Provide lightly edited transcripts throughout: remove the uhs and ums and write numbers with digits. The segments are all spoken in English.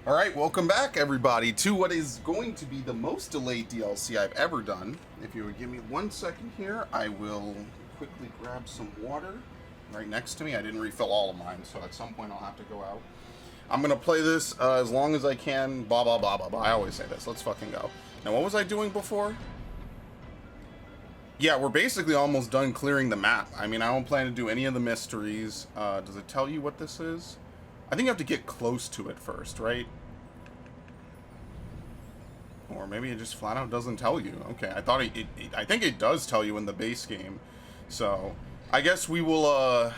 Alright, welcome back everybody to what is going to be the most delayed DLC I've ever done. If you would give me 1 second here, I will quickly grab some water right next to me. I didn't refill all of mine, so at some point I'll have to go out. I'm going to play this as long as I can, blah blah blah blah blah. I always say this, let's fucking go. Now what was I doing before? Yeah, we're basically almost done clearing the map. I mean, I don't plan to do any of the mysteries. Does it tell you what this is? I think you have to get close to it first, right? Or maybe it just flat out doesn't tell you. Okay, I thought I think it does tell you in the base game. So, I guess we will,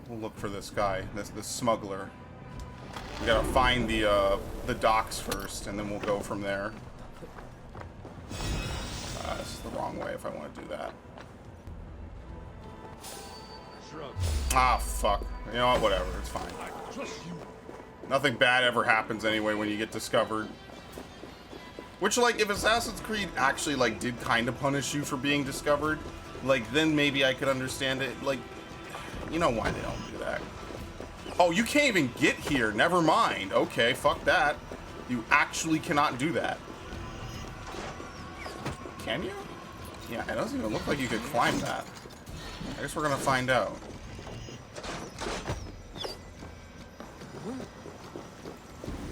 we'll look for this guy, this smuggler. We gotta find the docks first, and then we'll go from there. This is the wrong way if I want to do that. Ah, fuck. You know what? Whatever. It's fine. Nothing bad ever happens anyway when you get discovered. Which, like, if Assassin's Creed actually, like, did kind of punish you for being discovered, like, then maybe I could understand it. Like, you know why they don't do that. Oh, you can't even get here. Never mind. Okay, fuck that. You actually cannot do that. Can you? Yeah, it doesn't even look like you could climb that. I guess we're gonna find out.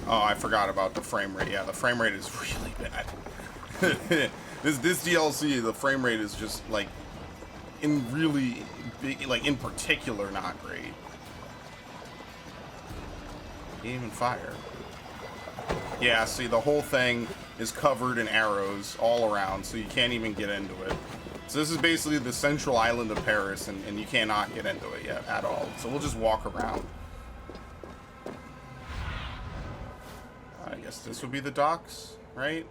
Oh, I forgot about the frame rate. Yeah, the frame rate is really bad. this DLC, the frame rate is just like in really big, like in particular, not great. Can't even fire. Yeah, see, the whole thing is covered in arrows all around, so you can't even get into it. So this is basically the central island of Paris, and you cannot get into it yet at all. So we'll just walk around. I guess this would be the docks, right?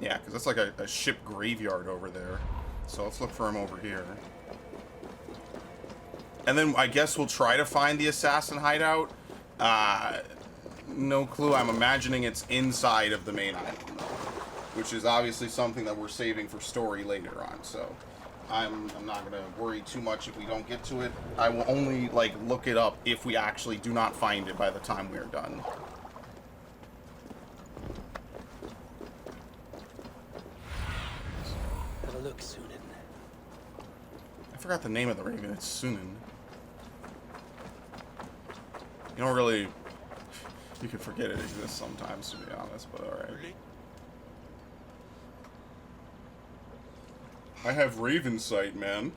Yeah, because that's like a ship graveyard over there. So let's look for him over here. And then I guess we'll try to find the assassin hideout. No clue. I'm imagining it's inside of the main island, which is obviously something that we're saving for story later on. So I'm not going to worry too much if we don't get to it. I will only, like, look it up if we actually do not find it by the time we're done. Have a look, Sunan. I forgot the name of the raven. It's Sunan. You don't really... You can forget it exists sometimes, to be honest, but alright. I have Raven sight, man.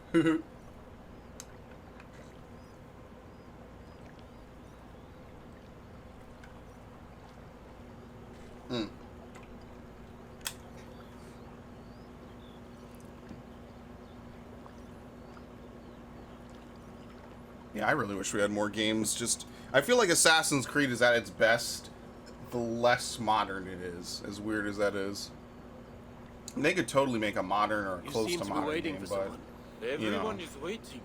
Yeah, I really wish we had more games. Just, I feel like Assassin's Creed is at its best the less modern it is, as weird as that is. And they could totally make a modern or a close to modern game, but everyone is waiting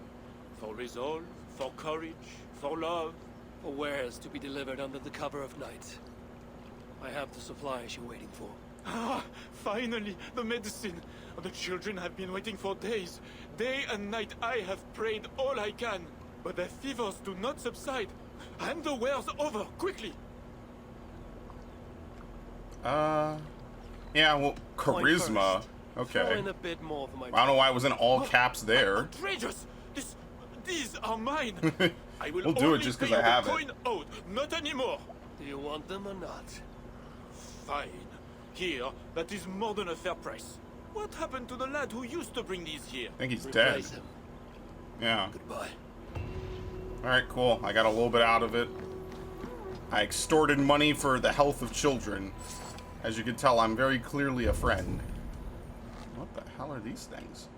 for resolve, for courage, for love, For wares to be delivered under the cover of night. I have the supplies you're waiting for. Ah, finally, the medicine. The children have been waiting for days. Day and night I have prayed all I can, but their fevers do not subside. Hand the wares over, quickly. Yeah, well, charisma. Throw Okay. in a bit more for my I don't know why it was in all caps there. Outrageous! These are mine. I will We'll do it only just 'cause pay I have the it. coin owed, not anymore. Do you want them or not? Fine. Here, that is more than a fair price. What happened to the lad who used to bring these here? I think he's dead. Replace him. Yeah. Goodbye. Alright, cool. I got a little bit out of it. I extorted money for the health of children. As you can tell, I'm very clearly a friend. What the hell are these things?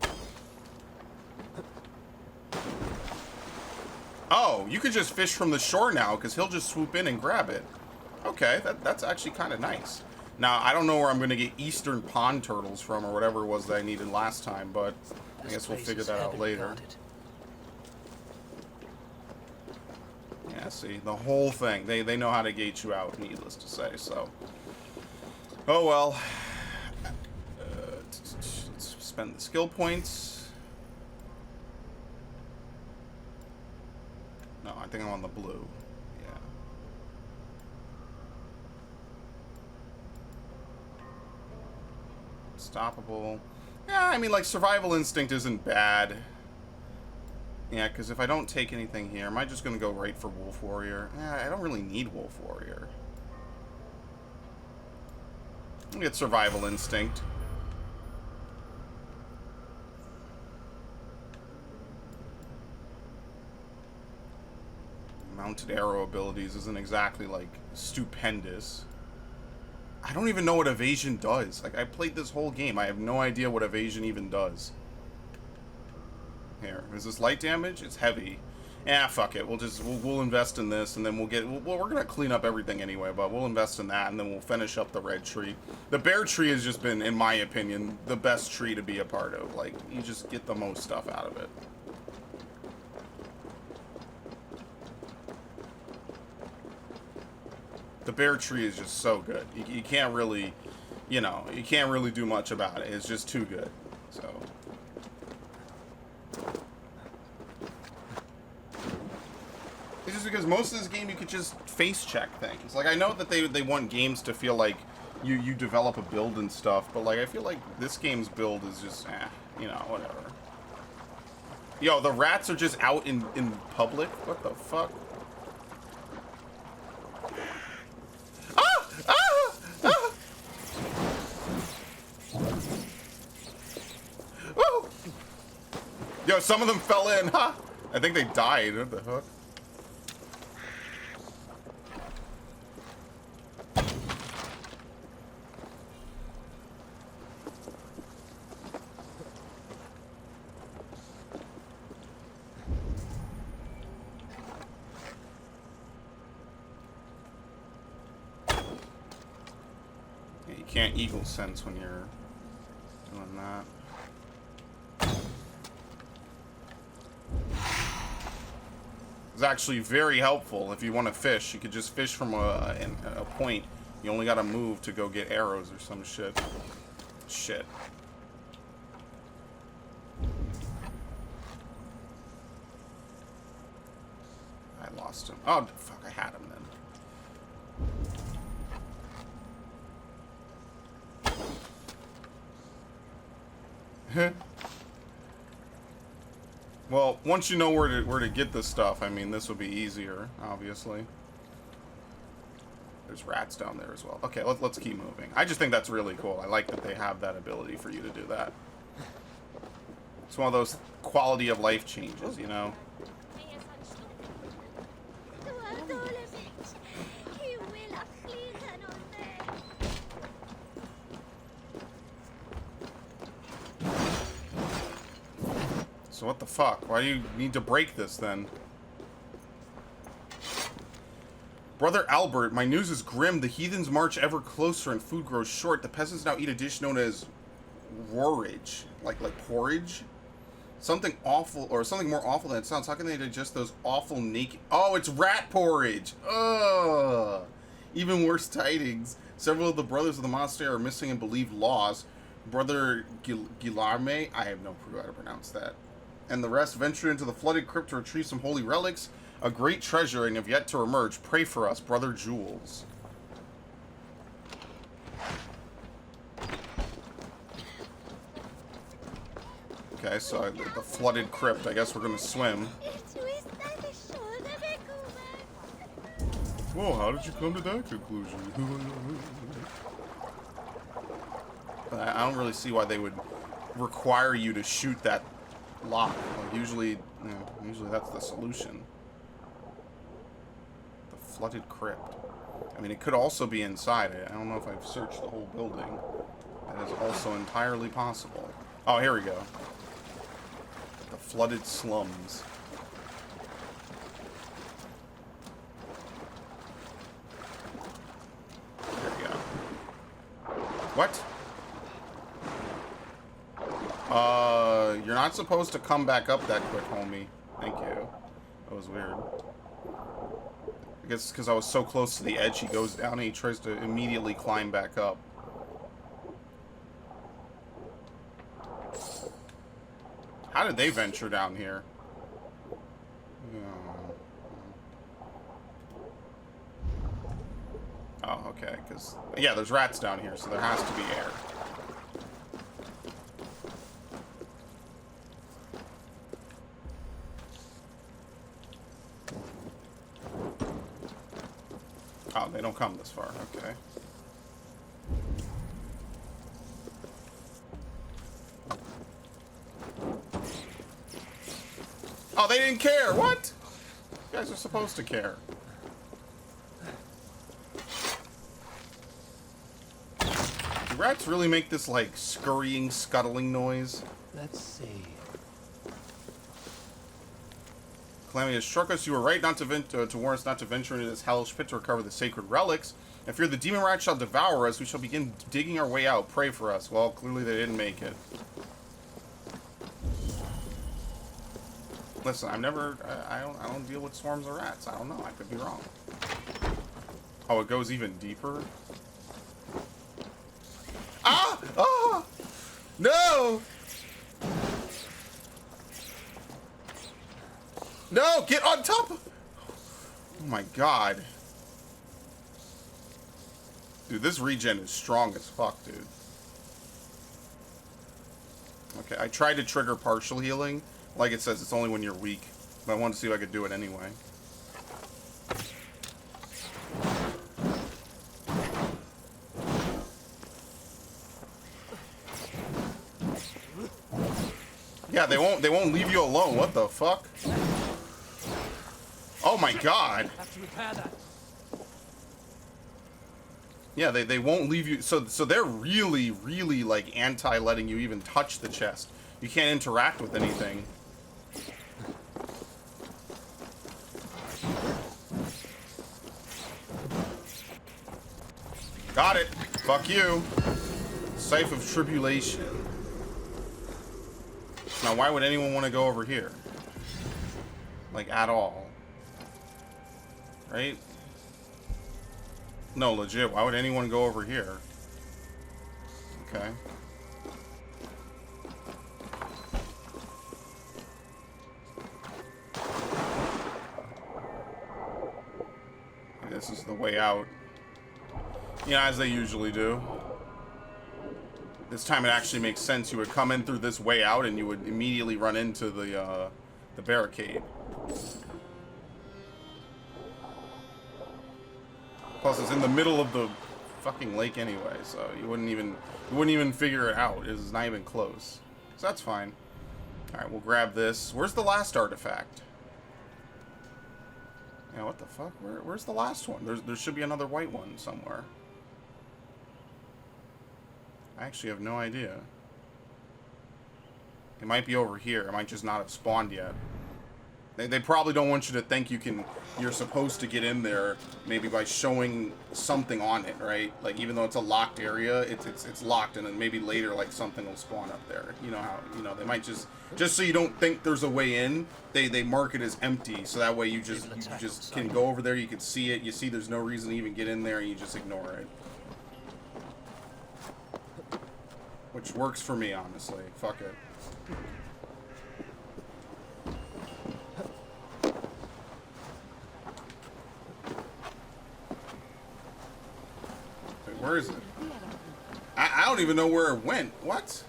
Oh, you could just fish from the shore now, because he'll just swoop in and grab it. Okay, that's actually kind of nice. Now, I don't know where I'm going to get eastern pond turtles from, or whatever it was that I needed last time, but I guess we'll figure that out later. Yeah, see, the whole thing. They know how to gate you out, needless to say, so. Oh well. Let's spend the skill points. No, I think I'm on the blue. Yeah. Unstoppable. Yeah, I mean, like, survival instinct isn't bad. Yeah, because if I don't take anything here, am I just going to go right for Wolf Warrior? Yeah, I don't really need Wolf Warrior. I'll get survival instinct. Mounted arrow abilities isn't exactly, like, stupendous. I don't even know what evasion does. Like, I played this whole game. I have no idea what evasion even does. Here, is this light damage? It's heavy. Yeah, fuck it. We'll invest in this, and then we're gonna clean up everything anyway, but we'll invest in that, and then we'll finish up the red tree. The bear tree has just been, in my opinion, the best tree to be a part of. Like, you just get the most stuff out of it. The bear tree is just so good. You can't really, you know, you can't really do much about it. It's just too good. So. It's just because most of this game you could just face check things. Like, I know that they want games to feel like you develop a build and stuff, but like I feel like this game's build is just, you know, whatever. Yo, the rats are just out in public? What the fuck? Yo, some of them fell in, huh? I think they died. What the fuck? Yeah, you can't eagle sense when you're doing that. It's actually very helpful if you want to fish. You could just fish from a point. You only gotta move to go get arrows or some shit. Shit. I lost him. Oh, fuck, I had him then. Well, once you know where to get this stuff, I mean, this will be easier, obviously. There's rats down there as well. Okay, let's keep moving. I just think that's really cool. I like that they have that ability for you to do that. It's one of those quality of life changes, you know? So what the fuck? Why do you need to break this then? Brother Albert, my news is grim. The heathens march ever closer and food grows short. The peasants now eat a dish known as porridge. Like porridge? Something awful, or something more awful than it sounds. How can they digest those awful naked... Oh, it's rat porridge! Ugh! Even worse tidings. Several of the brothers of the monastery are missing and believed lost. Brother Guillarme, I have no clue how to pronounce that, and the rest ventured into the flooded crypt to retrieve some holy relics, a great treasure, and have yet to emerge. Pray for us, Brother Jules. Okay, so the flooded crypt. I guess we're gonna swim. Whoa, how did you come to that conclusion? I don't really see why they would require you to shoot that lock. Like usually that's the solution. The flooded crypt. I mean, it could also be inside it. I don't know if I've searched the whole building. That is also entirely possible. Oh, here we go. The flooded slums. There we go. What? You're not supposed to come back up that quick, homie. Thank you. That was weird. I guess because I was so close to the edge, he goes down and he tries to immediately climb back up. How did they venture down here? Oh, okay, because... Yeah, there's rats down here, so there has to be air. Oh, they don't come this far. Okay. Oh, they didn't care. What? You guys are supposed to care. Do rats really make this, like, scurrying, scuttling noise? Let's see. Calamity has struck us. You were right not to warn us not to venture into this hellish pit to recover the sacred relics. If fear the demon rat shall devour us, we shall begin digging our way out. Pray for us. Well, clearly they didn't make it. Listen, I don't deal with swarms of rats. I don't know. I could be wrong. Oh, it goes even deeper? Ah! Ah! No! No! Get on top of... Oh my god. Dude, this regen is strong as fuck, dude. Okay, I tried to trigger partial healing. Like it says, it's only when you're weak. But I wanted to see if I could do it anyway. Yeah, they won't leave you alone. What the fuck? Oh my god. Have to repair that. Yeah, they won't leave you. So they're really, really like anti letting you even touch the chest. You can't interact with anything. Got it. Fuck you. Scythe of Tribulation. Now, why would anyone want to go over here? Like, at all. Right? No, legit. Why would anyone go over here? Okay. This is the way out. Yeah, as they usually do. This time it actually makes sense. You would come in through this way out and you would immediately run into the barricade. Plus, it's in the middle of the fucking lake anyway, so you wouldn't even figure it out. It's not even close. So that's fine. All right, we'll grab this. Where's the last artifact? Yeah, what the fuck? Where's the last one? There should be another white one somewhere. I actually have no idea. It might be over here. It might just not have spawned yet. They probably don't want you to think you're supposed to get in there maybe by showing something on it, right? Like, even though it's a locked area, it's locked, and then maybe later like something will spawn up there. You know how, they might just so you don't think there's a way in, they mark it as empty, so that way you just can go over there, you can see it, you see there's no reason to even get in there, and you just ignore it. Which works for me, honestly. Fuck it. Where is it? I don't even know where it went. What?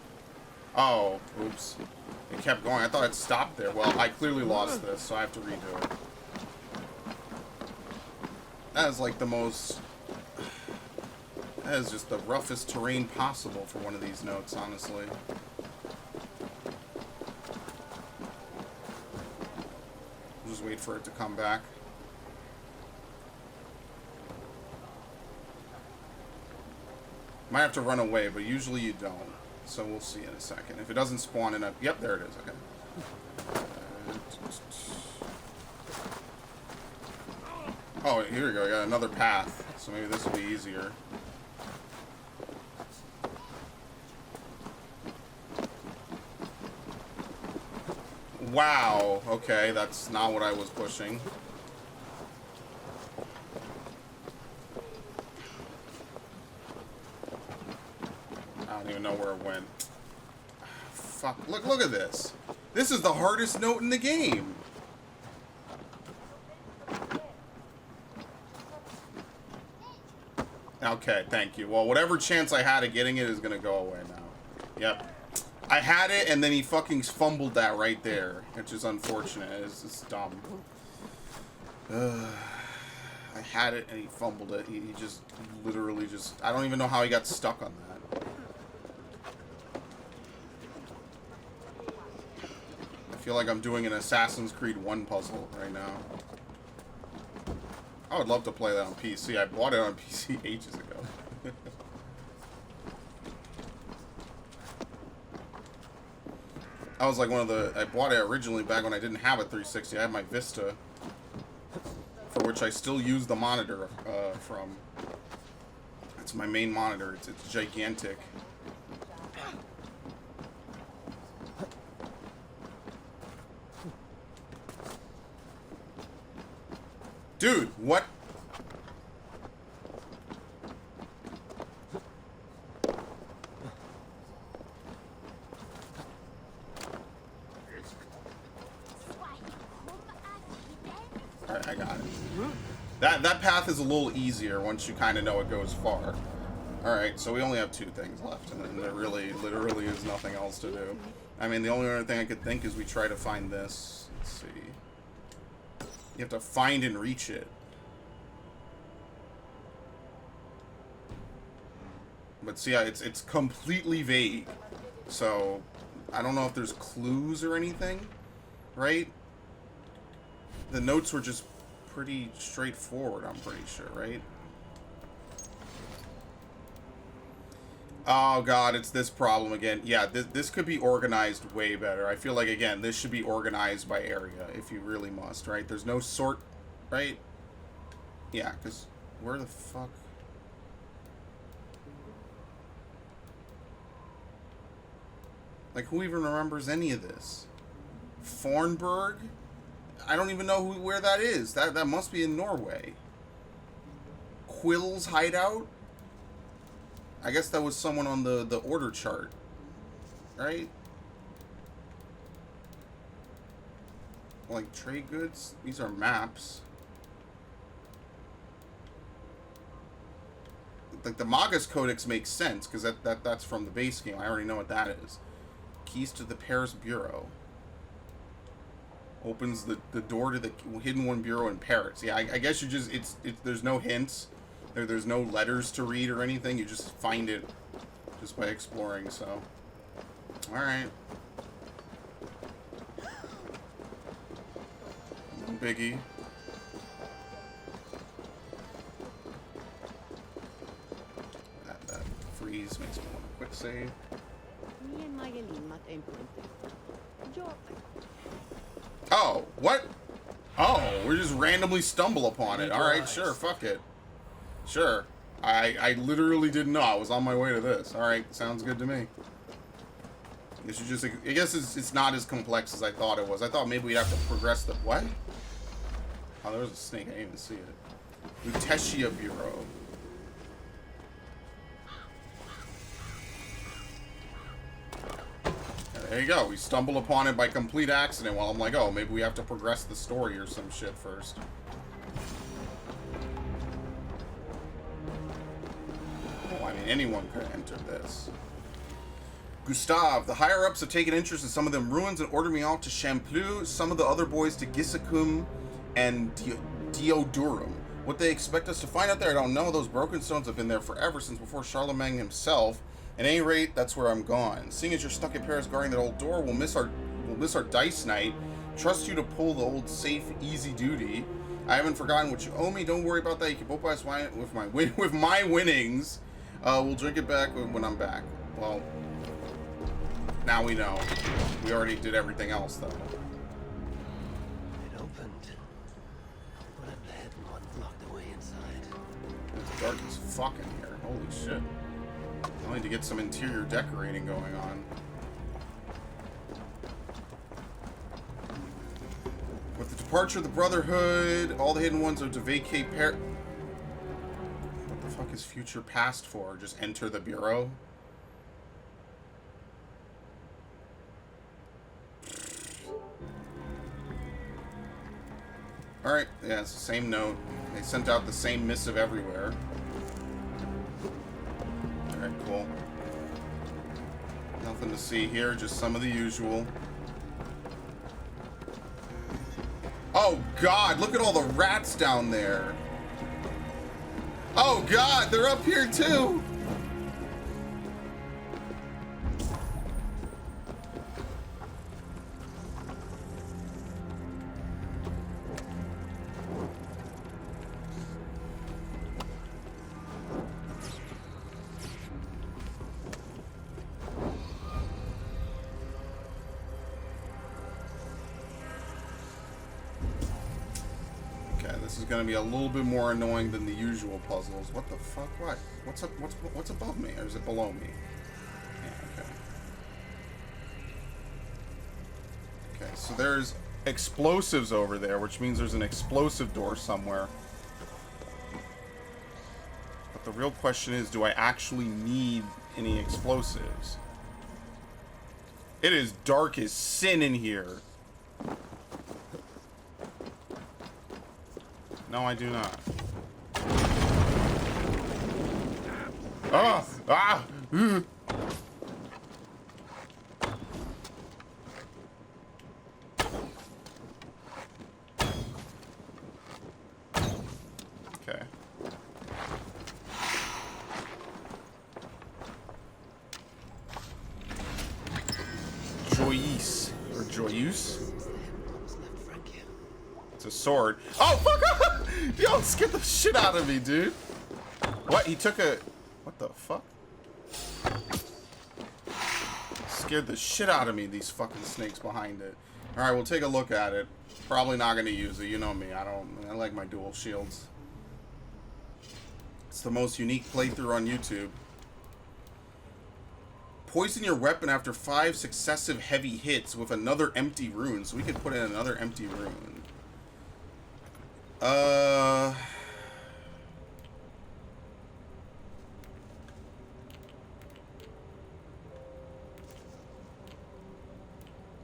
Oh, oops. It kept going. I thought it stopped there. Well, I clearly lost this, so I have to redo it. That is like the most... That is just the roughest terrain possible for one of these notes, honestly. Just wait for it to come back. Might have to run away, but usually you don't. So we'll see in a second. If it doesn't spawn in a... Yep, there it is. Okay. Oh, here we go. I got another path. So maybe this will be easier. Wow. Okay, that's not what I was pushing. I don't even know where it went. Fuck. Look at this. This is the hardest note in the game. Okay, thank you. Well, whatever chance I had of getting it is going to go away now. Yep. I had it, and then he fucking fumbled that right there, which is unfortunate. It's dumb. I I had it and he fumbled it. He just literally just... I don't even know how he got stuck on that. I feel like I'm doing an Assassin's Creed 1 puzzle right now. I would love to play that on PC. I bought it on PC ages ago. I was like one of the... I bought it originally back when I didn't have a 360. I had my Vista, for which I still use the monitor from. It's my main monitor. It's gigantic. Dude, what? Alright, I got it. That path is a little easier once you kind of know it goes far. Alright, so we only have 2 things left, and then there really, literally is nothing else to do. I mean, the only other thing I could think is we try to find this. Let's see. You have to find and reach it. But see, it's completely vague. So, I don't know if there's clues or anything, right? The notes were just pretty straightforward, I'm pretty sure, right? Oh god, it's this problem again. Yeah, this could be organized way better. I feel like, again, this should be organized by area, if you really must, right? There's no sort, right? Yeah, because where the fuck... Like, who even remembers any of this? Fornburg? I don't even know where that is. That must be in Norway. Quill's hideout? I guess that was someone on the order chart. Right? Like, trade goods? These are maps. Like, the Magus Codex makes sense, because that's from the base game. I already know what that is. Keys to the Paris Bureau. Opens the door to the Hidden One Bureau in Paris. Yeah, I guess you just... there's no hints. There's no letters to read or anything. You just find it just by exploring, so... Alright. No biggie. That freeze makes me want a quick save. Oh, what? Oh, we just randomly stumble upon it. Alright, sure, fuck it. Sure. I literally didn't know. I was on my way to this. Alright, sounds good to me. I guess it's not as complex as I thought it was. I thought maybe we'd have to progress the... What? Oh, there was a snake. I didn't even see it. Lutetia Bureau. There you go. We stumble upon it by complete accident while I'm like, oh, maybe we have to progress the story or some shit first. Oh, I mean, anyone could enter this. Gustav, the higher-ups have taken interest in some of them ruins and ordered me off to Champloo, some of the other boys to Gisicum and Deodurum. What they expect us to find out there, I don't know. Those broken stones have been there forever, since before Charlemagne himself. At any rate, that's where I'm gone. Seeing as you're stuck in Paris guarding that old door, we'll miss our dice night. Trust you to pull the old safe, easy duty. I haven't forgotten what you owe me. Don't worry about that. You can both buy us wine with my winnings. We'll drink it back when I'm back. Well, now we know. We already did everything else, though. It opened, but the hidden one locked away inside. It's dark as fuck in here. Holy shit. I need to get some interior decorating going on. With the departure of the Brotherhood, all the hidden ones are to vacate What the fuck is future past for? Just enter the Bureau? Alright, yeah, it's the same note. They sent out the same missive everywhere. Alright, cool. Nothing to see here, just some of the usual. Oh god, look at all the rats down there. Oh god, they're up here too! This is gonna be a little bit more annoying than the usual puzzles. What the fuck? What? What's up? What's above me, or is it below me? Yeah, okay. Okay, so there's explosives over there, which means there's an explosive door somewhere. But the real question is, do I actually need any explosives? It is dark as sin in here. No, I do not. Ah! Ah! Okay. Joyce. Or Joyce? It's a sword. Oh, fuck! Yo, scared the shit out of me, dude. What? He took a... What the fuck? Scared the shit out of me, these fucking snakes behind it. Alright, we'll take a look at it. Probably not gonna use it. You know me. I like my dual shields. It's the most unique playthrough on YouTube. Poison your weapon after 5 successive heavy hits with another empty rune. So we could put in another empty rune.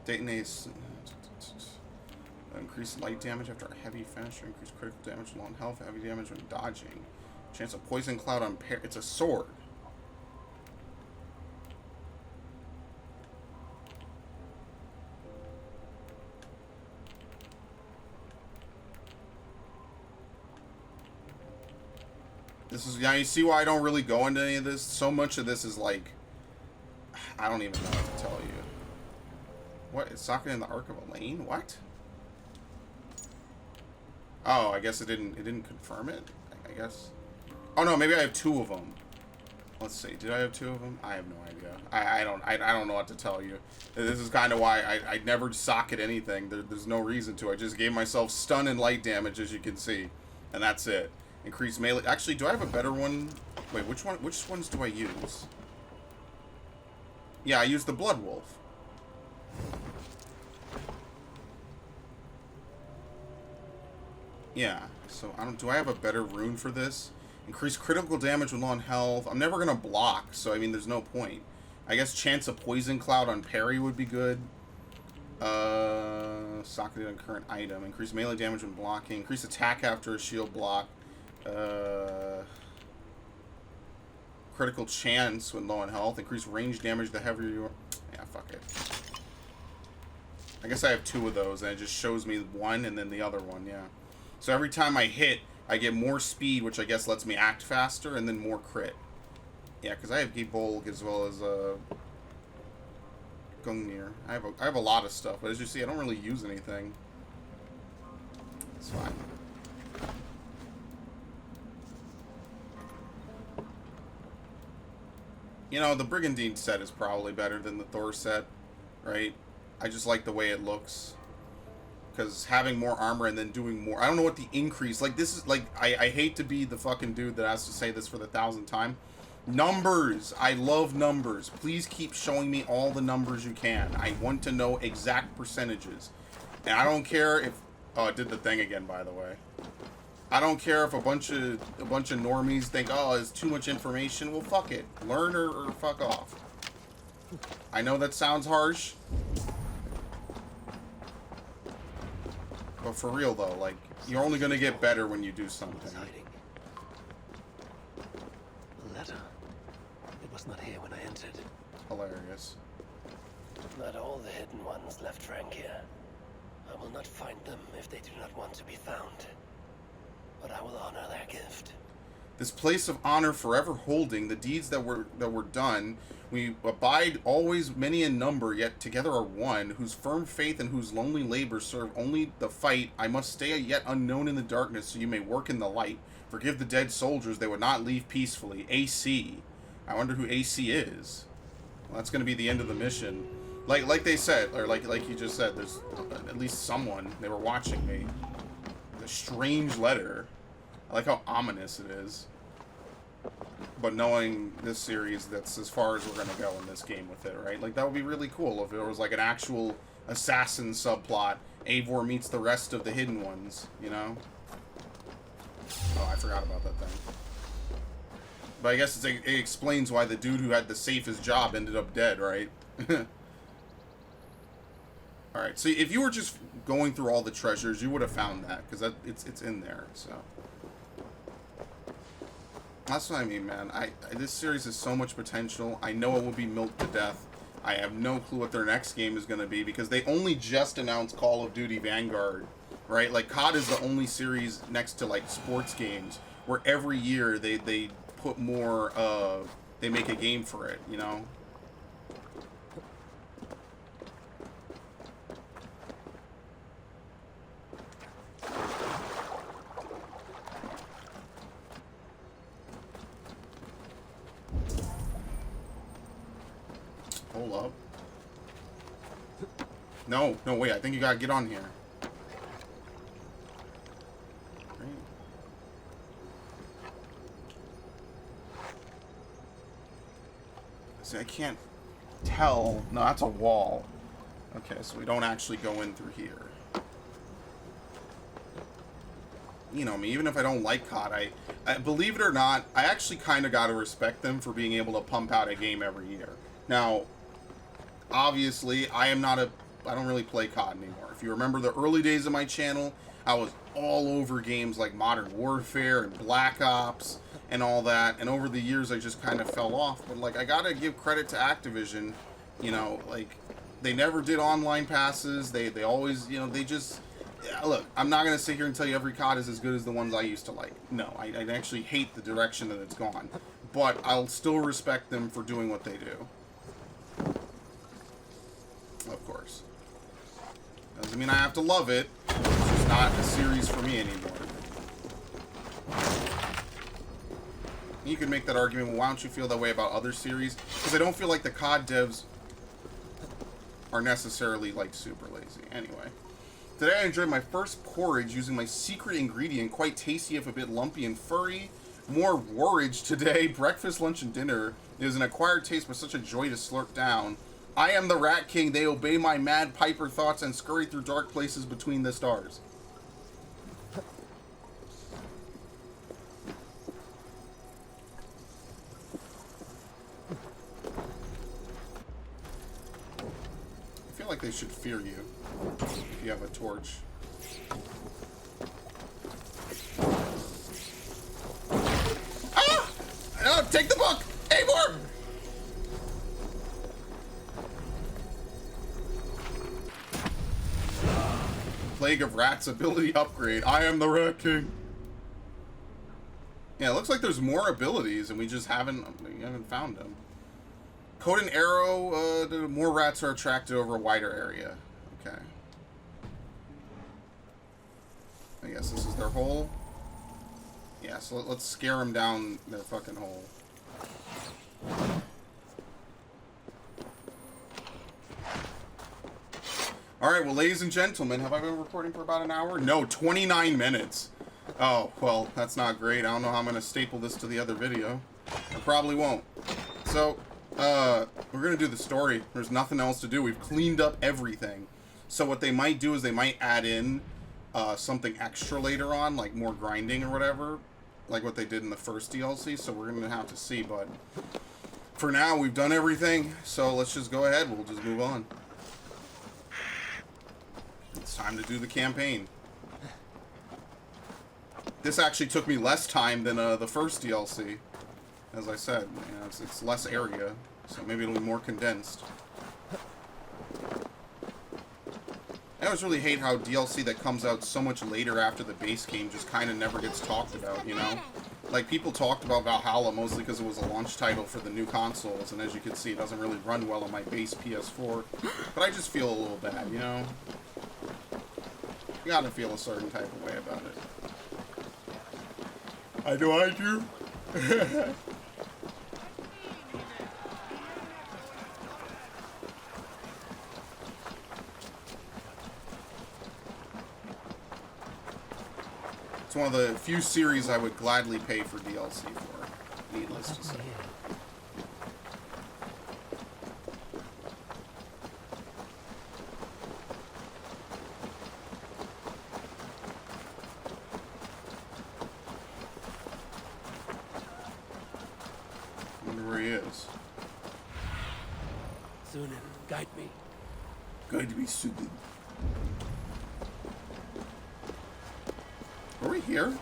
Detonates. Increase light damage after a heavy finish. Increase critical damage and long health. Heavy damage when dodging. Chance of poison cloud on pair. It's a sword. This is, yeah, you see why I don't really go into any of this? So much of this is like, I don't even know what to tell you. What? It's socketed in the Arc of Elaine? What? Oh, I guess it didn't confirm it, I guess. Oh no, maybe I have 2 of them. Let's see, did I have 2 of them? I have no idea. I don't know what to tell you. This is kind of why I never socket anything. There's no reason to. I just gave myself stun and light damage, as you can see. And that's it. Increase melee. Actually, do I have a better one? Wait, which ones do I use? Yeah, I use the Blood Wolf. Yeah, so do I have a better rune for this? Increase critical damage with long health. I'm never gonna block, so I mean there's no point. I guess chance of poison cloud on parry would be good. Socketed on current item. Increase melee damage when blocking. Increase attack after a shield block. Critical chance when low on health. Increase range damage the heavier you are. Yeah, fuck it. I guess I have 2 of those, and it just shows me one and then the other one, yeah. So every time I hit, I get more speed, which I guess lets me act faster, and then more crit. Yeah, because I have Gebolg as well as Gungnir. I have a lot of stuff, but as you see, I don't really use anything. It's fine. You know, the Brigandine set is probably better than the Thor set, right? I just like the way it looks. Because having more armor and then doing more... I don't know what the increase... Like, this is... Like, I hate to be the fucking dude that has to say this for the 1,000th time. Numbers! I love numbers. Please keep showing me all the numbers you can. I want to know exact percentages. And I don't care if... Oh, it did the thing again, by the way. I don't care if a bunch of normies think, oh, it's too much information. Well, fuck it. Learn or fuck off. I know that sounds harsh. But for real, though, like, you're only going to get better when you do something. Letter. It was not here when I entered. Hilarious. Not all the hidden ones left Frank here. I will not find them if they do not want to be found. But I will honor their gift. This place of honor forever holding the deeds that were done. We abide always many in number, yet together are one, whose firm faith and whose lonely labor serve only the fight. I must stay yet unknown in the darkness, so you may work in the light. Forgive the dead soldiers, they would not leave peacefully. AC. I wonder who AC is. Well, that's going to be the end of the mission. Like they said, or like you just said, there's at least someone. They were watching me. A strange letter. I like how ominous it is. But knowing this series, that's as far as we're going to go in this game with it, right? Like, that would be really cool if there was, like, an actual assassin subplot. Eivor meets the rest of the hidden ones, you know? Oh, I forgot about that thing. But I guess it explains why the dude who had the safest job ended up dead, right? Alright, so if you were just going through all the treasures, you would have found that, because it's in there, so... That's what I mean, man. This series has so much potential. I know it will be milked to death. I have no clue what their next game is going to be, because they only just announced Call of Duty Vanguard, right? Like, COD is the only series next to, like, sports games where every year they put more, they make a game for it, you know? Hold up. No, wait, I think you gotta get on here. Great. See, I can't tell. No, that's a wall. Okay, so we don't actually go in through here. You know me, even if I don't like COD, I believe it or not, I actually kind of gotta respect them for being able to pump out a game every year. Now, obviously, I don't really play COD anymore. If you remember the early days of my channel, I was all over games like Modern Warfare and Black Ops and all that. And over the years, I just kind of fell off. But, like, I gotta give credit to Activision. You know, like, they never did online passes. They always, you know, they just... Yeah, look, I'm not gonna sit here and tell you every COD is as good as the ones I used to like. No, I actually hate the direction that it's gone. But I'll still respect them for doing what they do. Of course. Doesn't mean I have to love it. It's just not a series for me anymore. You could make that argument, well, why don't you feel that way about other series? Because I don't feel like the COD devs are necessarily, like, super lazy. Anyway. Today I enjoyed my first porridge using my secret ingredient, quite tasty if a bit lumpy and furry. More warridge today. Breakfast, lunch, and dinner. It is an acquired taste, but such a joy to slurp down. I am the Rat King. They obey my mad piper thoughts and scurry through dark places between the stars. I feel like they should fear you if you have a torch. Ah! Oh, take the book! Eivor! Plague of Rats ability upgrade. I am the Rat King. Yeah, it looks like there's more abilities and we just haven't found them. Code and arrow, more rats are attracted over a wider area. Okay. I guess this is their hole. Yeah, so let's scare them down their fucking hole. Alright, well, ladies and gentlemen, have I been recording for about an hour? No, 29 minutes. Oh, well, that's not great. I don't know how I'm going to staple this to the other video. I probably won't. So, we're going to do the story. There's nothing else to do. We've cleaned up everything. So what they might do is they might add in something extra later on, like more grinding or whatever, like what they did in the first DLC. So we're going to have to see, but for now, we've done everything. So let's just go ahead. We'll just move on. It's time to do the campaign. This actually took me less time than the first DLC. As I said, you know, it's less area, so maybe it'll be more condensed. I always really hate how DLC that comes out so much later after the base game just kind of never gets talked about, you know? like, people talked about Valhalla mostly because it was a launch title for the new consoles, and as you can see, it doesn't really run well on my base PS4. But I just feel a little bad, you know? You gotta feel a certain type of way about it. I do. It's one of the few series I would gladly pay for DLC for, needless to say. Sunan, guide me. Guide me, Sunan. Are we here?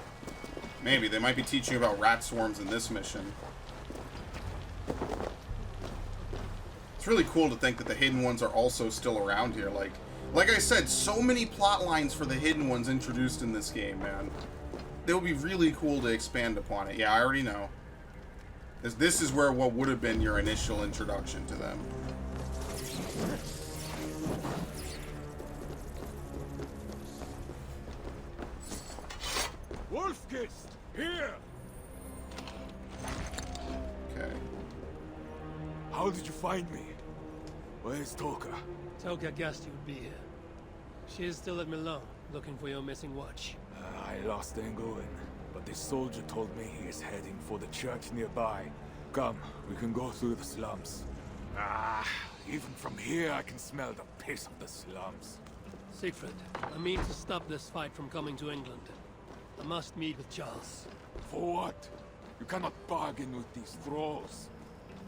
Maybe. They might be teaching about rat swarms in this mission. It's really cool to think that the hidden ones are also still around here. Like I said, so many plot lines for the hidden ones introduced in this game, man. It would be really cool to expand upon it. Yeah, I already know. This is where what would have been your initial introduction to them. Wolfgist, here! Okay. How did you find me? Where's Toka? Toka guessed you would be here. She is still at Milan, looking for your missing watch. I lost England, but this soldier told me he is heading for the church nearby. Come, we can go through the slums. Even from here I can smell the piss of the slums. Siegfried, I mean to stop this fight from coming to England. I must meet with Charles. For what? You cannot bargain with these thralls.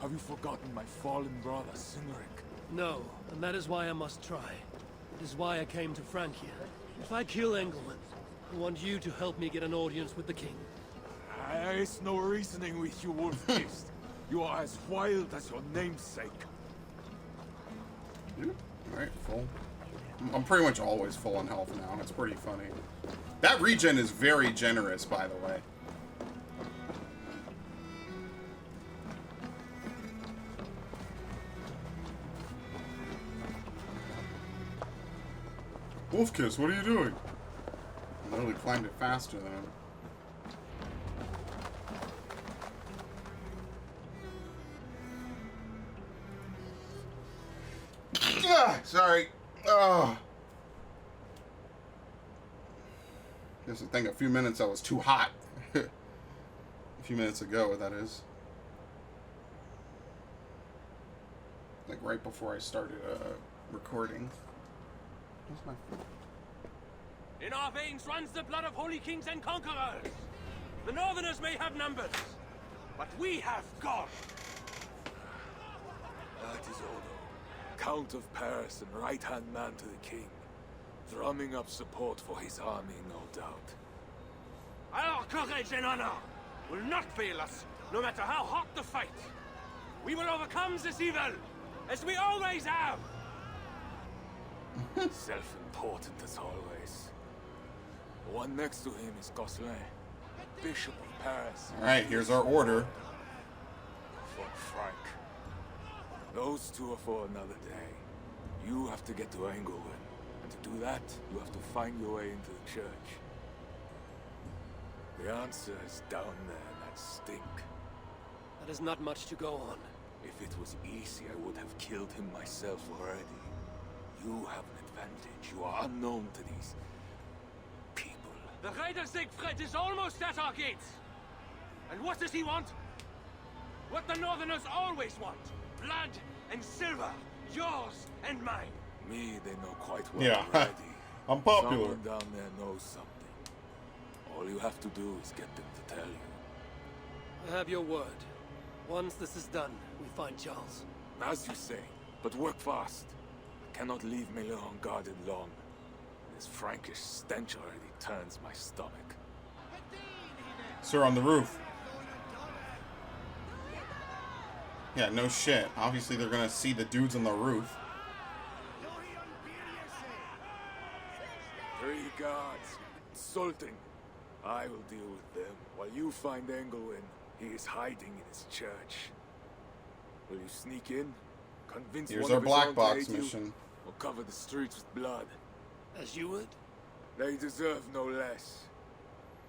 Have you forgotten my fallen brother, Cynric? No, and that is why I must try. It is why I came to Francia. If I kill Engelman, I want you to help me get an audience with the king. There is no reasoning with you, Wolfgist. You are as wild as your namesake. Alright, full. I'm pretty much always full on health now. It's pretty funny. That regen is very generous, by the way. Wolfkiss, what are you doing? I literally climbed it faster than him. Sorry. Oh. Guess I think a few minutes I was too hot. A few minutes ago, that is. Like right before I started recording. Where's my phone? In our veins runs the blood of holy kings and conquerors. The Northerners may have numbers, but we have God. That is Odo, Count of Paris and right-hand man to the king. Drumming up support for his army, no doubt. Our courage and honor will not fail us, no matter how hot the fight. We will overcome this evil, as we always have. Self-important as always. The one next to him is Gosselin, Bishop of Paris. Alright, here's our order. For Frank. Those two are for another day. You have to get to Englewood. And to do that, you have to find your way into the church. The answer is down there in that stink. That is not much to go on. If it was easy, I would have killed him myself already. You have an advantage. You are unknown to these people. The Raider Siegfried is almost at our gates. And what does he want? What the Northerners always want. Blood and silver. Yours and mine. Me, they know quite well Yeah, already. I'm popular. Someone down there knows something. All you have to do is get them to tell you. I have your word. Once this is done, we find Charles. As you say, but work fast. I cannot leave Milan unguarded long. This Frankish stench already turns my stomach. Sir, on the roof. Yeah, no shit. Obviously, they're gonna see the dudes on the roof. 3 guards. Insulting. I will deal with them while you find Engelwin. He is hiding in his church. Will you sneak in, convince Here's one our of his black own to box aid you, mission. or cover the streets with blood? As you would? They deserve no less.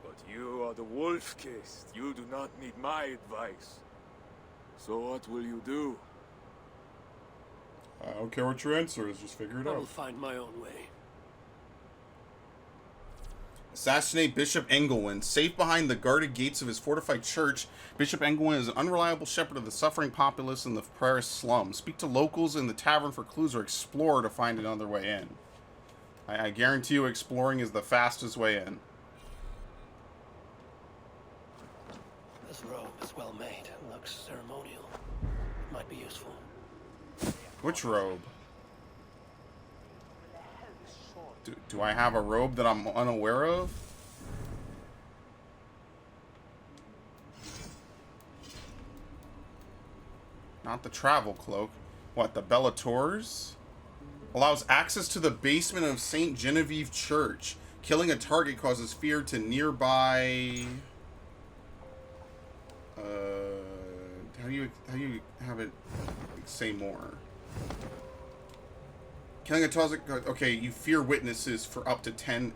But you are the wolf-kissed. You do not need my advice. So what will you do? I don't care what your answer is, just figure it I will out. find my own way. Assassinate Bishop Engelwin. Safe behind the guarded gates of his fortified church, Bishop Engelwin is an unreliable shepherd of the suffering populace in the Paris slums. Speak to locals in the tavern for clues or explore to find another way in. I guarantee you exploring is the fastest way in. This robe is well made and looks ceremonial. It might be useful. Which robe? Do I have a robe that I'm unaware of? Not the travel cloak. What, the Bellators? Allows access to the basement of St. Genevieve Church. Killing a target causes fear to nearby... How do you have it say more? Killing a target... Okay, you fear witnesses for up to 10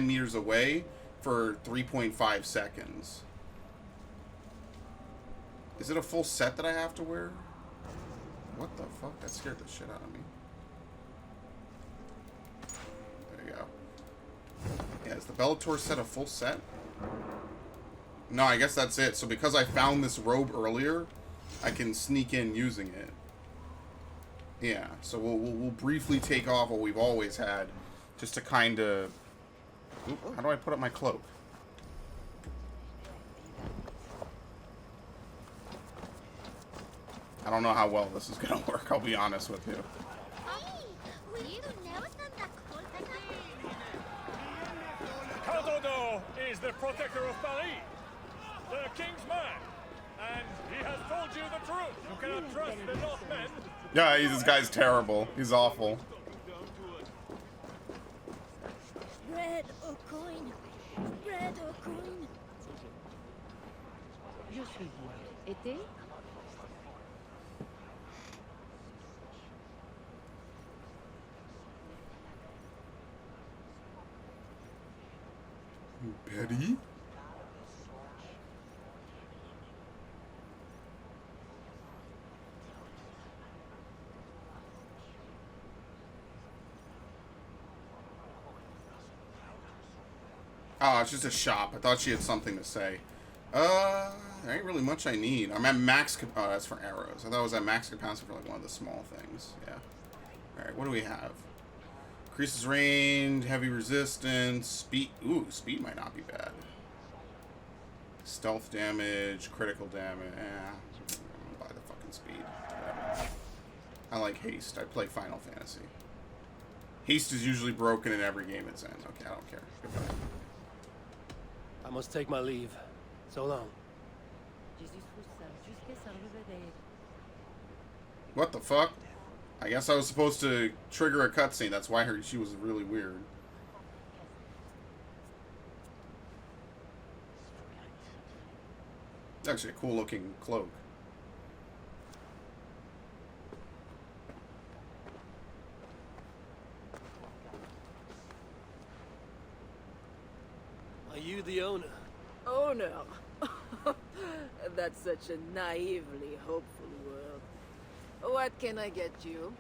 meters away for 3.5 seconds. Is it a full set that I have to wear? What the fuck? That scared the shit out of me. There you go. Yeah, is the Bellator set a full set? No, I guess that's it. So because I found this robe earlier, I can sneak in using it. Yeah, so we'll briefly take off what we've always had, just to kind of... How do I put up my cloak? I don't know how well this is gonna work, I'll be honest with you. Cadodo is the protector of Paris, the king's man, and he has told you the truth. You cannot trust the Northmen. Yeah, this guy's terrible. He's awful. Bread or coin? Bread or coin? Je suis vous. Été? Betty? Oh, it's just a shop. I thought she had something to say. There ain't really much I need. I'm at max... Oh, that's for arrows. I thought it was at max capacity for, like, one of the small things. Yeah. Alright, what do we have? Increases range, heavy resistance, speed... Ooh, speed might not be bad. Stealth damage, critical damage... I'm gonna buy the fucking speed. Whatever. I like haste. I play Final Fantasy. Haste is usually broken in every game it's in. Okay, I don't care. Goodbye. I must take my leave. So long. What the fuck? I guess I was supposed to trigger a cutscene. That's why she was really weird. It's actually a cool looking cloak. Are you the owner? Owner? That's such a naively hopeful word. What can I get you?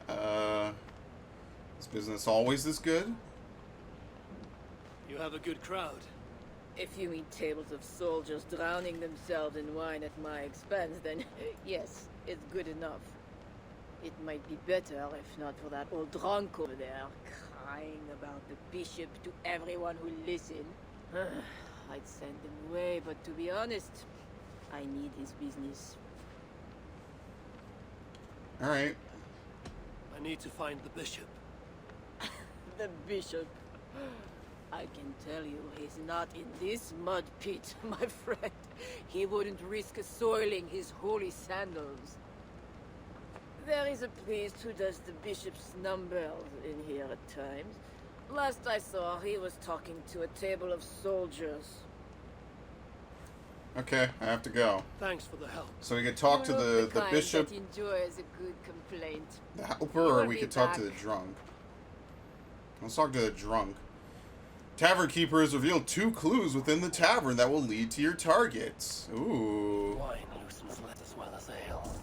Is business always this good? You have a good crowd. If you mean tables of soldiers drowning themselves in wine at my expense, then yes, it's good enough. It might be better if not for that old drunk over there, crying about the bishop to everyone who listened. I'd send him away, but to be honest, I need his business. Alright. I need to find the bishop. The bishop. I can tell you, he's not in this mud pit, my friend. He wouldn't risk soiling his holy sandals. There is a priest who does the bishop's numbers in here at times. Last I saw, he was talking to a table of soldiers. Okay, I have to go. Thanks for the help. So we could talk to You're the kind bishop, that enjoys a good complaint. the helper, You or will we be could talk to the back. drunk. Let's talk to the drunk. Tavern keeper has revealed 2 clues within the tavern that will lead to your targets. Ooh. Wine loosens lead as well as ale.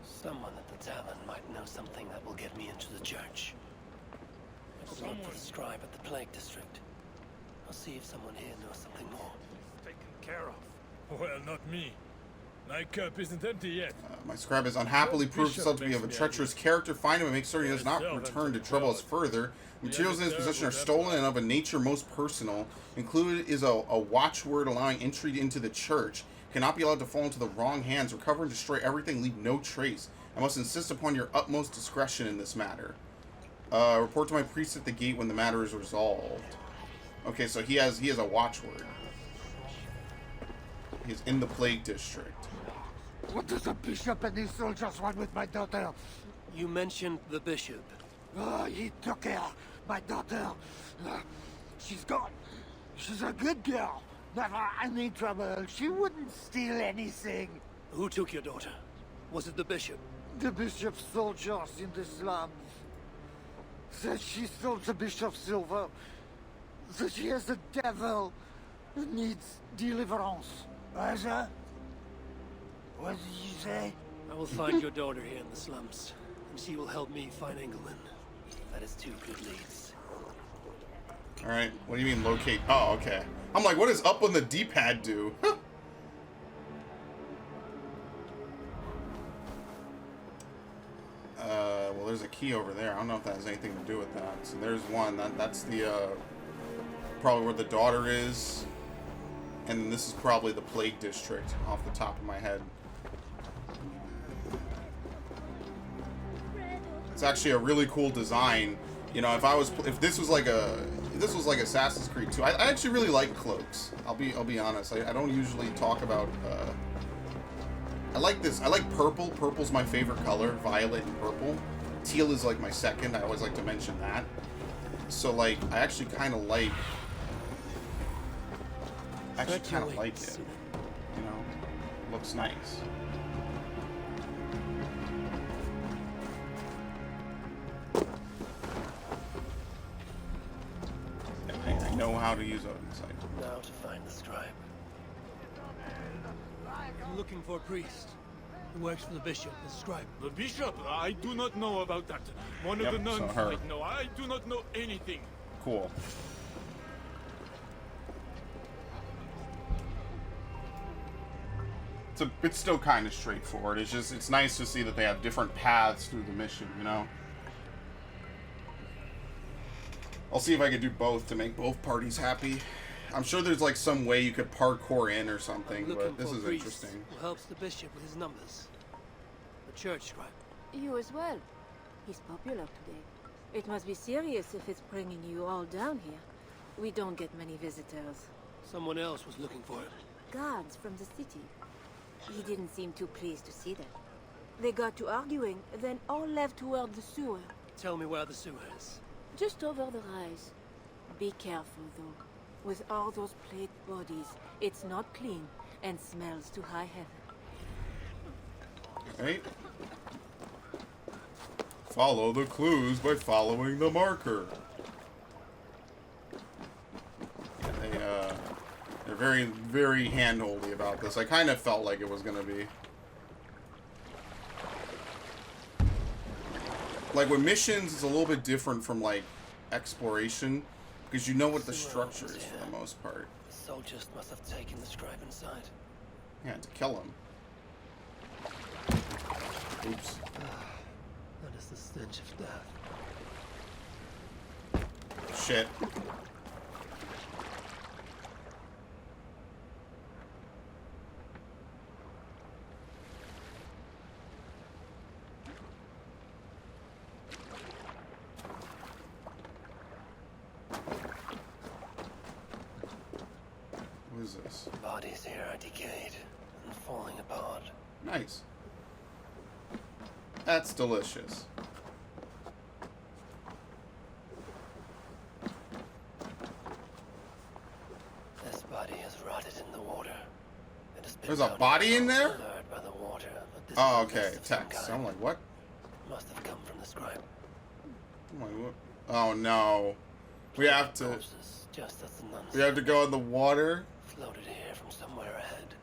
Someone at the tavern might know something that will get me into the church. I'll look for the scribe at the Plague District. I'll see if someone here knows something more. Taken care of. Well, not me. My cup isn't empty yet. My scribe has unhappily What proved bishop himself to be makes of a me treacherous character. Find him and make certain he does not Servant return to of trouble us God. further. Materials in his other possession are servant of stolen God. and of a nature most personal. Included is a watchword allowing entry into the church. Cannot be allowed to fall into the wrong hands. Recover and destroy everything. Leave no trace. I must insist upon your utmost discretion in this matter. Report to my priest at the gate when the matter is resolved. Okay, so he has a watchword. He's in the Plague District. What does the bishop and his soldiers want with my daughter? You mentioned the bishop. Oh, he took her. My daughter. She's gone. She's a good girl. Never any trouble. She wouldn't steal anything. Who took your daughter? Was it the bishop? The bishop's soldiers in the slums. Said she stole the bishop's silver. Said she has the devil who needs deliverance. Sir? What did you say? I will find your daughter here in the slums, and she will help me find Engelman. That is 2 good leads. Alright, what do you mean locate? Oh, okay. I'm like, what does up on the D-pad do? Well, there's a key over there. I don't know if that has anything to do with that. So there's one. That's the, probably where the daughter is. And this is probably the Plague District off the top of my head. It's actually a really cool design. You know, if this was like Assassin's Creed 2, I actually really like cloaks. I'll be honest. I don't usually talk about. I like this. I like purple. Purple's my favorite color. Violet and purple. Teal is like my second. I always like to mention that. So like, I actually kind of like. Actually, kind of like it. You know, looks nice. I know how to use Odin's Sight. Now to find the scribe. I'm looking for a priest who works for the bishop, the scribe. The bishop? I do not know about that. One of Yep, the nuns so her. might know. I do not know anything. Cool. It's still kind of straightforward. It's nice to see that they have different paths through the mission, you know? I'll see if I can do both to make both parties happy. I'm sure there's like some way you could parkour in or something, but this is interesting. Who helps the bishop with his numbers? The church scribe. You as well. He's popular today. It must be serious if it's bringing you all down here. We don't get many visitors. Someone else was looking for him. Guards from the city. He didn't seem too pleased to see them. They got to arguing, then all left toward the sewer. Tell me where the sewer is. Just over the rise. Be careful, though. With all those plagued bodies, it's not clean and smells to high heaven. Right? Follow the clues by following the marker. Yeah, they're very, very handholdy about this. I kind of felt like it was going to be. Like with missions, it's a little bit different from like exploration because you know what the structure is for the most part. The soldiers must have taken the scribe inside. Yeah, to kill him. Oops. That is the stench of death. Shit. What is this? Bodies here are decayed and falling apart. Nice. That's delicious. There's a body in there? By the water, but this Oh, is a okay. nest of some Text. kind. I'm like, what? Must have come from the scribe. I'm like, what? Oh no. We have to. Moses, just as the nuns We have to go in the water. floated here from somewhere ahead.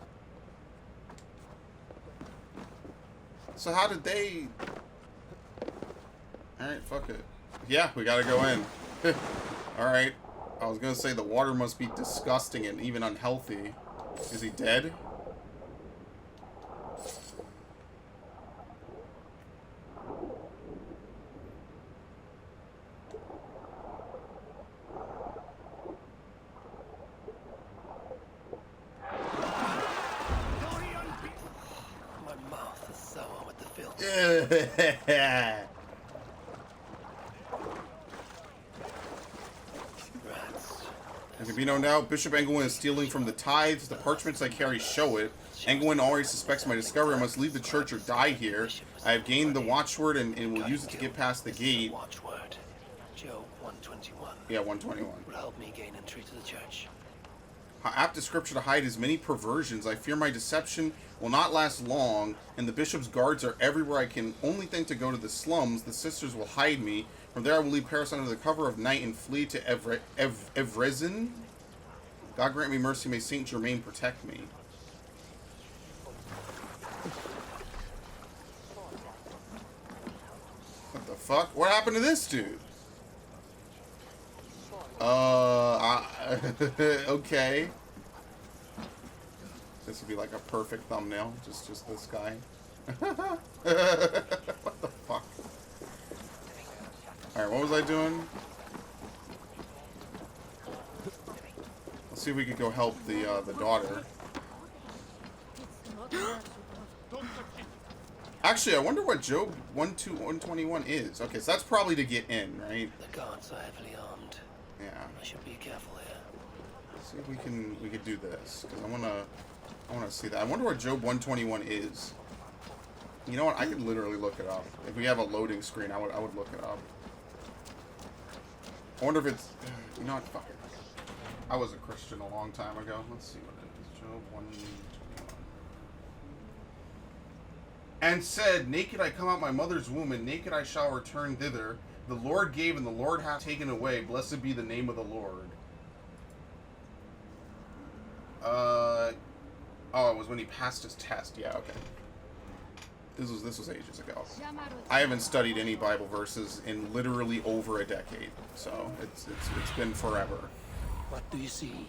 So how did they? All right, fuck it. Yeah, we gotta go in. All right. I was gonna say the water must be disgusting and even unhealthy. Is he dead? My mouth is sour with the filth. Rats. There can be no doubt, Bishop Engwyn is stealing from the tithes. The parchments I carry show it. Engwyn already suspects my discovery. I must leave the church or die here. I have gained the watchword and will use it to get past the gate. Watchword. Job 121. Yeah, 121. Would help me gain entry to the church. Apt description to hide his many perversions. I fear my deception will not last long, and the bishop's guards are everywhere. I can only think to go to the slums. The sisters will hide me. From there I will leave Paris under the cover of night and flee to Evresin. God grant me mercy. May Saint Germain protect me. What the fuck? What happened to this dude? Okay. This would be like a perfect thumbnail. Just this guy. What the fuck? Alright, what was I doing? Let's see if we could go help the daughter. Actually, I wonder what Job 121 is. Okay, so that's probably to get in, right? The guards are heavily armed. Yeah. I should be careful here. Let's see if we could do this, because I wanna see that. I wonder what Job 121 is. You know what? I could literally look it up. If we have a loading screen, I would look it up. I wonder if it's, you know what? Fuck it. I was a Christian a long time ago. Let's see what it is. Job 121. And said, naked I come out my mother's womb, and naked I shall return thither. The Lord gave, and the Lord hath taken away. Blessed be the name of the Lord. Oh, it was when he passed his test. Yeah, okay. This was ages ago. I haven't studied any Bible verses in literally over a decade, so it's been forever. What do you see?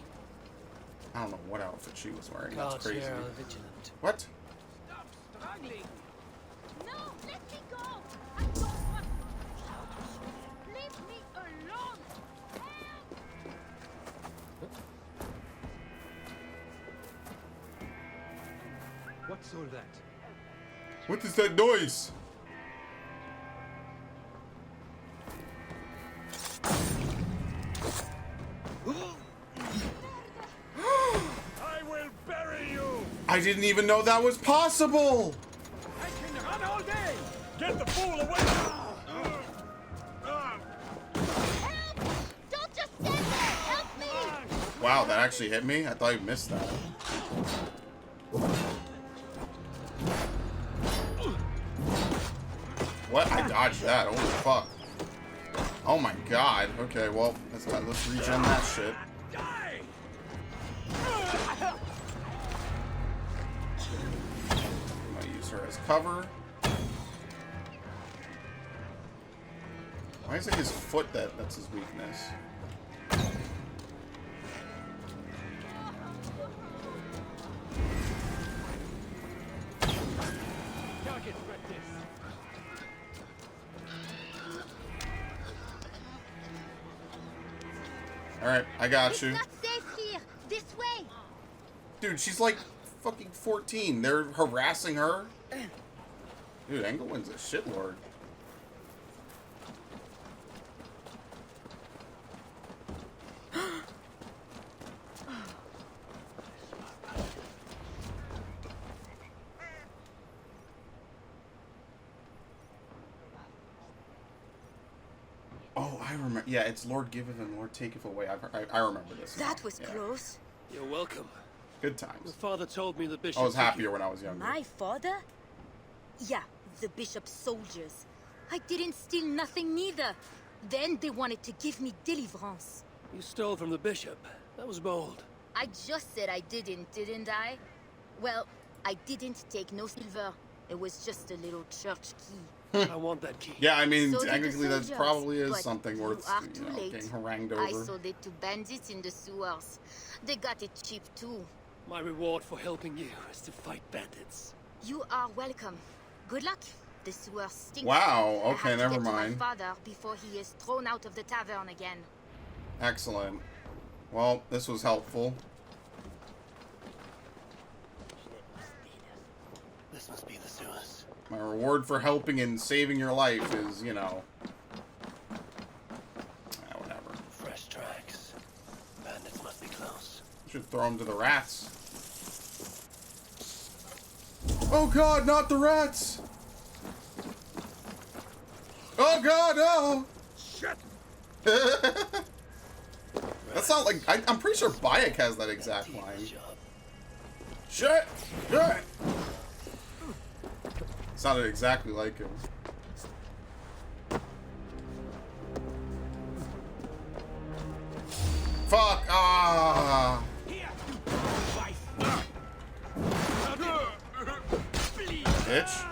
I don't know what outfit she was wearing. That's Guards crazy. here are vigilant. What? Stop struggling! No, let me go! I don't want... Leave me alone! What's all that? What is that noise? I will bury you! I didn't even know that was possible! I can run all day! Get the fool away! Help! Don't just stand there! Help me! Wow, that actually hit me? I thought you missed that. What? I dodged that. Holy fuck. Oh my god. Okay, well, let's regen that shit. Die! I'm gonna use her as cover. Why is it his foot that's his weakness? Target practice! Alright, I got It's you. not safe here! This way! Dude, she's like fucking 14. They're harassing her. Dude, Engelwin's a shitlord. Oh, I remember. Yeah, it's Lord giveth and Lord taketh away. I remember this. That was Yeah. close. You're welcome. Good Your times. father told me the bishop. I was took you. happier when I was younger. My father? Yeah, the bishop's soldiers. I didn't steal nothing neither. Then they wanted to give me deliverance. You stole from the bishop. That was bold. I just said I didn't I? Well, I didn't take no silver. It was just a little church key. I want that key. Yeah, I mean, So did the technically that soldiers, probably is but something you worth, are you too know, late. getting harangued I over. sold it to bandits in the sewers. They got it cheap too. My reward for helping you is to fight bandits. You are welcome. Good luck. The sewers stink. Wow, I okay, have to never get to mind. my father before he is thrown out of the tavern again. Excellent. Well, this was helpful. This must be the sewers. My reward for helping and saving your life is, you know... whatever. Fresh tracks. Bandits must be close. Should throw them to the rats. Oh god, not the rats! Oh god, no! Shit! That's not like... I'm pretty sure Bayek has that exact line. Job. Shit! Shit! Sounded exactly like him. Fuck! Ah! Bitch.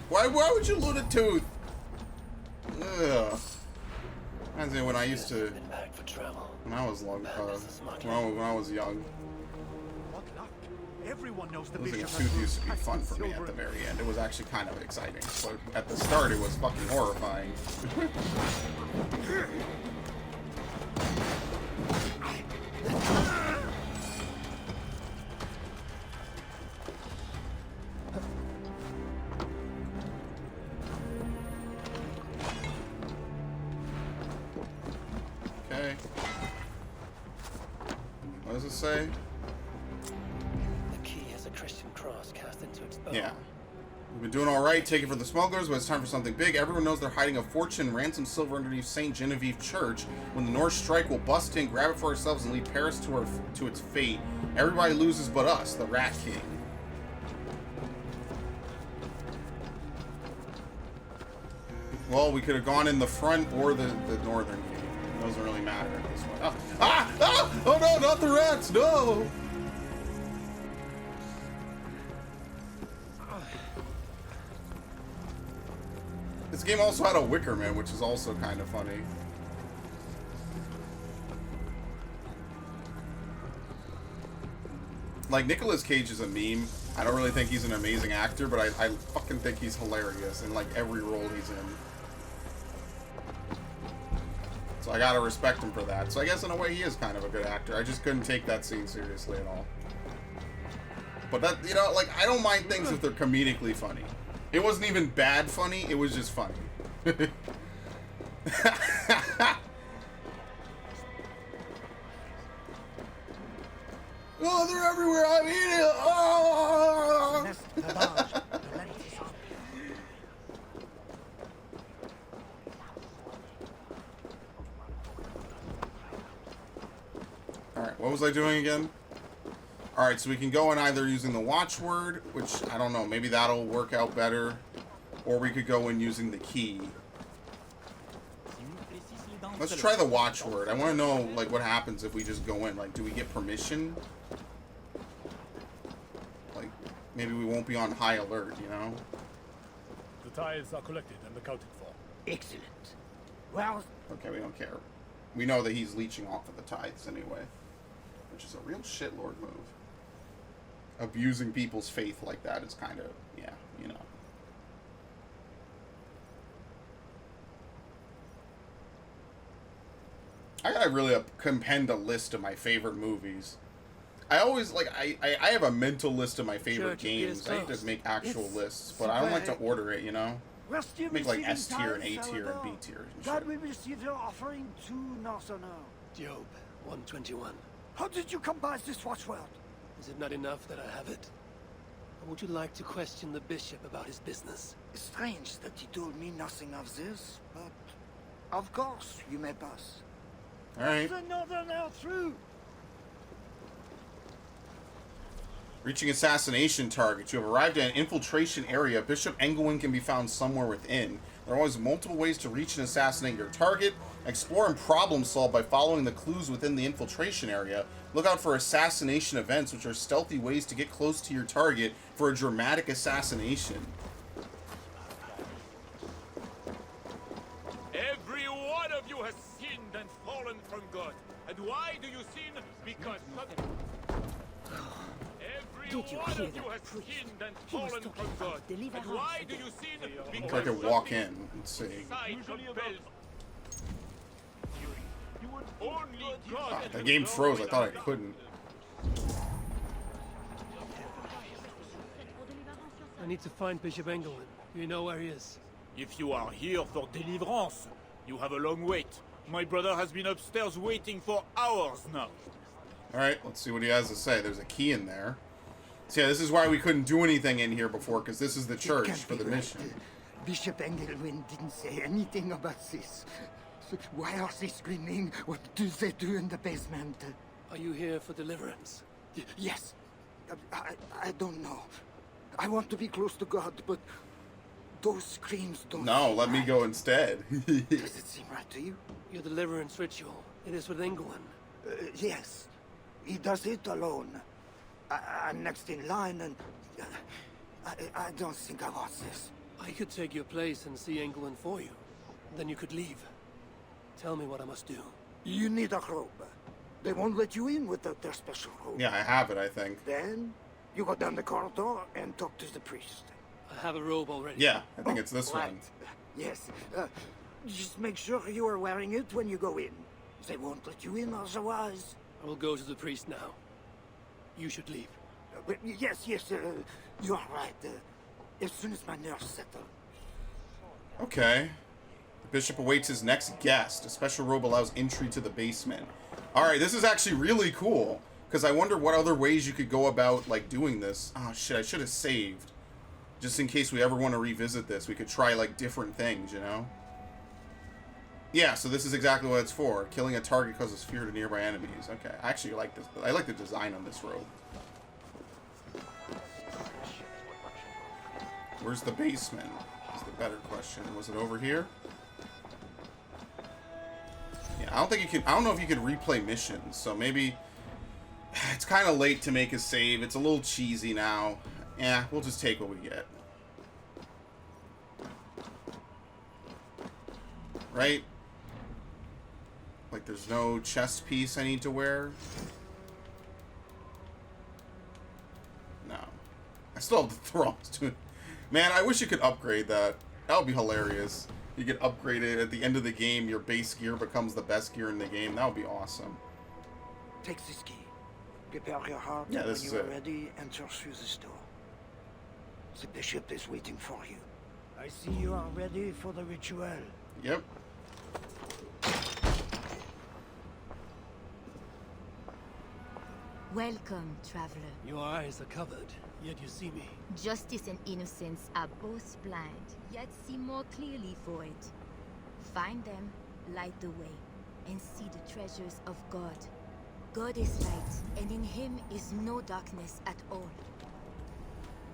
Why would you loot a tooth? Ugh. Reminds me of when I used to... Been back for travel. When I was when I was young. What luck. Everyone knows the Losing a bishop tooth used to be fun for me at the very end. It was actually kind of exciting. But at the start, it was fucking horrifying. Okay. What does it say? The key has a Christian cross cast into its bone. Yeah. We've been doing alright, taking for the smugglers, but it's time for something big. Everyone knows they're hiding a fortune, ransom silver underneath St. Genevieve Church. When the North strike, we'll bust in, grab it for ourselves, and lead Paris to its fate. Everybody loses but us, the Rat King. Well, we could have gone in the front or the northern gate. It doesn't really matter at this point. Oh no, not the rats, no! This game also had a Wickerman, which is also kind of funny. Like, Nicolas Cage is a meme. I don't really think he's an amazing actor, but I fucking think he's hilarious in, like, every role he's in. So I gotta respect him for that. So I guess in a way he is kind of a good actor. I just couldn't take that scene seriously at all. But that, you know, like, I don't mind things if they're comedically funny. It wasn't even bad funny, it was just funny. Oh, they're everywhere, I'm eating! Oh! Alright, what was I doing again? Alright, so we can go in either using the watchword, which, I don't know, maybe that'll work out better. Or we could go in using the key. Let's try the watchword. I want to know, like, what happens if we just go in. Like, do we get permission? Like, maybe we won't be on high alert, you know? The tithes are collected and accounted for. Excellent. Well, Okay, we don't care. We know that he's leeching off of the tithes anyway. Which is a real shitlord move. Abusing people's faith like that is kind of, yeah, you know. I gotta really compend a list of my favorite movies. I always, like, I have a mental list of my favorite games. I need to make actual lists, but I don't like to order it, you know? we're still Make, like, receiving S tier and A tithes, tier and however. B tier and God shit. will receive your offering to Northerner. Job 121. How did you come by this watchword? Is it not enough that I have it? Or would you like to question the bishop about his business? It's strange that he told me nothing of this, but Of course, you may pass. All right. The northern are through. Reaching assassination target. You have arrived at an infiltration area. Bishop Engelwin can be found somewhere within. There are always multiple ways to reach and assassinate your target. Explore and problem solve by following the clues within the infiltration area. Look out for assassination events, which are stealthy ways to get close to your target for a dramatic assassination. Every one of you has sinned and fallen from God. And why do you sin? Because every Did you one hear of you that has priest? sinned and He was fallen talking from God. about deliverance And why do again. you sin? I think Because I could walk in. Let's see. sight compels. Only God Ah, the can game know froze. I it. thought I couldn't. I need to find Bishop Engelman. Do you know where he is? If you are here for deliverance, you have a long wait. My brother has been upstairs waiting for hours now. All right, let's see what he has to say. There's a key in there. So yeah, this is why we couldn't do anything in here before, because this is the church Can't for be the right. mission. Bishop Engelwin didn't say anything about this. So why are they screaming? What do they do in the basement? Are you here for deliverance? Yes. I don't know. I want to be close to God, but those screams don't No, seem let me right. go instead. Does it seem right to you? Your deliverance ritual. It is with Engelman. Yes. He does it alone. I'm next in line, and I don't think I want this. I could take your place and see Engelman for you. Then you could leave. Tell me what I must do. You need a robe. They won't let you in without their special robe. Yeah, I have it, I think. Then you go down the corridor and talk to the priest. I have a robe already. Yeah, I think it's this Right. one. Yes. Just make sure you are wearing it when you go in. They won't let you in otherwise. I will go to the priest now. You should leave. Yes, you are right. As soon as my nerves settle. Okay. The bishop awaits his next guest. A special robe allows entry to the basement. Alright, this is actually really cool. Because I wonder what other ways you could go about, like, doing this. Oh, shit, I should have saved. Just in case we ever want to revisit this. We could try, like, different things, you know? Yeah, so this is exactly what it's for. Killing a target causes fear to nearby enemies. Okay, I actually like this. I like the design on this robe. Where's the basement? Is the better question. Was it over here? Yeah, I don't think you can. I don't know if you could replay missions. So maybe it's kind of late to make a save. It's a little cheesy now. Yeah, we'll just take what we get. Right? Like there's no chest piece I need to wear. No. I still have the thrones, dude. Man, I wish you could upgrade that. That would be hilarious. You could upgrade it at the end of the game. Your base gear becomes the best gear in the game. That would be awesome. Take this key. Prepare your heart. Yeah, and this when is you are it. ready, enter through this door. The bishop is waiting for you. I see you are ready for the ritual. Yep. Welcome, traveler. Your eyes are covered, yet you see me. Justice and innocence are both blind, yet see more clearly for it. Find them, light the way, and see the treasures of God. God is light, and in him is no darkness at all.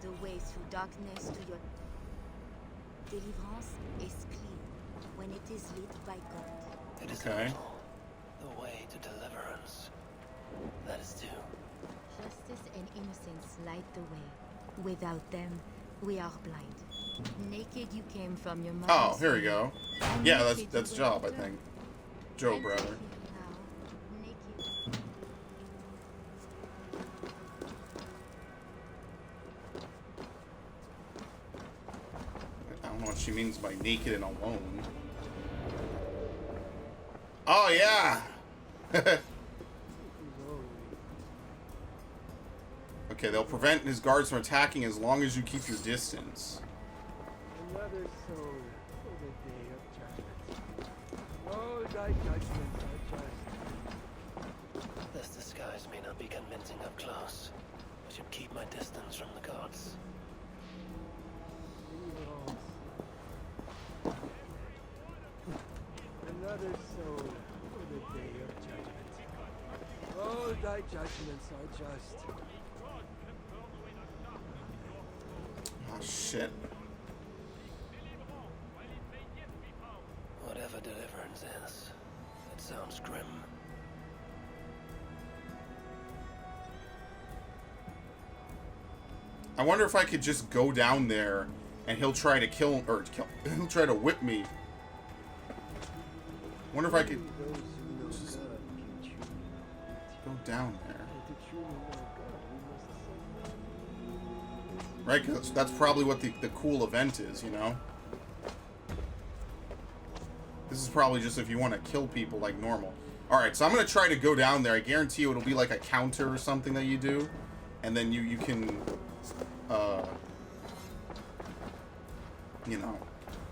The way through darkness to your deliverance is clear when it is lit by God. It is Okay. little. The way to deliverance. That is due. Justice and innocence light the way. Without them, we are blind. Naked you came from your mother's Oh, here we go. and Yeah, naked that's you Job, I will think. return. Joe, Enter brother. here now, naked. I don't know what she means by naked and alone. Oh, yeah! Okay, they'll prevent his guards from attacking as long as you keep your distance. Another soul for the day of judgment. All thy judgments are just. This disguise may not be convincing up close. I should keep my distance from the gods. Deliverance. thy judgments are just. Oh, shit. Whatever deliverance is, it sounds grim. I wonder if I could just go down there and he'll try to kill, he'll try to whip me. Wonder if I could just go down there. Right, because that's probably what the cool event is, you know? This is probably just if you want to kill people like normal. Alright, so I'm going to try to go down there. I guarantee you it'll be like a counter or something that you do. And then you can, you know.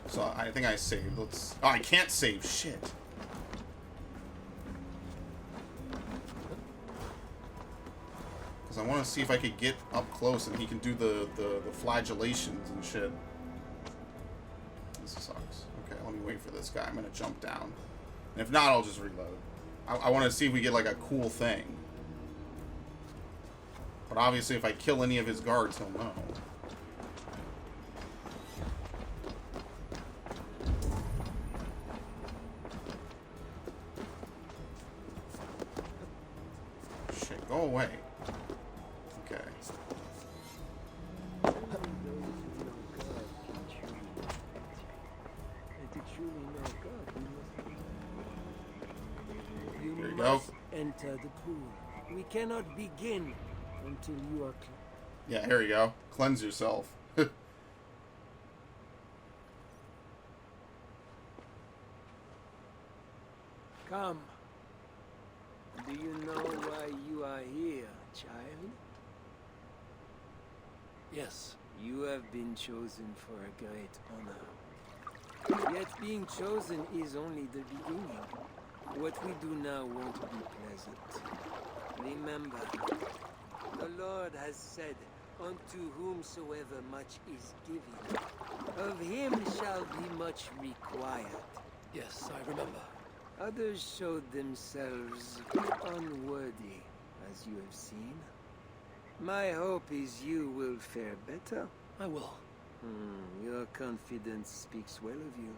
So I think I saved. Let's... Oh, I can't save. Shit. Because I want to see if I could get up close and he can do the flagellations and shit. This sucks. Okay, let me wait for this guy. I'm going to jump down. And if not, I'll just reload. I want to see if we get like a cool thing. But obviously if I kill any of his guards, he'll know. Shit, go away. Okay. There you go. Enter the pool. We cannot begin until you are clean. Yeah, here you go. Cleanse yourself. Come. Do you know why you are here, child? Yes. You have been chosen for a great honor. Yet being chosen is only the beginning. What we do now won't be pleasant. Remember, the Lord has said, unto whomsoever much is given, of him shall be much required. Yes, I remember. Others showed themselves unworthy, as you have seen. My hope is you will fare better. I will. Your confidence speaks well of you.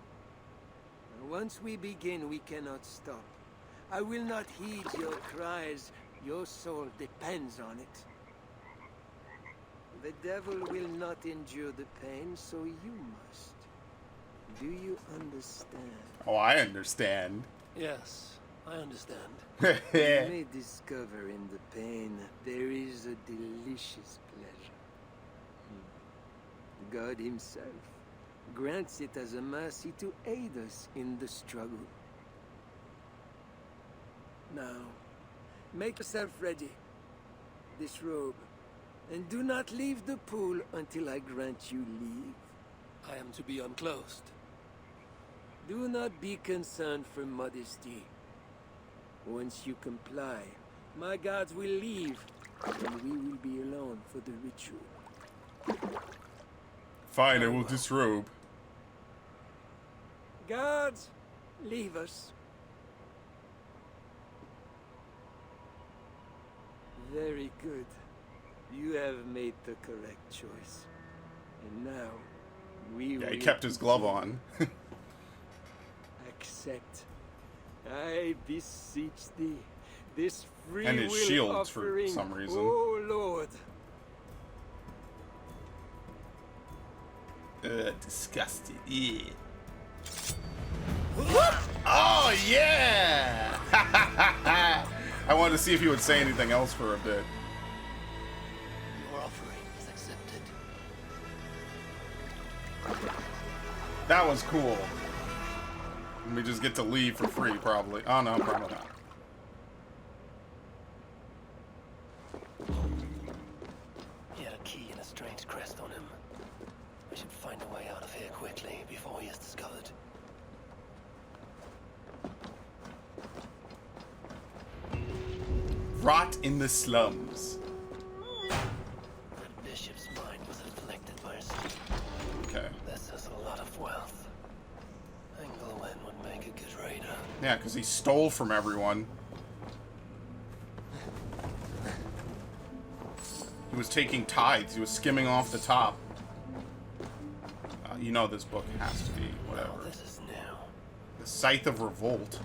Once we begin, we cannot stop. I will not heed your cries. Your soul depends on it. The devil will not endure the pain, so you must. Do you understand? Oh, I understand. Yes, I understand. You may discover in the pain there is a delicious pleasure. God himself grants it as a mercy to aid us in the struggle. Now, make yourself ready. Disrobe. And do not leave the pool until I grant you leave. I am to be unclosed. Do not be concerned for modesty. Once you comply, my guards will leave, and we will be alone for the ritual. Fine, I will disrobe. Guards, leave us. Very good. You have made the correct choice. And now, we will... Yeah, he kept his glove on. Accept. I beseech thee, this free And his will shields for offering, some reason. Oh Lord. Disgusting. Yeah. Oh, yeah! I wanted to see if he would say anything else for a bit. Your offering is accepted. That was cool. And we just get to leave for free, probably. Oh, no, probably not. He had a key and a strange crest on him. We should find a way out of here quickly before he is discovered. Rot in the slums. That bishop's mind was afflicted by a steam. Okay. This is a lot of wealth. Engelwin would make a good raider. Yeah, because he stole from everyone. He was taking tithes. He was skimming off the top. You know this book has to be whatever. Oh, this is new. The Scythe of Revolt.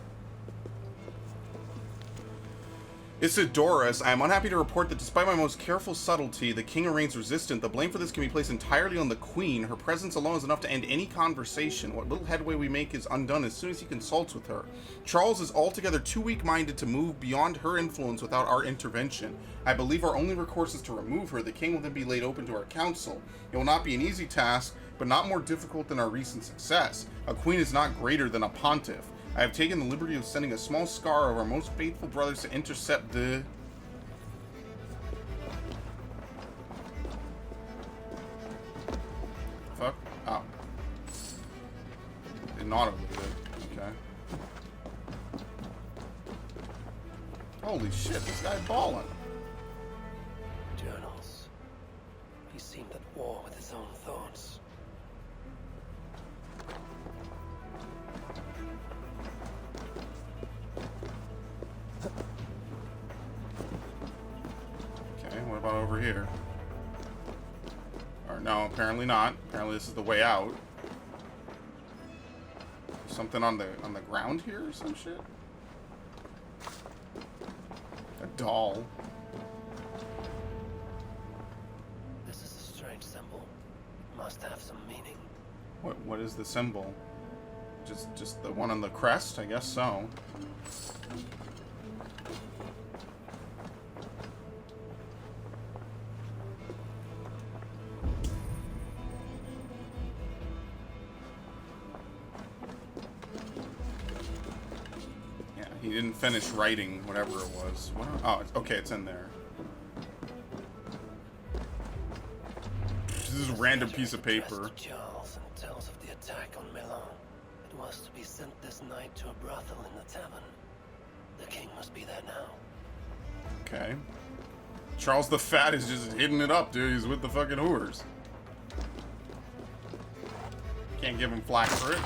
Isidoras, I am unhappy to report that despite my most careful subtlety, the king remains resistant. The blame for this can be placed entirely on the queen. Her presence alone is enough to end any conversation. What little headway we make is undone as soon as he consults with her. Charles is altogether too weak-minded to move beyond her influence without our intervention. I believe our only recourse is to remove her. The king will then be laid open to our counsel. It will not be an easy task, but not more difficult than our recent success. A queen is not greater than a pontiff. I have taken the liberty of sending a small scar of our most faithful brothers to intercept the... Fuck? Oh. Did not overleave it. Okay. Holy shit, this guy's balling. Journals. He seemed at war with his own thoughts. What about over here? Or no, apparently not. Apparently this is the way out. Something on the ground here or some shit? A doll. This is a strange symbol. It must have some meaning. What is the symbol? Just the one on the crest? I guess so. He didn't finish writing whatever it was. Oh, okay, it's in there. This is a random piece of paper. Charles and tells of the attack on Milan. It was to be sent this night to a brothel in the tavern. The king must be there now. Okay. Charles the Fat is just hitting it up, dude. He's with the fucking whores. Can't give him flack for it.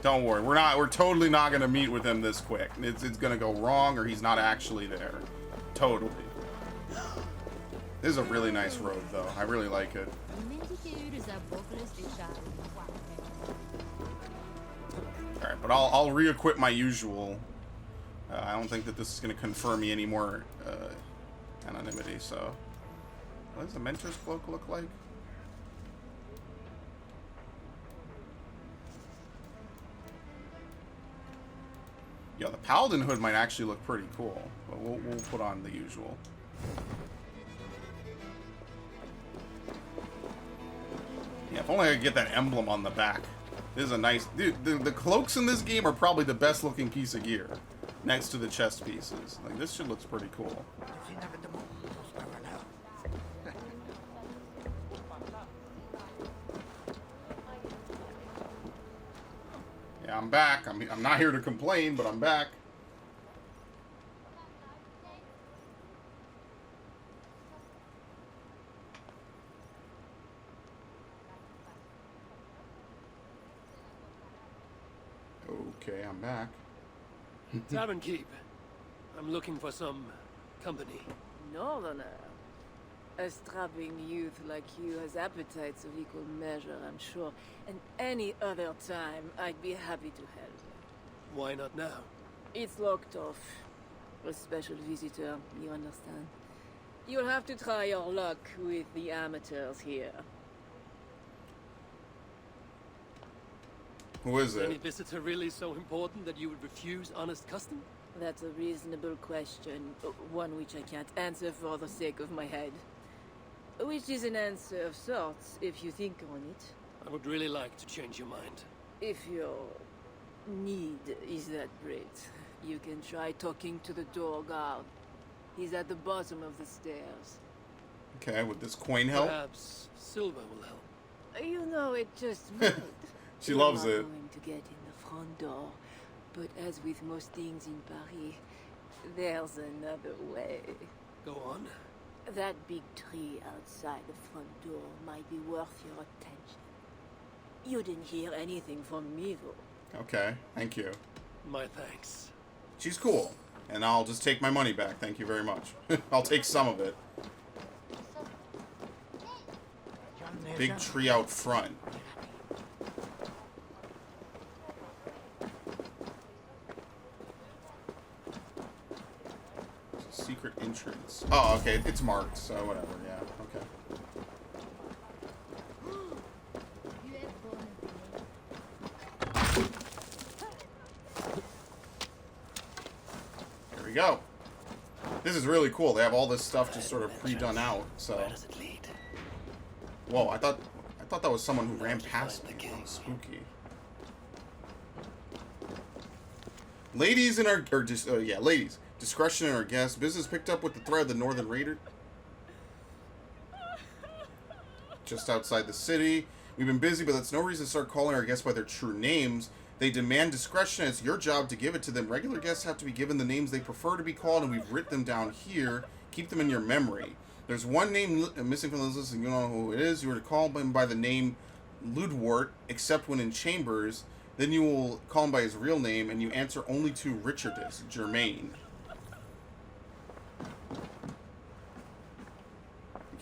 Don't worry, we're totally not gonna meet with him this quick. It's gonna go wrong, or he's not actually there. Totally. This is a really nice road, though. I really like it. Alright, but I'll re-equip my usual. I don't think that this is gonna confer me any more anonymity, so... What does the Mentor's Cloak look like? Yeah, the Paladin hood might actually look pretty cool, but we'll put on the usual. Yeah, if only I could get that emblem on the back. This is a nice... Dude, the cloaks in this game are probably the best looking piece of gear, next to the chest pieces. Like, this shit looks pretty cool. Yeah, I'm back. I'm not here to complain, but I'm back. Okay, I'm back. Tavern keep. I'm looking for some company. Northerner. A strapping youth like you has appetites of equal measure, I'm sure. And any other time, I'd be happy to help. Why not now? It's locked off. A special visitor, you understand? You'll have to try your luck with the amateurs here. Who is Any it? visitor really so important that you would refuse honest custom? That's a reasonable question, one which I can't answer for the sake of my head. Which is an answer of sorts, if you think on it. I would really like to change your mind. If your need is that great, you can try talking to the door guard. He's at the bottom of the stairs. Okay, would this coin help? Perhaps silver will help. You know, it just might. She loves You're it. not going to get in the front door, but as with most things in Paris, there's another way. Go on. That big tree outside the front door might be worth your attention. You didn't hear anything from me, though. Okay, thank you. My thanks. She's cool. And I'll just take my money back. Thank you very much. I'll take some of it. Big tree out front. Secret entrance. Oh, okay. It's marked, so whatever. Yeah, okay. Here we go. This is really cool. They have all this stuff just sort of pre-done out. So. Where does it lead? Whoa! I thought that was someone who ran past me. Oh, spooky. Ladies in our, or just yeah, ladies. Discretion in our guests. Business picked up with the threat of the Northern Raider. Just outside the city. We've been busy, but that's no reason to start calling our guests by their true names. They demand discretion, and it's your job to give it to them. Regular guests have to be given the names they prefer to be called, and we've written them down here. Keep them in your memory. There's one name missing from this list, and you know who it is. You are to call him by the name Ludwort, except when in chambers. Then you will call him by his real name, and you answer only to Richardus, Germain. You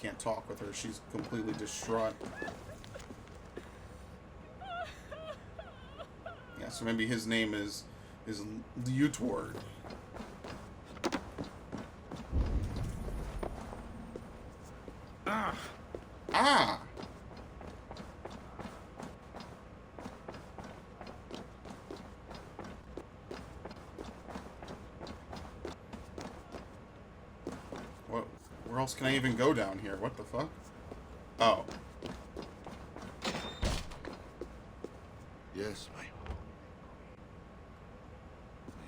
can't talk with her. She's completely distraught. Yeah, so maybe his name is Ludwort. Ah! What? Where else can I even go down here? What the fuck? Oh. Yes, ma'am.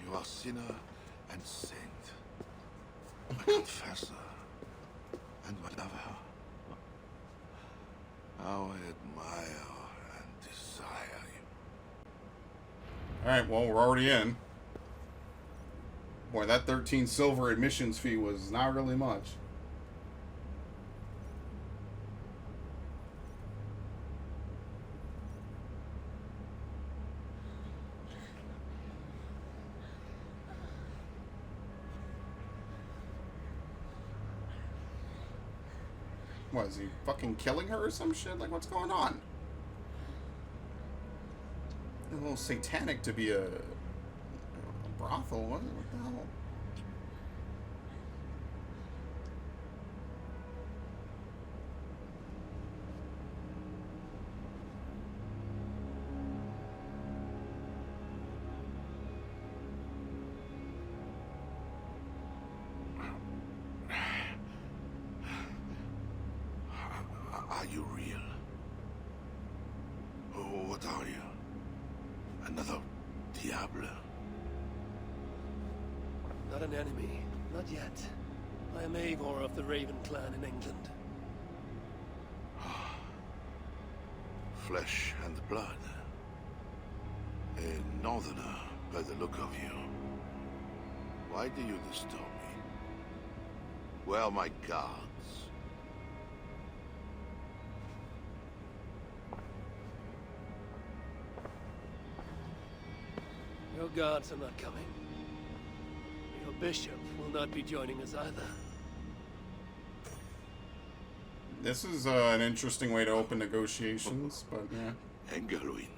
You are sinner and saint. My confessor and my lover. How I admire and desire you. Alright, well, we're already in. Boy, that 13 silver admissions fee was not really much. What, is he fucking killing her or some shit? Like, what's going on? A little satanic to be a brothel. What the hell? Are you real? Oh, what are you? Another Diablo? Not an enemy. Not yet. I am Eivor of the Raven clan in England. Flesh and blood. A northerner, by the look of you. Why do you disturb me? Where are my guards? Your guards are not coming. Your bishop will not be joining us either. This is an interesting way to open negotiations, but yeah. Engelwin,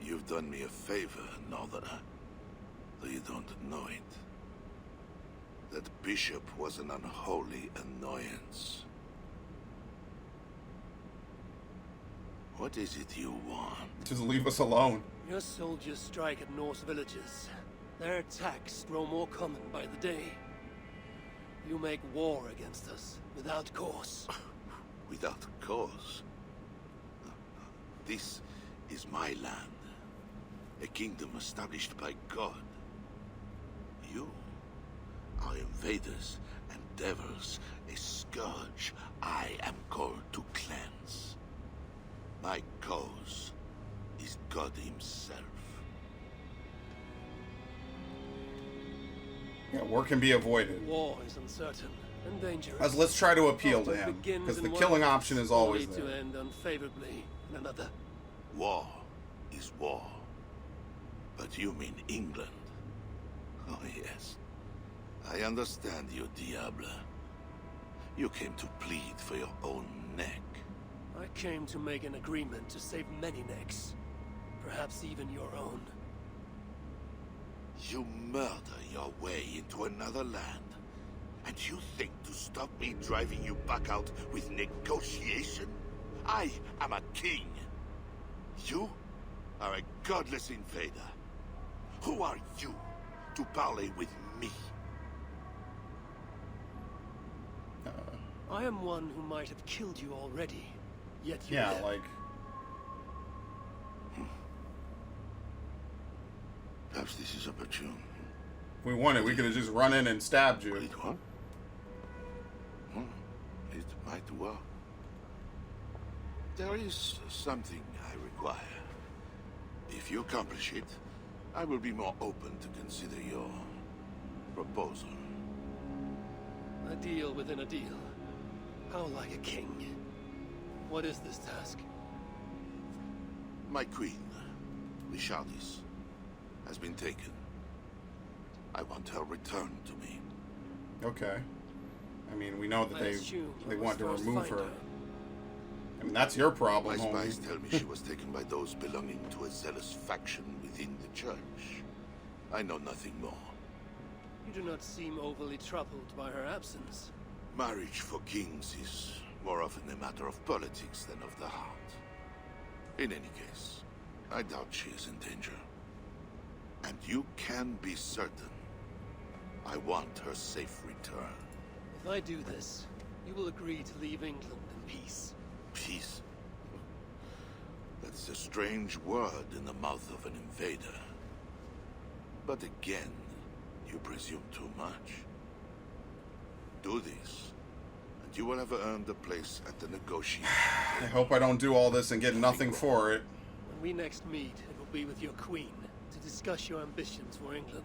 you've done me a favor, northerner. Though you don't know it. That bishop was an unholy annoyance. What is it you want? Just leave us alone. Your soldiers strike at Norse villages. Their attacks grow more common by the day. You make war against us, without cause. Without cause? This is my land. A kingdom established by God. You are invaders and devils, a scourge I am called to cleanse. My cause is God himself. Yeah, war can be avoided. War is uncertain and dangerous. Let's try to appeal to him, Begins because the in one killing place, option is always only there. to end unfavorably in another. War is war. But you mean England? Oh, yes. I understand you, Diable. You came to plead for your own neck. I came to make an agreement to save many necks. Perhaps even your own. You murder your way into another land. And you think to stop me driving you back out with negotiation? I am a king. You are a godless invader. Who are you to parley with me? I am one who might have killed you already, yet you Yeah, live. like... Perhaps this is opportune. If we wanted, we could have just run in and stabbed you. It won't. It might work. There is something I require. If you accomplish it, I will be more open to consider your proposal. A deal within a deal. How like a king. What is this task? My queen, Richardis, has been taken. I want her returned to me. Okay. I mean, we know that I assume they you want to must remove find her. I mean, that's your problem, My spies homie. tell me she was taken by those belonging to a zealous faction within the church. I know nothing more. You do not seem overly troubled by her absence. Marriage for kings is more often a matter of politics than of the heart. In any case, I doubt she is in danger. And you can be certain. I want her safe return. If I do this, you will agree to leave England in peace. Peace? That's a strange word in the mouth of an invader. But again, you presume too much. Do this, and you will have earned a place at the negotiation. I hope I don't do all this and get nothing for it. When we next meet, it will be with your queen, to discuss your ambitions for England.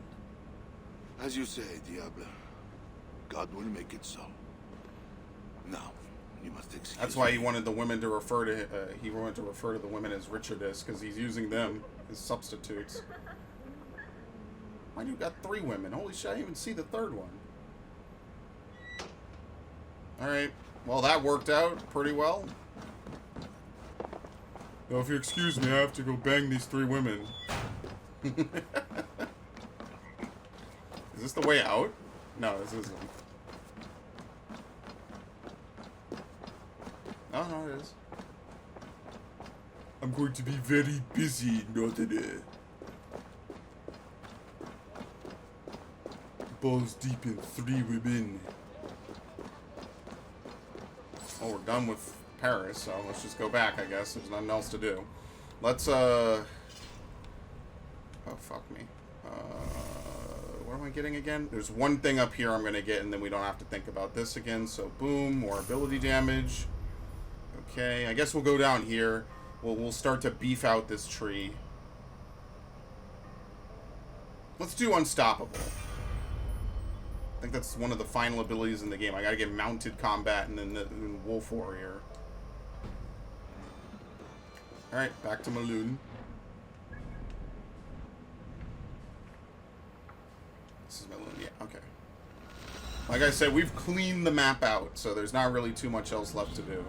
As you say, Diable. God will make it so. Now, you must excuse That's why he me. wanted the women to refer to he wanted to refer to the women as Richardis, because he's using them as substitutes. Why do you got 3 women? Holy shit! I didn't even see the third one. All right. Well, that worked out pretty well. Now, if you excuse me, I have to go bang these 3 women. Is this the way out? No, this isn't. Oh, no, it is. I'm going to be very busy, not today. Balls deep in 3 women. Well, we're done with Paris, so let's just go back, I guess. There's nothing else to do. Let's, Oh, fuck me. What am I getting again? There's one thing up here I'm going to get, and then we don't have to think about this again. So, boom, more ability damage. Okay, I guess we'll go down here. We'll start to beef out this tree. Let's do Unstoppable. I think that's one of the final abilities in the game. I gotta get mounted combat and then Wolf Warrior. Alright, back to Maloon. This is Maloon, yeah, okay. Like I said, we've cleaned the map out, so there's not really too much else left to do.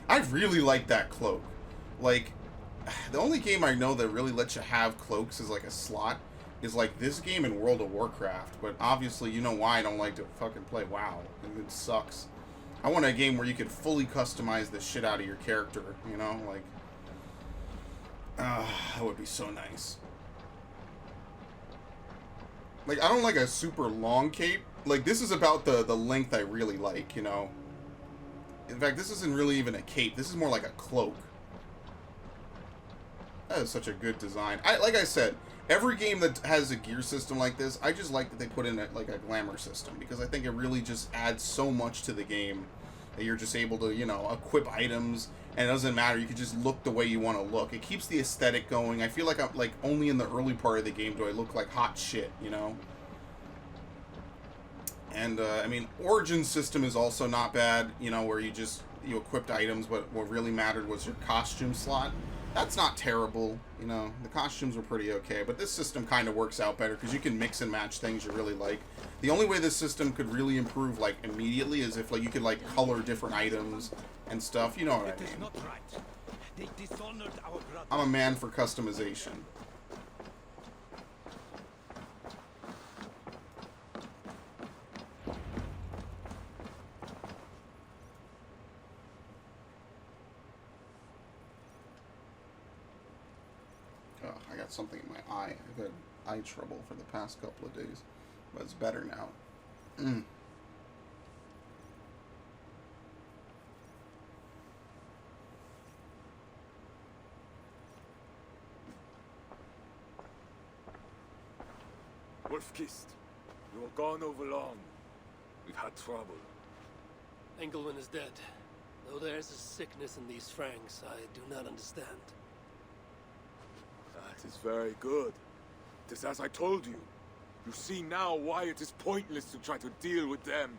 I really like that cloak. Like, the only game I know that really lets you have cloaks as like a slot is like this game in World of Warcraft. But obviously, you know why I don't like to fucking play WoW. It sucks. I want a game where you could fully customize the shit out of your character, you know? Like, that would be so nice. Like, I don't like a super long cape. Like, this is about the length I really like, you know? In fact, this isn't really even a cape. This is more like a cloak. That is such a good design. Like I said, every game that has a gear system like this, I just like that they put in like a glamour system, because I think it really just adds so much to the game that you're just able to, you know, equip items, and it doesn't matter. You can just look the way you want to look. It keeps the aesthetic going. I feel like I'm like only in the early part of the game do I look like hot shit, you know. And I mean, Origin system is also not bad, you know, where you equipped items, but what really mattered was your costume slot. That's not terrible. You know, the costumes were pretty okay, but this system kind of works out better because you can mix and match things you really like. The only way this system could really improve, like, immediately is if, like, you could, like, color different items and stuff. You know what I mean. They dishonored our brother. I'm a man for customization. I got something in my eye. I've had eye trouble for the past couple of days, but it's better now. Wolf-Kissed, you were gone over long. We've had trouble. Engelwin is dead. Though there's a sickness in these Franks, I do not understand. That is very good. It is as I told you. You see now why it is pointless to try to deal with them.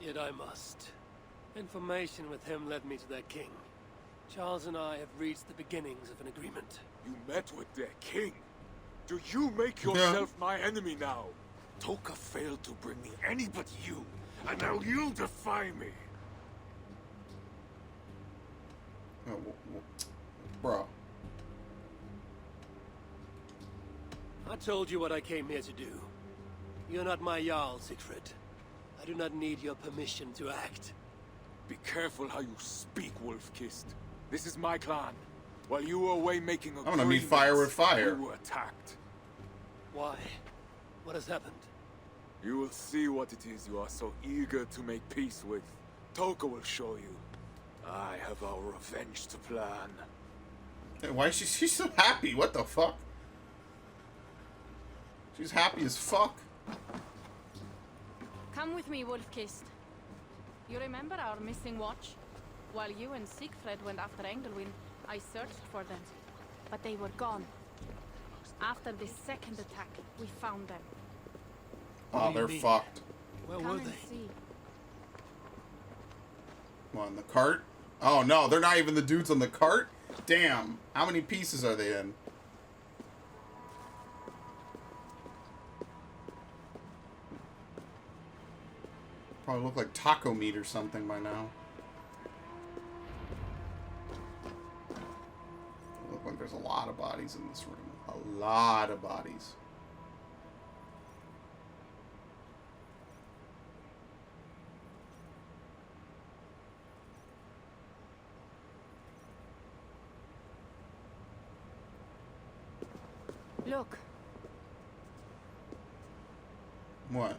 Yet I must. Information with him led me to their king. Charles and I have reached the beginnings of an agreement. You met with their king? Do you make yourself my enemy now? Toka failed to bring me any but you, and now you defy me. Bro. I told you what I came here to do. You're not my Jarl, Siegfried. I do not need your permission to act. Be careful how you speak, Wolf-Kissed. This is my clan. While you were away making I'm gonna meet fire with fire. You were attacked. Why? What has happened? You will see what it is you are so eager to make peace with. Toka will show you. I have our revenge to plan. Hey, why is she so happy? What the fuck? She's happy as fuck. Come with me, Wolf-Kissed. You remember our missing watch? While you and Siegfried went after Engelwin, I searched for them, but they were gone. After the second attack, we found them. Oh, they're fucked. Where Come were and they? see. What, in the cart? Oh no, they're not even the dudes on the cart? Damn. How many pieces are they in? Probably look like taco meat or something by now. Look like there's a lot of bodies in this room. A lot of bodies. Look, What?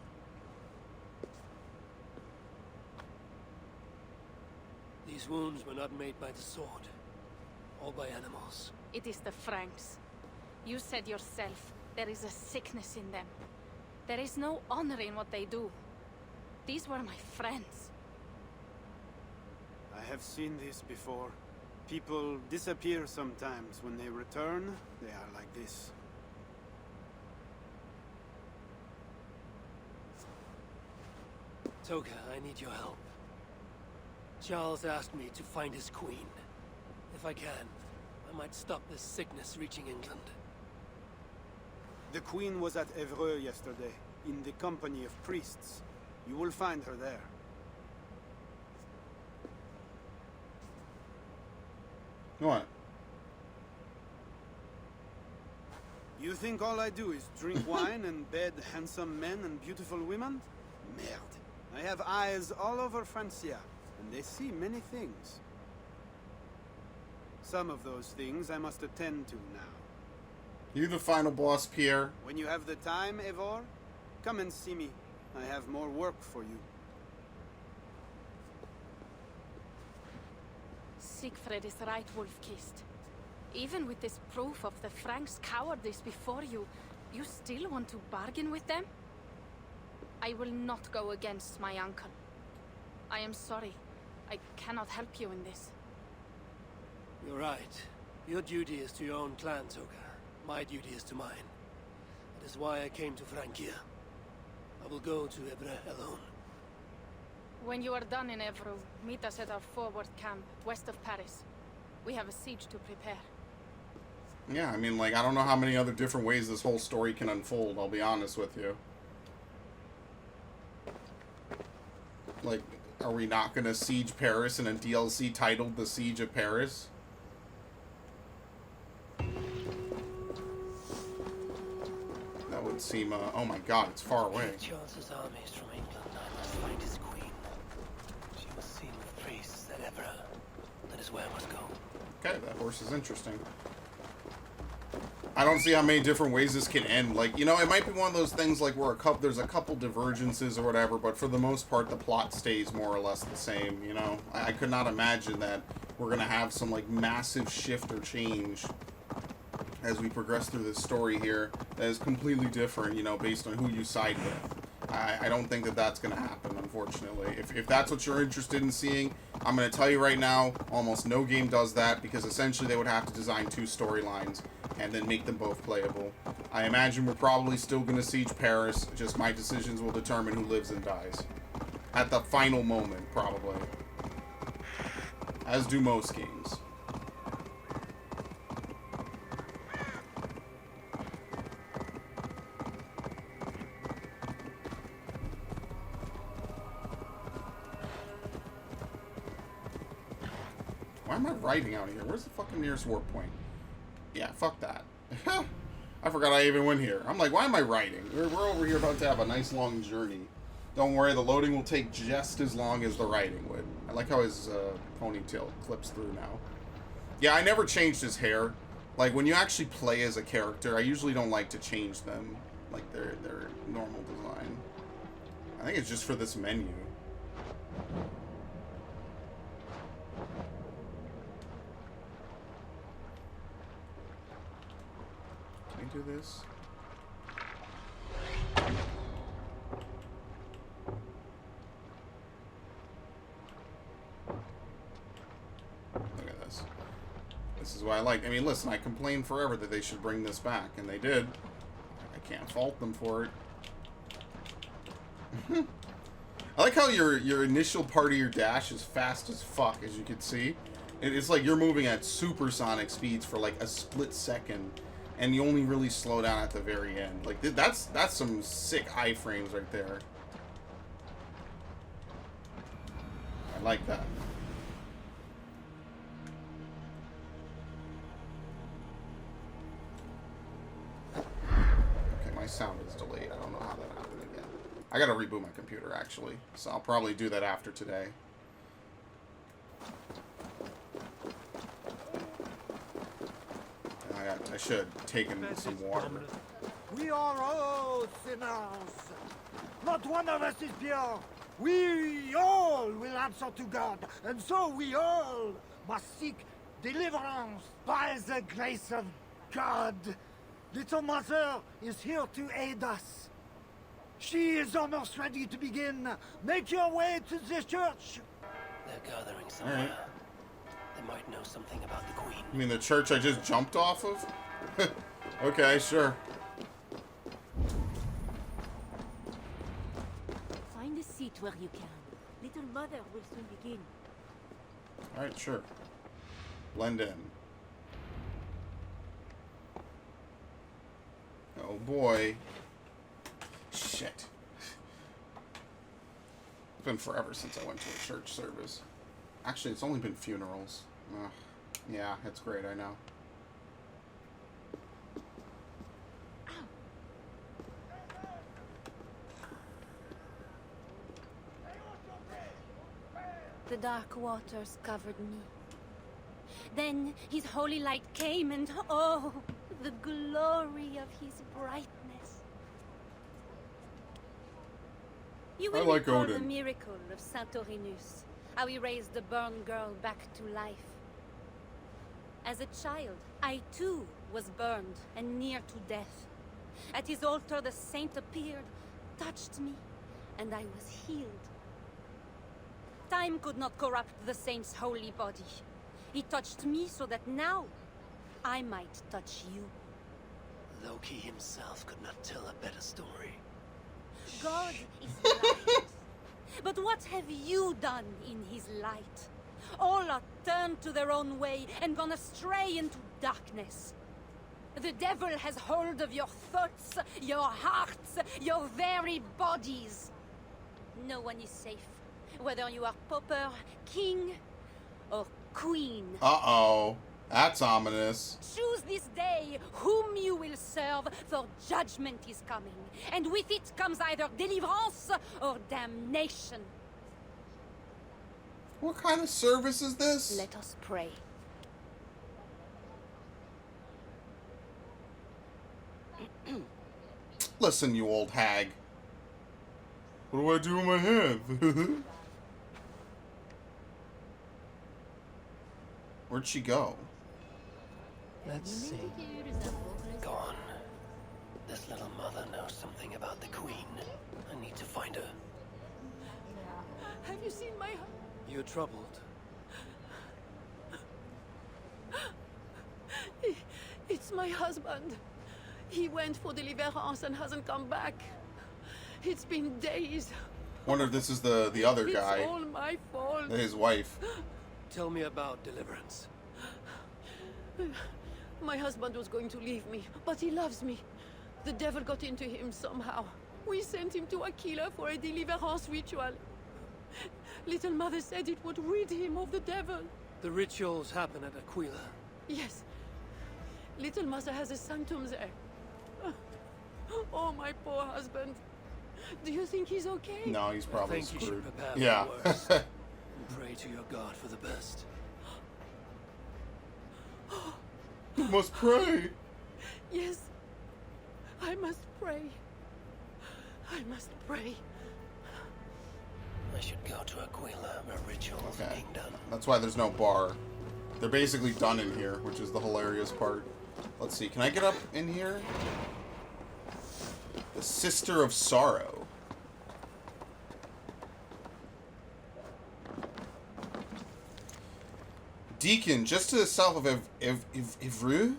These wounds were not made by the sword, or by animals. it is the Franks. You said yourself, there is a sickness in them. There is no honor in what they do. These were my friends. I have seen this before. People disappear sometimes. When they return, they are like this. Toka, I need your help. Charles asked me to find his queen. If I can, I might stop this sickness reaching England. The queen was at Evreux yesterday, in the company of priests. You will find her there. What? You think all I do is drink wine and bed handsome men and beautiful women? Merde. I have eyes all over Francia, and they see many things. Some of those things I must attend to now. You the final boss, Pierre? When you have the time, Eivor, come and see me. I have more work for you. Siegfried is right, Wolf-Kissed. Even with this proof of the Franks' cowardice before you, you still want to bargain with them? I will not go against my uncle. I am sorry. I cannot help you in this. You're right. Your duty is to your own clan, Toka. My duty is to mine. That is why I came to Francia. I will go to Evreux alone. When you are done in Evreux, meet us at our forward camp, west of Paris. We have a siege to prepare. Yeah, I mean, like, I don't know how many other different ways this whole story can unfold, I'll be honest with you. Like, are we not gonna siege Paris in a DLC titled The Siege of Paris? That would seem, oh my god, it's far away. Charles's armies from England, I must find his queen. She was seen with priests at Evra. That is where I must go. Okay, that horse is interesting. I don't see how many different ways this can end. Like, you know, it might be one of those things like where there's a couple divergences or whatever, but for the most part, the plot stays more or less the same, you know? I could not imagine that we're going to have some, like, massive shift or change as we progress through this story here that is completely different, you know, based on who you side with. I don't think that that's going to happen, unfortunately. If that's what you're interested in seeing, I'm going to tell you right now, almost no game does that, because essentially they would have to design 2 storylines and then make them both playable. I imagine we're probably still going to siege Paris, just my decisions will determine who lives and dies. At the final moment, probably. As do most games. Why am I writing out here? Where's the fucking nearest warp point? Yeah, fuck that. I forgot I even went here. I'm like, why am I writing? We're over here about to have a nice long journey. Don't worry, the loading will take just as long as the writing would. I like how his ponytail clips through now. Yeah, I never changed his hair. Like, when you actually play as a character, I usually don't like to change them. Like, their normal design. I think it's just for this menu. Can I do this? Look at this. This is what I like. I mean, listen, I complained forever that they should bring this back, and they did. I can't fault them for it. I like how your initial part of your dash is fast as fuck, as you can see. It's like you're moving at supersonic speeds for like a split second, and you only really slow down at the very end. Like, that's some sick iframes right there. I like that. Okay, my sound is delayed. I don't know how that happened again. I gotta reboot my computer, actually. So I'll probably do that after today. I should have taken some water. We are all sinners. Not one of us is pure. We all will answer to God, and so we all must seek deliverance by the grace of God. Little Mother is here to aid us. She is almost ready to begin. Make your way to the church. They're gathering somewhere. All right. They might know something about the Queen. You mean the church I just jumped off of? Okay, sure. Find a seat where you can. Little Mother will soon begin. Alright, sure. Blend in. Oh boy. Shit. It's been forever since I went to a church service. Actually, it's only been funerals. Ugh. Yeah, it's great, I know. The dark waters covered me. Then his holy light came, and oh, the glory of his brightness. You will like recall the Odin. miracle of Saint Orinus, how he raised the burned girl back to life. As a child, I too was burned and near to death. At his altar, the saint appeared, touched me, and I was healed. Time could not corrupt the saint's holy body. He touched me so that now I might touch you. Loki himself could not tell a better story. God is light. But what have you done in his light? All are turned to their own way and gone astray into darkness. The devil has hold of your thoughts, your hearts, your very bodies. No one is safe, whether you are pauper, king, or queen. Uh-oh. That's ominous. Choose this day whom you will serve, for judgment is coming. And with it comes either deliverance or damnation. What kind of service is this? Let us pray. Listen, you old hag. What do I do with my hand? Where'd she go? Let's see. Go on. This little mother knows something about the queen. I need to find her. Have you seen my... You're troubled. It's my husband. He went for deliverance and hasn't come back. It's been days. Wonder if this is the other guy. It's all my fault. His wife. Tell me about deliverance. My husband was going to leave me, but he loves me. The devil got into him somehow. We sent him to Aquila for a deliverance ritual. Little Mother said it would rid him of the devil. The rituals happen at Aquila. Yes. Little Mother has a sanctum there. Oh, my poor husband. Do you think he's okay? No, he's probably I think screwed. you should prepare Yeah. for the worst. Pray to your God for the best. You must pray. Yes. I must pray. I must pray. I should go to Aquila where rituals are being done. That's why there's no bar. They're basically done in here, which is the hilarious part. Let's see. Can I get up in here? The Sister of Sorrow. Deacon, just to the south of Evreux,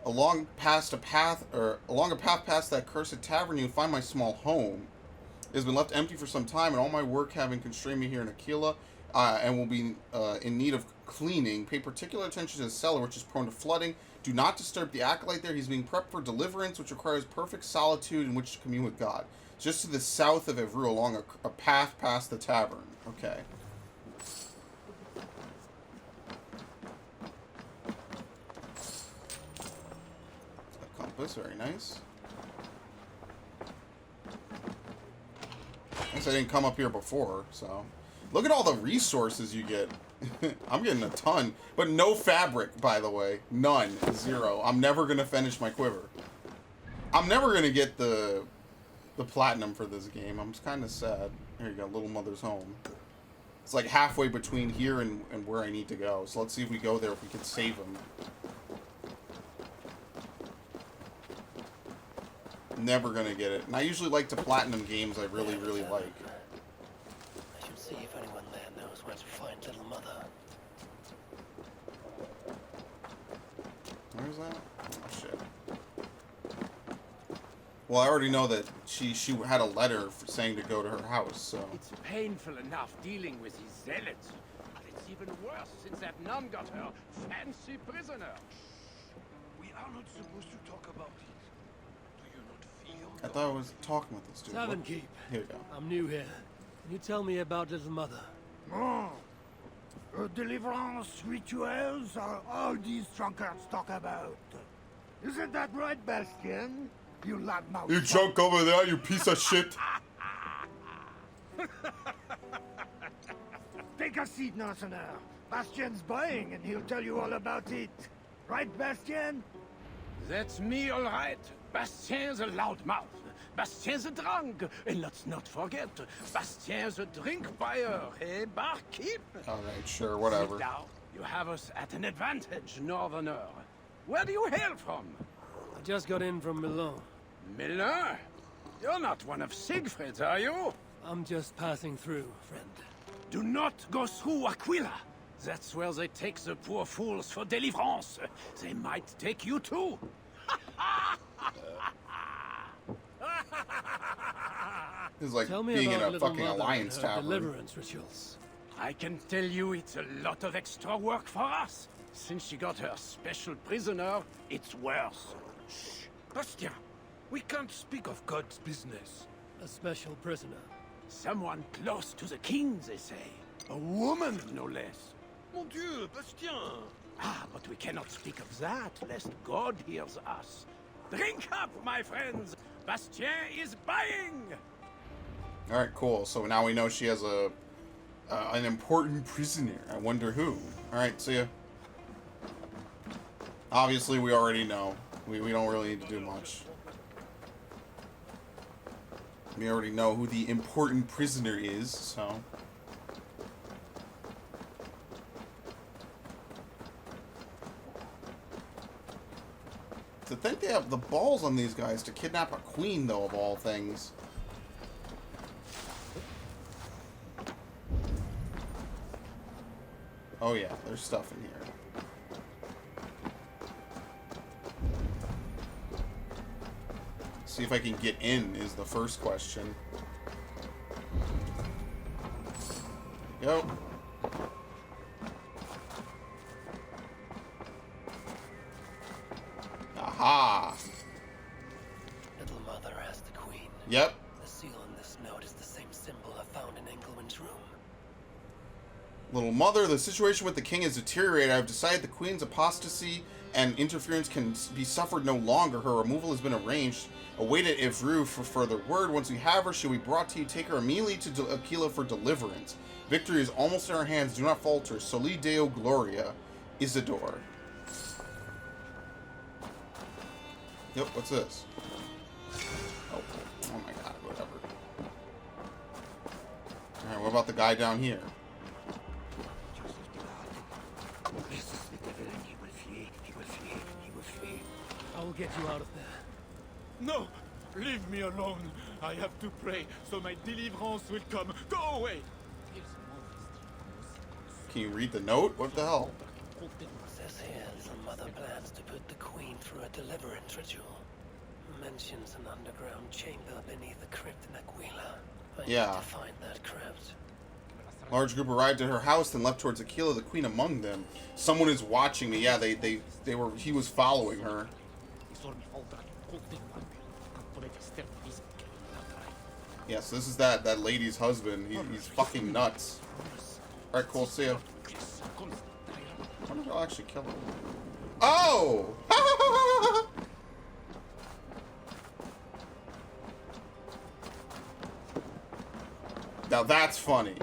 along a path past that cursed tavern, you'll find my small home. It has been left empty for some time, and all my work having constrained me here in Aquila, and will be in need of cleaning. Pay particular attention to the cellar, which is prone to flooding. Do not disturb the acolyte there. He's being prepped for deliverance, which requires perfect solitude in which to commune with God. Just to the south of Evreux, along a path past the tavern. Okay. A compass, very nice. I guess I didn't come up here before, so... Look at all the resources you get. I'm getting a ton. But no fabric, by the way. None. Zero. I'm never going to finish my quiver. I'm never going to get the platinum for this game. I'm kind of sad. Here you go, Little Mother's Home. It's like halfway between here and where I need to go. So let's see if we go there, if we can save him. Never going to get it. And I usually like to platinum games I really, really like. I should see if anyone there knows where to find Little Mother. Where's that? Oh, shit. Well, I already know that she had a letter for saying to go to her house, so... It's painful enough dealing with these zealots, but it's even worse since that nun got her fancy prisoner. We are not supposed to talk about it. Do you not feel... I thought I was talking with this dude. Tavern Keep. Here you go. I'm new here. Can you tell me about Little Mother? Oh. Deliverance rituals are all these drunkards talk about. Isn't that right, Bastien? You loudmouth. You drunk over there, you piece of shit. Take a seat, Narsener. Bastien's buying, and he'll tell you all about it. Right, Bastien? That's me, all right. Bastien's a loudmouth. Bastien's a drunk. And let's not forget, Bastien's a drink buyer, eh, barkeep? Alright, sure, whatever. Sit down. You have us at an advantage, Northerner. Where do you hail from? I just got in from Milan. Milan? You're not one of Siegfried's, are you? I'm just passing through, friend. Do not go through Aquila. That's where they take the poor fools for deliverance. They might take you too. This is like Tell me being in about a Little fucking Mother alliance and her tavern. deliverance rituals. I can tell you it's a lot of extra work for us. Since she got her special prisoner, it's worse. Shh! Bastien! We can't speak of God's business. A special prisoner. Someone close to the king, they say. A woman, no less. Mon Dieu, Bastien! Ah, but we cannot speak of that, lest God hears us. Drink up, my friends! Bastien is buying! Alright, cool. So now we know she has an important prisoner. I wonder who. Alright, see ya. Obviously, we already know. We don't really need to do much. We already know who the important prisoner is, so... To think they have the balls on these guys to kidnap a queen, though, of all things. Oh yeah, there's stuff in here. See if I can get in is the first question. There we go. Aha! Little Mother asked the Queen. Yep. The seal on this note is the same symbol I found in Engelman's room. Little Mother, the situation with the king has deteriorated. I've decided the queen's apostasy and interference can be suffered no longer. Her removal has been arranged. Await at Ivru for further word. Once we have her, she'll be brought to you. Take her immediately to Aquila for deliverance. Victory is almost in our hands. Do not falter. Soli Deo Gloria. Isidore. Yep, what's this? Oh my god, whatever. Alright, what about the guy down here? I will get you out of there. No! Leave me alone! I have to pray, so my deliverance will come. Go away! Can you read the note? What the hell? Says here the Mother plans to put the Queen through a deliverance ritual. Mentions an underground chamber beneath the crypt in Aquila. I need to find that crypt. Large group arrived at her house and left towards Aquila, the queen among them. Someone is watching me. Yeah, he was following her. Yeah, so this is that lady's husband. He's fucking nuts. Alright, cool, see ya. I wonder if I'll actually kill him. Oh! Now that's funny.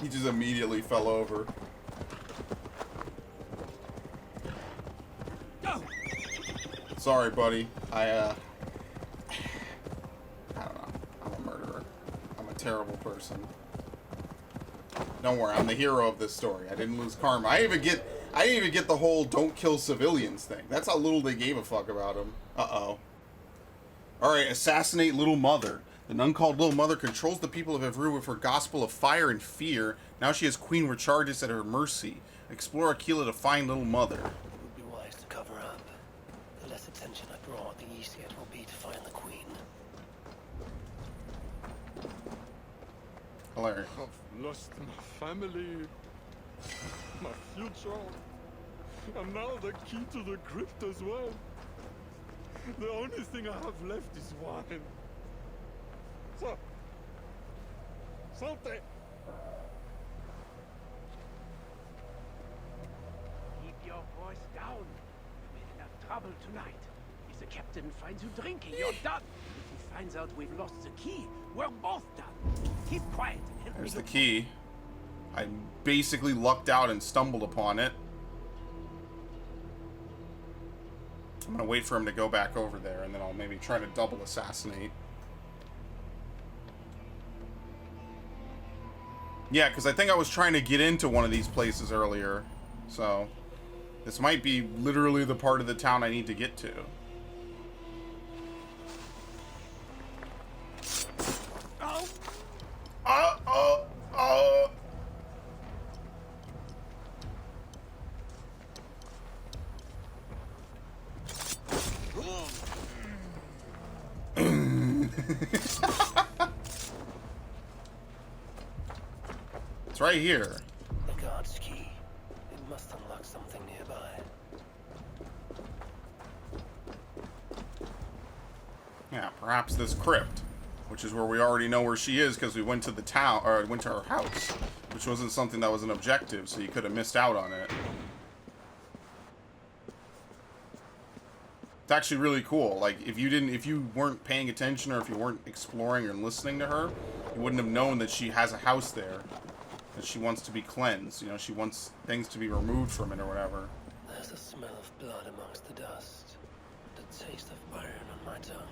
He just immediately fell over. Sorry, buddy. I don't know. I'm a murderer. I'm a terrible person. Don't worry, I'm the hero of this story. I didn't lose karma. I didn't even get the whole don't kill civilians thing. That's how little they gave a fuck about him. Uh-oh. Alright, assassinate Little Mother. The nun called Little Mother controls the people of Evru with her gospel of fire and fear. Now she has Queen Richardis at her mercy. Explore Aquila to find Little Mother. It would be wise to cover up. The less attention I draw, the easier it will be to find the Queen. Hilarious. I've lost my family, my future, and now the key to the crypt as well. The only thing I have left is wine. So, Sante. Keep your voice down. You made enough trouble tonight. If the captain finds you drinking, you're done. If he finds out we've lost the key, we're both done. Keep quiet and help me. There's the key. I basically lucked out and stumbled upon it. I'm gonna wait for him to go back over there, and then I'll maybe try to double assassinate. Yeah, because I think I was trying to get into one of these places earlier. So, this might be literally the part of the town I need to get to. right here. The guard's key. It must unlock something nearby. Yeah, perhaps this crypt, which is where we already know where she is because we went to the town, or went to her house, which wasn't something that was an objective, so you could have missed out on it. It's actually really cool. Like, if you weren't paying attention, or if you weren't exploring or listening to her, you wouldn't have known that she has a house there, that she wants to be cleansed. You know, she wants things to be removed from it or whatever. There's a smell of blood amongst the dust. The taste of iron on my tongue.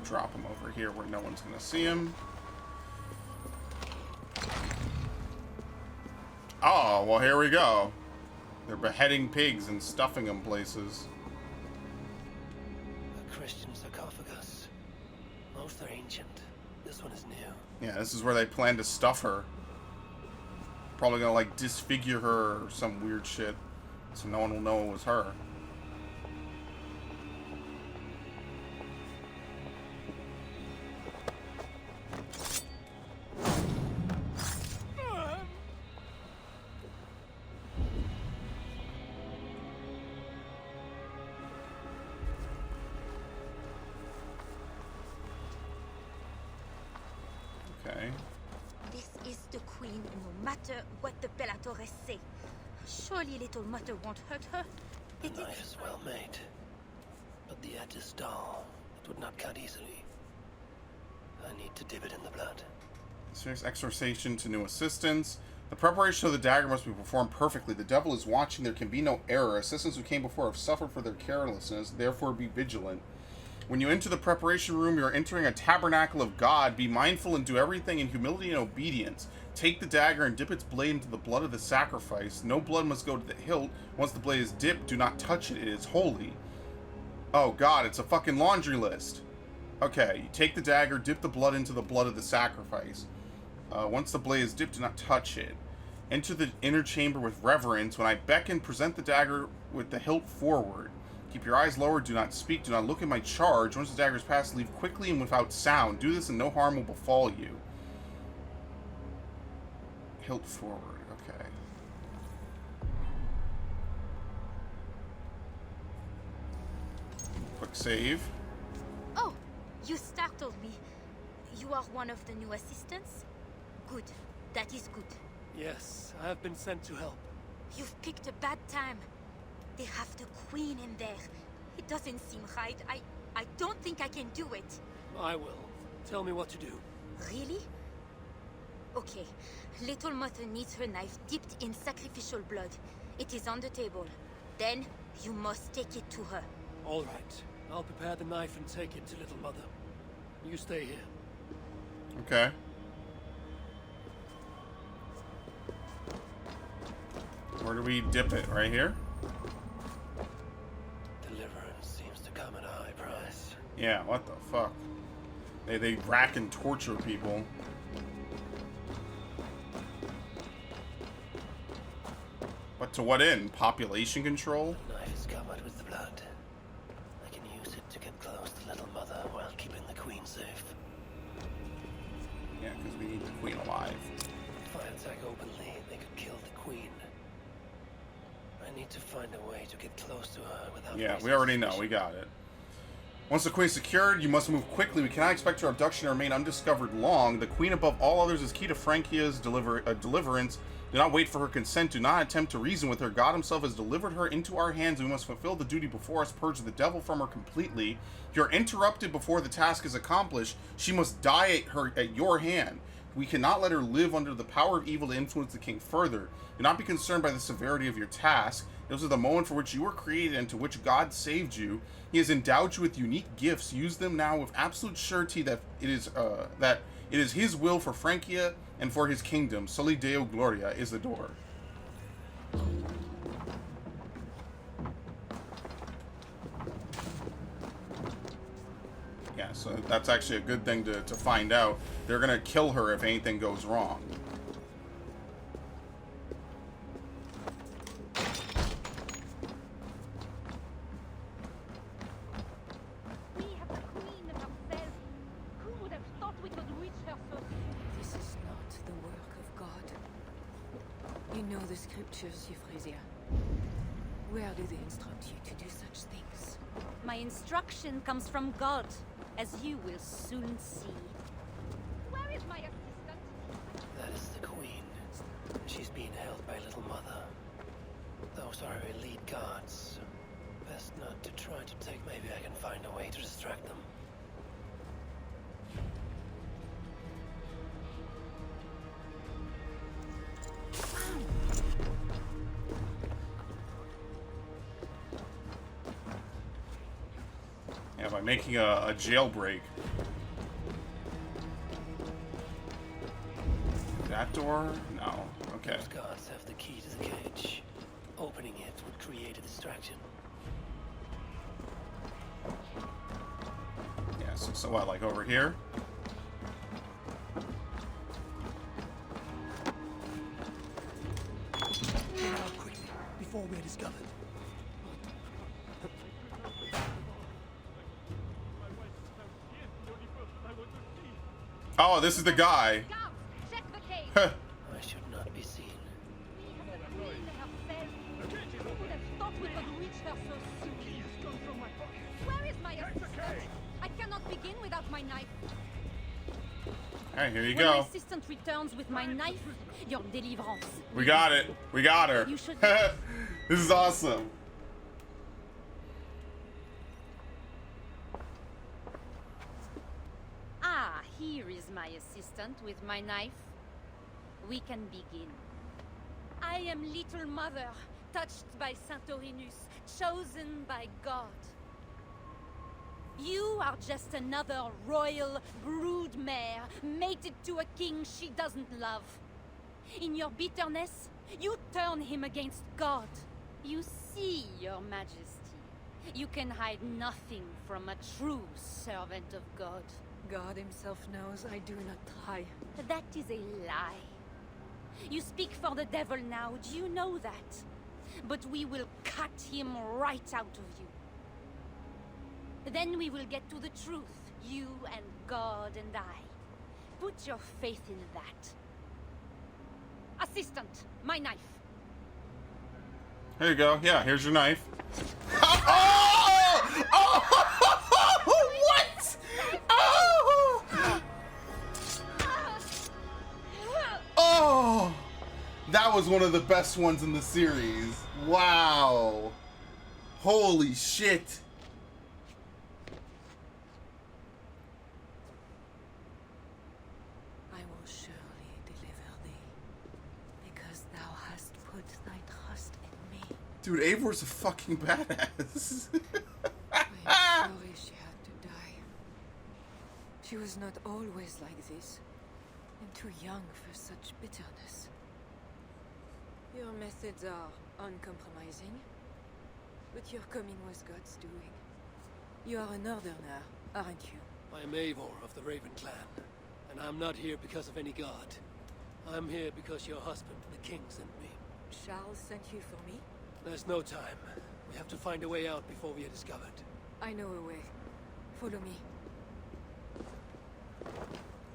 Drop him over here where no one's gonna see him. Oh, well, here we go. They're beheading pigs and stuffing them places. A Christian sarcophagus. Most are ancient. This one is new. Yeah, this is where they plan to stuff her. Probably gonna, like, disfigure her or some weird shit, so no one will know it was her. Okay. This is the queen, no matter what the Bellatores say. Surely little mother won't hurt her. The knife is well made, but the edge is dull. It would not cut easily. I need to dip it in the blood. Serious exhortation to new assistants. The preparation of the dagger must be performed perfectly. The devil is watching. There can be no error. Assistants who came before have suffered for their carelessness. Therefore, be vigilant. When you enter the preparation room, you are entering a tabernacle of God. Be mindful and do everything in humility and obedience. Take the dagger and dip its blade into the blood of the sacrifice. No blood must go to the hilt. Once the blade is dipped, do not touch it. It is holy. Oh god, it's a fucking laundry list. Okay, you take the dagger, dip the blood into the blood of the sacrifice. Once the blade is dipped, do not touch it. Enter the inner chamber with reverence. When I beckon, present the dagger with the hilt forward. Keep your eyes lowered, do not speak, do not look at my charge. Once the dagger is passed, leave quickly and without sound. Do this and no harm will befall you. Hilt forward, okay. Quick save. Oh, you startled me. You are one of the new assistants? Good. That is good. Yes, I have been sent to help. You've picked a bad time. They have the queen in there. It doesn't seem right. I don't think I can do it. I will. Tell me what to do. Really? Okay. Little Mother needs her knife dipped in sacrificial blood. It is on the table. Then, you must take it to her. All right. I'll prepare the knife and take it to Little Mother. You stay here. Okay. Where do we dip it? Right here? Deliverance seems to come at a high price. Yeah, what the fuck? They rack and torture people. But to what end? Population control? The knife is covered with the blood. I can use it to get close to Little Mother while keeping the Queen safe. Yeah, because we need the Queen alive. If I attack openly, they could kill the Queen. I need to find a way to get close to her without... Yeah, we already know. We got it. Once the Queen is secured, you must move quickly. We cannot expect her abduction to remain undiscovered long. The Queen above all others is key to Frankia's deliverance. Do not wait for her consent. Do not attempt to reason with her. God himself has delivered her into our hands. We must fulfill the duty before us, purge the devil from her completely. If you are interrupted before the task is accomplished, she must die at your hand. We cannot let her live under the power of evil to influence the king further. Do not be concerned by the severity of your task. This is the moment for which you were created and to which God saved you. He has endowed you with unique gifts. Use them now with absolute surety that it is his will for Francia and for his kingdom. Soli Deo Gloria is the door. Yeah, so that's actually a good thing to find out. They're going to kill her if anything goes wrong. know the scriptures, Euphrasia. Where do they instruct you to do such things? My instruction comes from God, as you will soon see. Where is my assistant? That is the Queen. She's being held by Little Mother. Those are her elite guards. Best not to try to take. Maybe I can find a way to distract them. Yeah, by making a jailbreak. That door? No. Okay. Those guards have the key to the cage. Opening it would create a distraction. Yeah, so what, like over here? Get out quickly, before we're discovered. Oh, this is the guy. Check the cage. I should not be seen. Where is my assistant? I cannot begin without my knife. Alright, here you When my go. assistant returns with my knife, your deliverance. We got it. We got her. You should- This is awesome. Ah, here is my assistant with my knife. We can begin. I am Little Mother, touched by Santorinus, chosen by God. You are just another royal broodmare, mated to a king she doesn't love. In your bitterness, you turn him against God. You see, Your Majesty, you can hide nothing from a true servant of God. God himself knows I do not try. That is a lie. You speak for the devil now, do you know that? But we will cut him right out of you. Then we will get to the truth, you and God and I. Put your faith in that. Assistant, my knife. Here you go. Yeah, here's your knife. Oh! Oh! What? Oh! Oh! That was one of the best ones in the series. Wow. Holy shit. I will surely deliver thee, because thou hast put thy trust in me. Dude, Eivor's a fucking badass. I am sorry she had to die. She was not always like this, and too young for such bitterness. Your methods are uncompromising, but your coming was God's doing. You are a northerner, aren't you? I am Eivor of the Raven Clan, and I'm not here because of any god. I'm here because your husband, the king, sent me. Charles sent you for me? There's no time. We have to find a way out before we are discovered. I know a way. Follow me.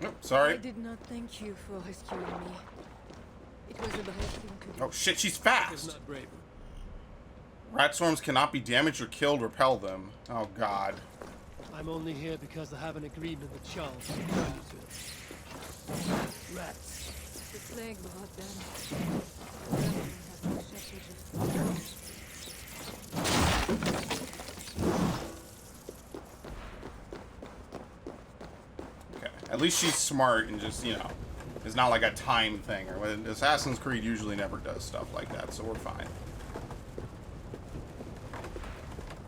Oh, sorry. I did not thank you for rescuing me. It was a brave thing to do. Oh shit, she's It's fast. not brave. Rat swarms cannot be damaged or killed. Repel them. Oh god. I'm only here because I have an agreement with Charles to return you to them. Rats. The plague brought them. None of them have no shortage of Okay. At least she's smart and just, you know, it's not like a time thing. Or Assassin's Creed usually never does stuff like that, so we're fine.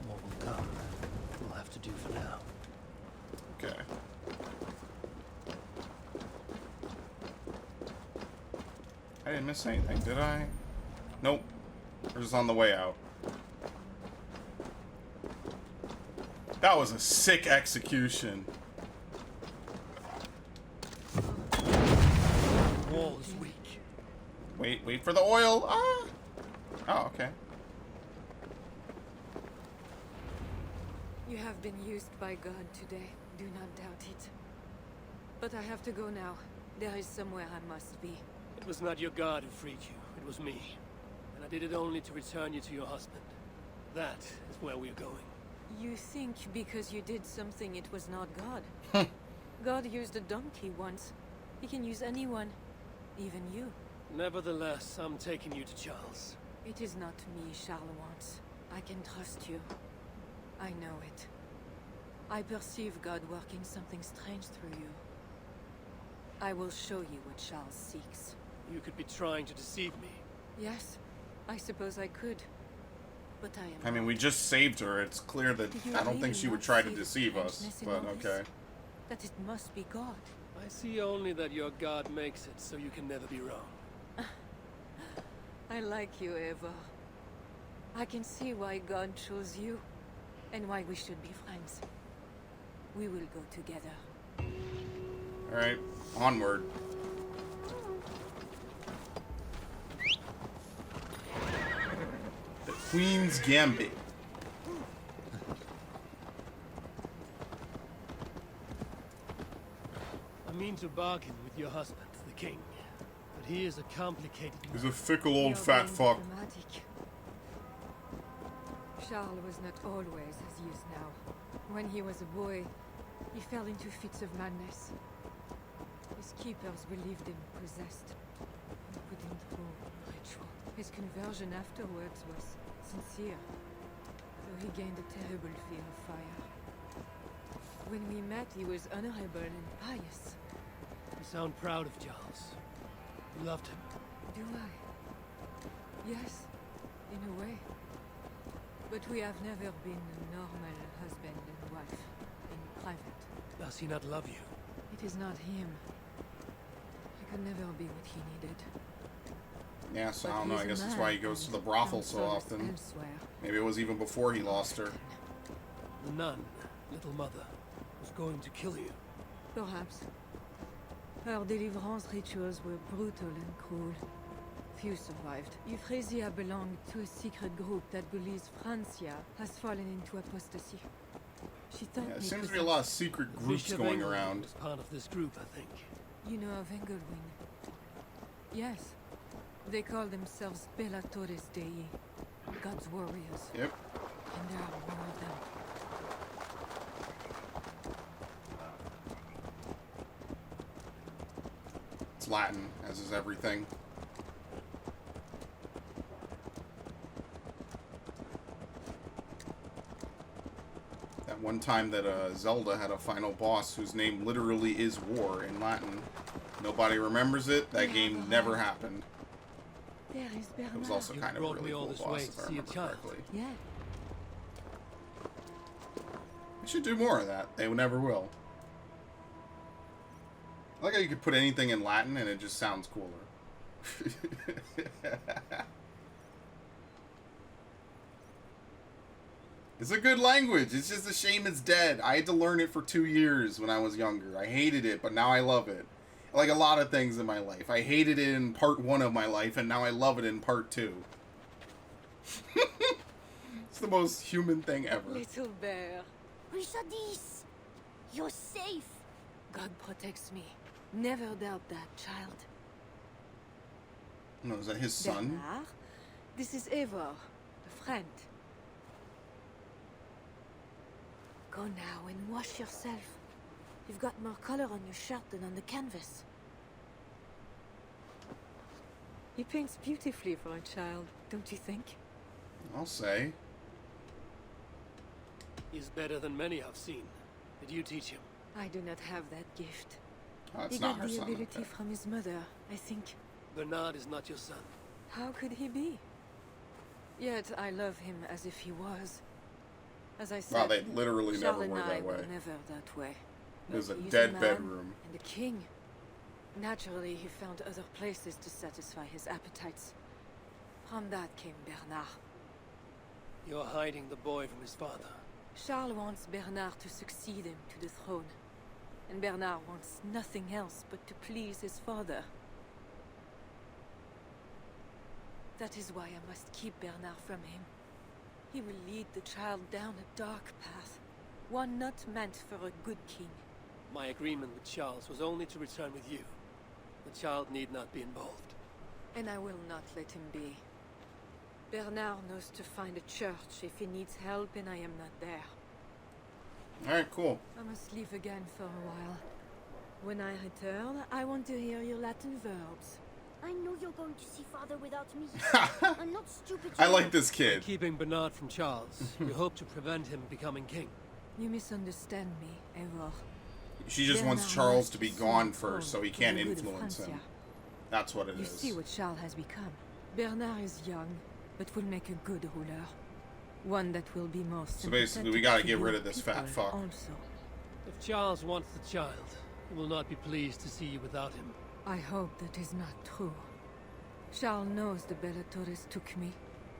What will come, we'll have to do for now. Okay. I didn't miss anything, did I? Nope. We're just on the way out. That was a sick execution. Wall is weak. Wait for the oil. Ah! Oh, okay. You have been used by God today. Do not doubt it. But I have to go now. There is somewhere I must be. It was not your god who freed you. It was me, and I did it only to return you to your husband. That is where we're going. You think because you did something it was not God? God used a donkey once. He can use anyone, even you. Nevertheless, I'm taking you to Charles. It is not me Charles wants. I can trust you. I know it. I perceive God working something strange through you. I will show you what Charles seeks. You could be trying to deceive me. Yes, I suppose I could. But I am. I mean, we just saved her. It's clear that I don't think she would try to deceive us, but okay. That it must be God. I see only that your God makes it so you can never be wrong. I like you, Eva. I can see why God chose you, and why we should be friends. We will go together. Alright, onward. The Queen's Gambit. I mean to bargain with your husband, the king. But he is a complicated man. He's a fickle old fat fuck. Charles was not always as he is now. When he was a boy, he fell into fits of madness. His keepers believed him possessed and put him through ritual. His conversion afterwards was sincere, though he gained a terrible fear of fire. When we met, he was honorable and pious. You sound proud of Charles. You loved him. Do I? Yes, in a way. But we have never been a normal husband and wife, in private. Does he not love you? It is not him. I could never be what he needed. Yeah, so I don't know. I guess that's why he goes to the brothel so often. Maybe it was even before he lost her. The nun, little mother, was going to kill you. Perhaps. Her deliverance rituals were brutal and cruel. Few survived. Euphrasia belonged to a secret group that believes Francia has fallen into apostasy. She thought Yeah, there seems to be a lot of secret groups going around. Was part of this group, I think. You know of Engelwing? Yes. They call themselves Bellatores Dei, God's warriors. Yep. And there are more of them. It's Latin, as is everything. That one time that Zelda had a final boss whose name literally is War in Latin. Nobody remembers it. That game never happened. It was also kind of a really cool boss, if I remember correctly. Yeah. We should do more of that. They never will. I like how you could put anything in Latin and it just sounds cooler. It's a good language. It's just a shame it's dead. I had to learn it for 2 years when I was younger. I hated it, but now I love it. Like a lot of things in my life. I hated it in part 1 of my life, and now I love it in part 2. It's the most human thing ever. Little bear. Richardis! You're safe! God protects me. Never doubt that, child. No, is that his son? Bernard, this is Eivor, a friend. Go now and wash yourself. You've got more color on your shirt than on the canvas. He paints beautifully for a child, don't you think? I'll say. He's better than many I've seen. Did you teach him? I do not have that gift. Oh, it's he not got her the son. ability Okay. from his mother, I think. Bernard is not your son. How could he be? Yet I love him as if he was. As I said, Wow, they literally Charles never and were I that way. were never that way. It was a He's dead man bedroom. And a king. Naturally, he found other places to satisfy his appetites. From that came Bernard. You're hiding the boy from his father. Charles wants Bernard to succeed him to the throne. And Bernard wants nothing else but to please his father. That is why I must keep Bernard from him. He will lead the child down a dark path. One not meant for a good king. My agreement with Charles was only to return with you. The child need not be involved. And I will not let him be. Bernard knows to find a church if he needs help and I am not there. Alright, cool. I must leave again for a while. When I return, I want to hear your Latin verbs. I know you're going to see Father without me. I'm not stupid. I like this kid. By keeping Bernard from Charles, you hope to prevent him becoming king. You misunderstand me, Eivor. She just wants Charles to be gone first so he can't influence him. That's what it is. You see what Charles has become. Bernard is young, but will make a good ruler. One that will be more So basically, we gotta get rid of this fat fuck. Also. If Charles wants the child, he will not be pleased to see you without him. I hope that is not true. Charles knows the Bellatores took me.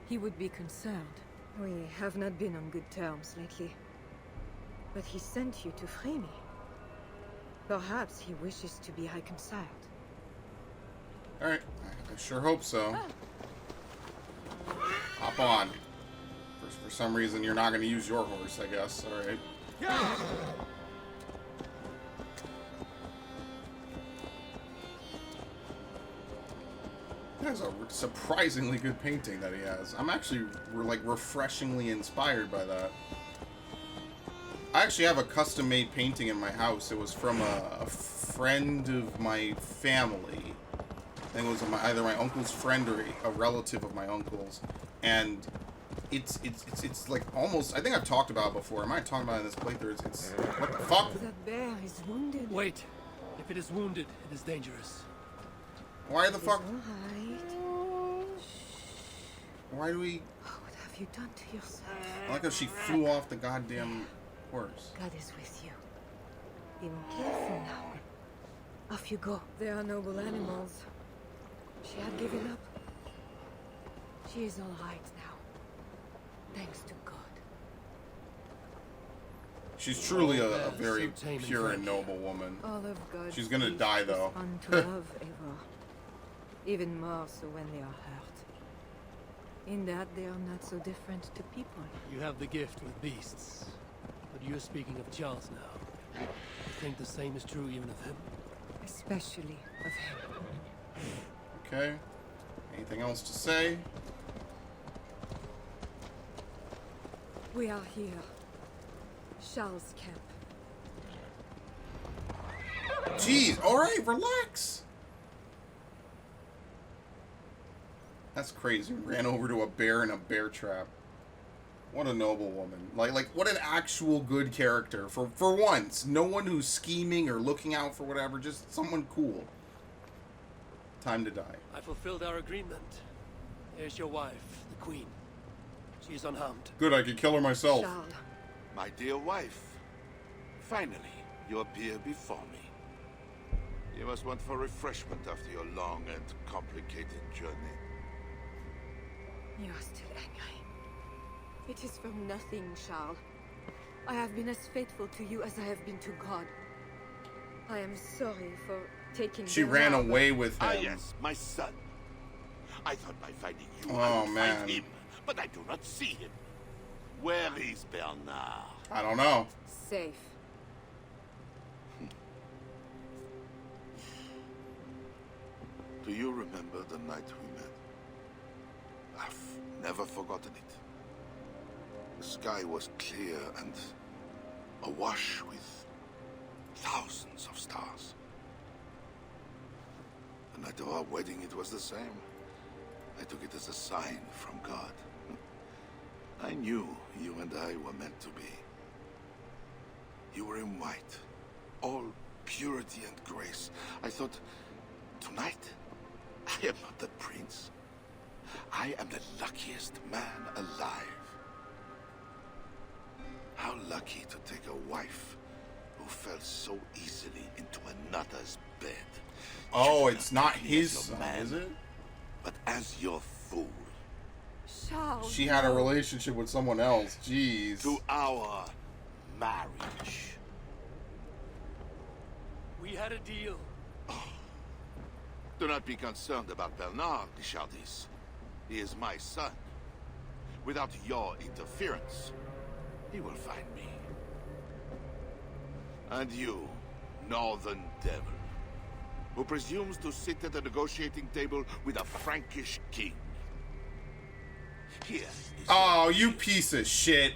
He would be concerned. We have not been on good terms lately. But he sent you to free me. Perhaps he wishes to be reconciled. Alright, I sure hope so. Hop on. For some reason, you're not going to use your horse, I guess. Alright. That's a surprisingly good painting that he has. I'm actually, like, refreshingly inspired by that. I actually have a custom-made painting in my house. It was from a friend of my family. I think it was either my uncle's friend or a relative of my uncle's. And it's like almost, I think I've talked about it before. I might talk about it in this playthrough. It's what the fuck? That bear is wounded. Wait. If it is wounded, it is dangerous. Why the fuck? Alright. Why do we... What have you done to yourself? I like how she flew off the goddamn horse. God is with you. Be more careful now. Off you go. They are noble animals. She had given up. She is all right now. Thanks to God. She's truly a very pure and noble woman. All of God's She's gonna die though. Fun to love, Eivor. Even more so when they are hurt. In that they are not so different to people. You have the gift with beasts. But you're speaking of Charles now. I think the same is true even of him. Especially of him. Okay. Anything else to say? We are here. Charles' camp. Jeez, alright, relax. That's crazy. Ran over to a bear in a bear trap. What a noble woman. Like what an actual good character. For once. No one who's scheming or looking out for whatever. Just someone cool. Time to die. I fulfilled our agreement. Here's your wife, the queen. She is unharmed. Good, I could kill her myself. Charles. My dear wife, finally, you appear before me. You must want for refreshment after your long and complicated journey. You are still angry. It is for nothing, Charles. I have been as faithful to you as I have been to God. I am sorry for taking... She ran away with him. Ah, yes, my son. I thought by finding you, Oh, I would man. find him, but I do not see him. Where is Bernard? I don't know. Safe. Do you remember the night we met? I've never forgotten it. The sky was clear and awash with thousands of stars. The night of our wedding, it was the same. I took it as a sign from God. I knew you and I were meant to be. You were in white, all purity and grace. I thought, tonight, I am not the prince. I am the luckiest man alive. How lucky to take a wife who fell so easily into another's bed. Oh, it's not his son, is it? But as your fool. Charles. She had a relationship with someone else. Jeez. To our marriage. We had a deal. Do not be concerned about Bernard, Richardis. He is my son. Without your interference, he will find me. And you, Northern Devil, who presumes to sit at a negotiating table with a Frankish king. Here is Oh, you piece of shit.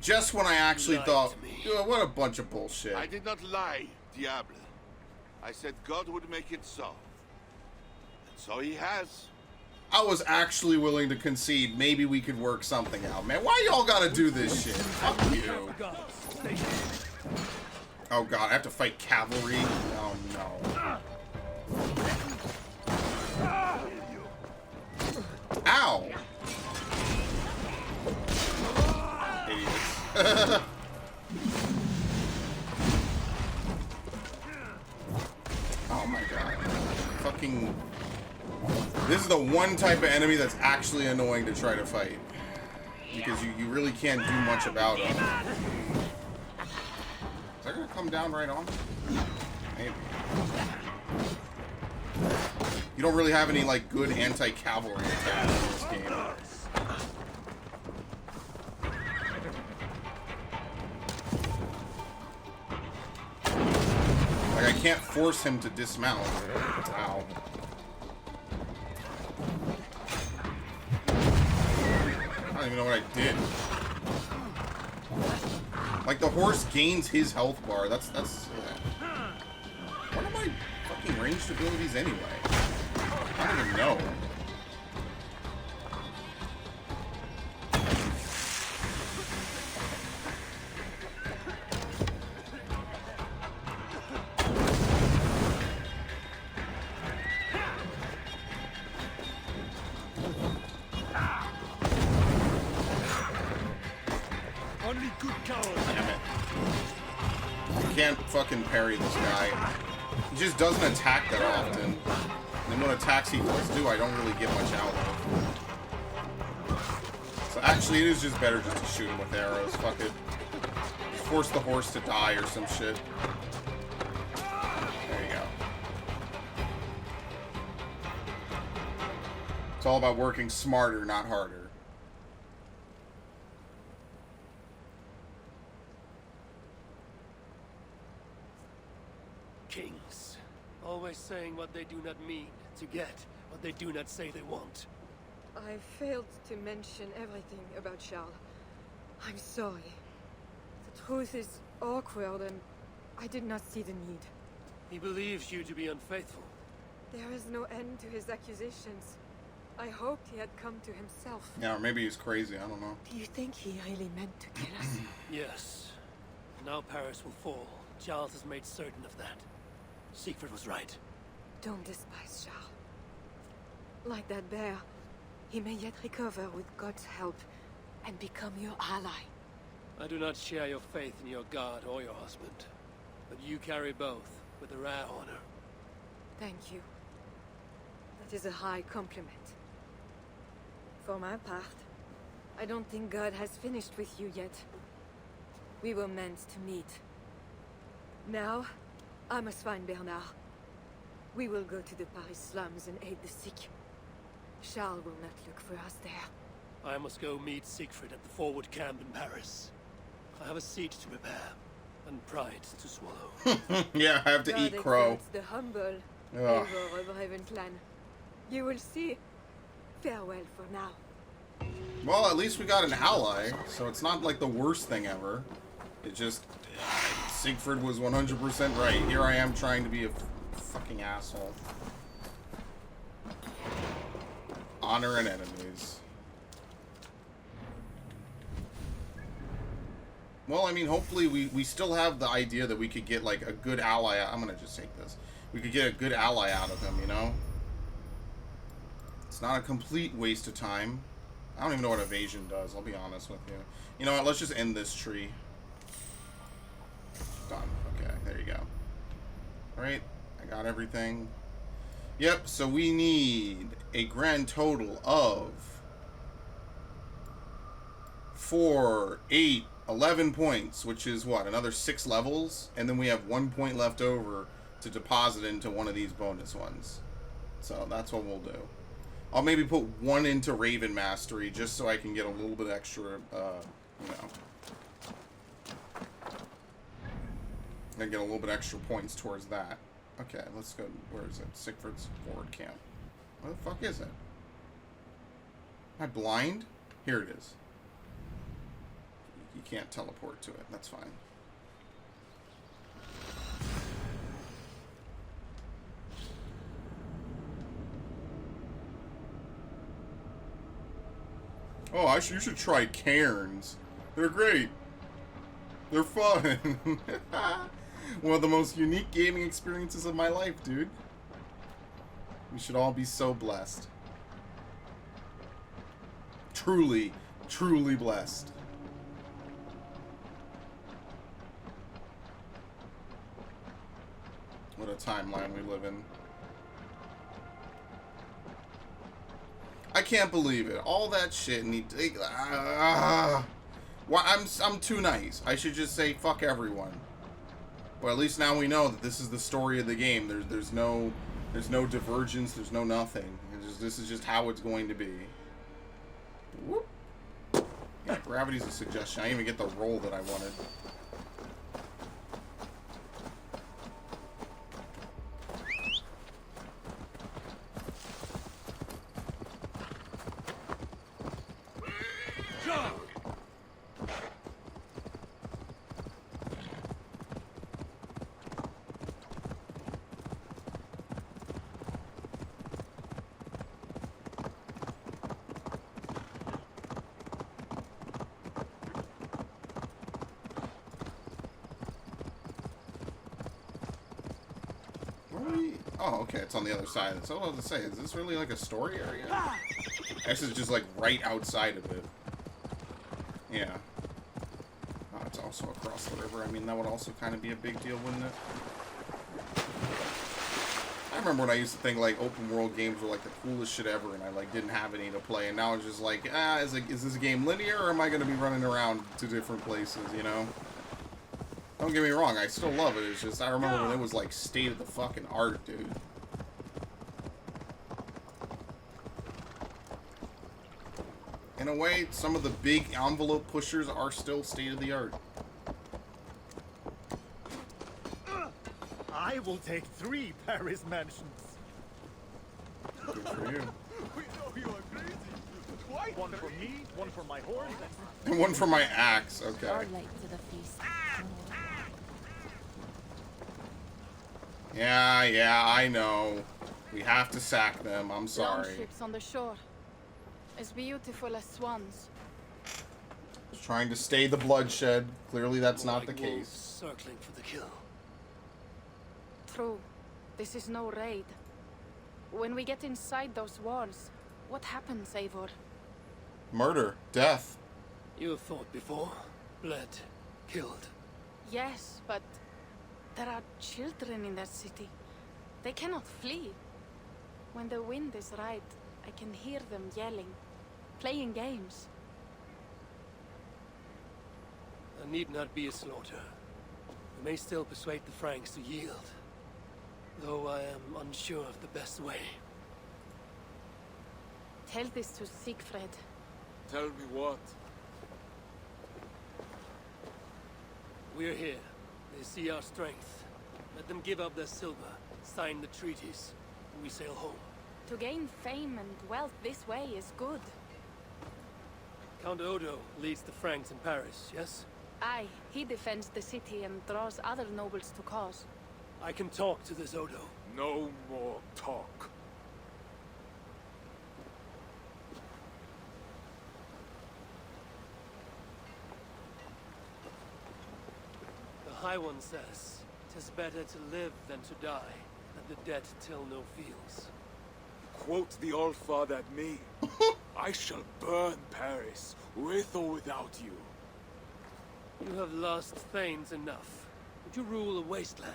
Just when I actually thought, what a bunch of bullshit. I did not lie, Diable. I said God would make it so. And so he has. I was actually willing to concede maybe we could work something out, man. Why y'all gotta do this shit? Fuck you. Oh god, I have to fight cavalry? Oh no. Ow! Idiots. Oh my god. Fucking... This is the one type of enemy that's actually annoying to try to fight. Because you really can't do much about it. Is that gonna come down right on? Maybe. You don't really have any, like, good anti-cavalry attacks in this game. Like, I can't force him to dismount. Ow. I don't even know what I did. Like, the horse gains his health bar. That's yeah. What are my fucking ranged abilities anyway? I don't even know. Only good cowards. Damn it. I can't fucking parry this guy. He just doesn't attack that often. And then what attacks he does do, I don't really get much out of. So actually, it is just better just to shoot him with arrows. Fuck it. Just force the horse to die or some shit. There you go. It's all about working smarter, not harder. Kings, always saying what they do not mean to get what they do not say they want. I failed to mention everything about Charles. I'm sorry. The truth is awkward and I did not see the need. He believes you to be unfaithful. There is no end to his accusations. I hoped he had come to himself. Yeah, or maybe he's crazy, I don't know. Do you think he really meant to kill us? Yes. Now Paris will fall. Charles has made certain of that. Siegfried was right. Don't despise Charles. Like that bear, he may yet recover with God's help and become your ally. I do not share your faith in your god or your husband, but you carry both with a rare honor. Thank you. That is a high compliment. For my part, I don't think God has finished with you yet. We were meant to meet. Now, I must find Bernard. We will go to the Paris slums and aid the sick. Charles will not look for us there. I must go meet Siegfried at the forward camp in Paris. I have a seat to prepare, and pride to swallow. Yeah, I have to eat crow. Exalts the humble, Ugh. ever of Ravenclan. You will see. Farewell for now. Well, at least we got an ally, so it's not like the worst thing ever. It just... Siegfried was 100% right. Here I am trying to be a fucking asshole. Honor and enemies. Well, I mean, hopefully we still have the idea that we could get, like, a good ally. I'm gonna just take this. We could get a good ally out of him, you know? It's not a complete waste of time. I don't even know what evasion does, I'll be honest with you. You know what, let's just end this tree. Done. Okay, there you go. Alright, I got everything. Yep, so we need a grand total of 4, 8, 11 points, which is what, another 6 levels? And then we have 1 point left over to deposit into one of these bonus ones. So that's what we'll do. I'll maybe put 1 into Raven Mastery just so I can get a little bit extra, you know. And get a little bit extra points towards that. Okay, let's go. Where is it? Siegfried's forward camp. Where the fuck is it? Am I blind? Here it is. You can't teleport to it. That's fine. Oh, you should try cairns. They're great. They're fun. One of the most unique gaming experiences of my life, dude. We should all be so blessed. Truly, truly blessed. What a timeline we live in. I can't believe it. All that shit and well, I'm too nice. I should just say fuck everyone. But at least now we know that this is the story of the game. There's no divergence. There's no nothing. This is just how it's going to be. Whoop. Yeah, gravity's a suggestion. I didn't even get the roll that I wanted. Oh, okay, it's on the other side. That's all I was to say. Is this really like a story area? This is just like right outside of it. Yeah. Oh, it's also across the river. I mean, that would also kind of be a big deal, wouldn't it? I remember when I used to think like open world games were like the coolest shit ever, and I like didn't have any to play, and now it's just like, is this game linear, or am I going to be running around to different places, you know? Don't get me wrong, I still love it. It's just, I remember when it was like state of the fucking art, dude. In a way, some of the big envelope pushers are still state of the art. I will take 3 Paris mansions. Good for you. We know you are crazy. Quite one for me, one for my horse, And one for my axe, okay. You're late to the feast. Yeah, I know. We have to sack them. I'm sorry. Longships on the shore, as beautiful as swans. Just trying to stay the bloodshed. Clearly, that's not the case. Circling for the kill. True. This is no raid. When we get inside those walls, what happens, Eivor? Murder, death. You have fought before, bled, killed. Yes, but there are children in that city. They cannot flee. When the wind is right, I can hear them yelling, playing games. There need not be a slaughter. We may still persuade the Franks to yield, though I am unsure of the best way. Tell this to Siegfried. Tell me what? We're here. They see our strength. Let them give up their silver, sign the treaties, and we sail home. To gain fame and wealth this way is good. Count Odo leads the Franks in Paris, yes? Aye, he defends the city and draws other nobles to cause. I can talk to this Odo. No more talk. The High One says, 'tis better to live than to die, that the dead till no feels. Quote the All-Father at me. I shall burn Paris, with or without you. You have lost thanes enough. Would you rule a wasteland?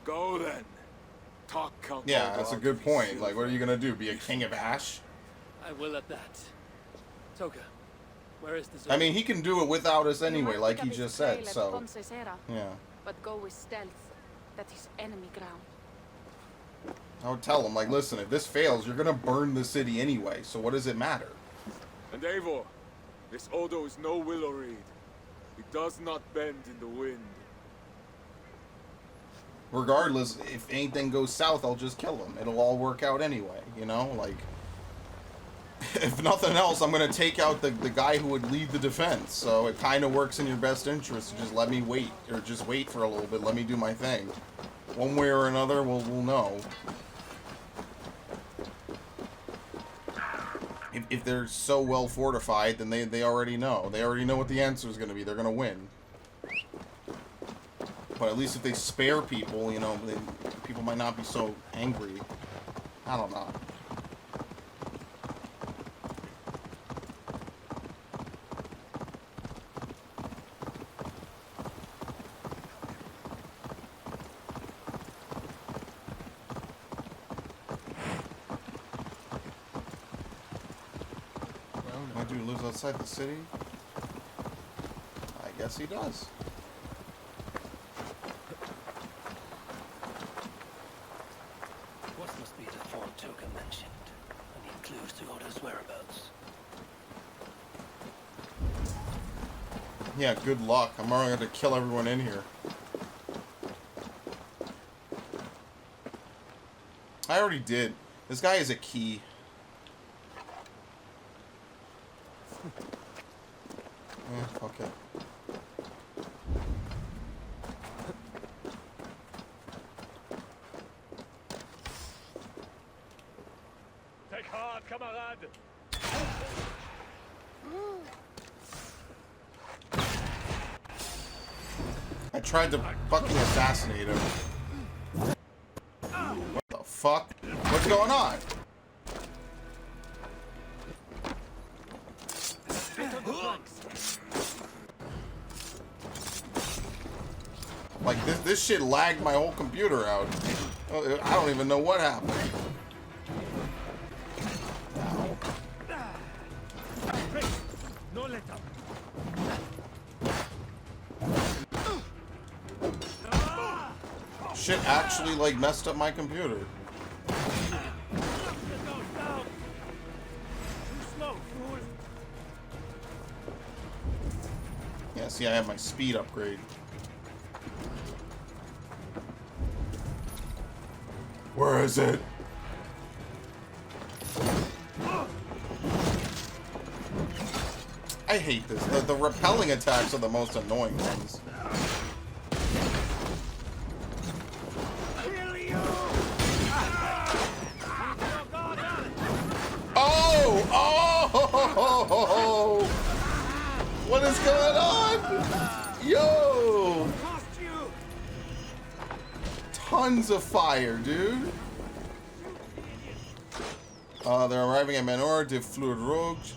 Go then. Talk, Count. Yeah, that's a good point. Like, what are you gonna do? Be a king of Ash? I will at that. Toka, where is the I mean, he can do it without us anyway, like he just said, so... Yeah. But go with stealth. That is enemy ground. I would tell him, like, listen, if this fails, you're gonna burn the city anyway, so what does it matter? And Eivor, this Odo is no willow reed. He does not bend in the wind. regardless, if anything goes south, I'll just kill him. It'll all work out anyway, you know? Like, if nothing else, I'm going to take out the guy who would lead the defense. So it kind of works in your best interest to just let me wait, or just wait for a little bit. Let me do my thing. One way or another, we'll know. If they're so well fortified, then they already know. They already know what the answer is going to be. They're going to win. But at least if they spare people, you know, people might not be so angry. I don't know. My dude lives outside the city? I guess he does. What must be the phone token mentioned? I need clues to Oda's whereabouts. Yeah, good luck. I'm already going to kill everyone in here. I already did. This guy is a key. Okay. Take heart, camarade! I tried to fucking assassinate him. What the fuck? What's going on? Like, this shit lagged my whole computer out. I don't even know what happened. No let up. Shit actually, like, messed up my computer. Yeah, see, I have my speed upgrade. Where is it? I hate this. The repelling attacks are the most annoying ones. Oh! Oh! What is going on? Yo! Tons of fire, dude. They're arriving at Manor de Fleur Rouge.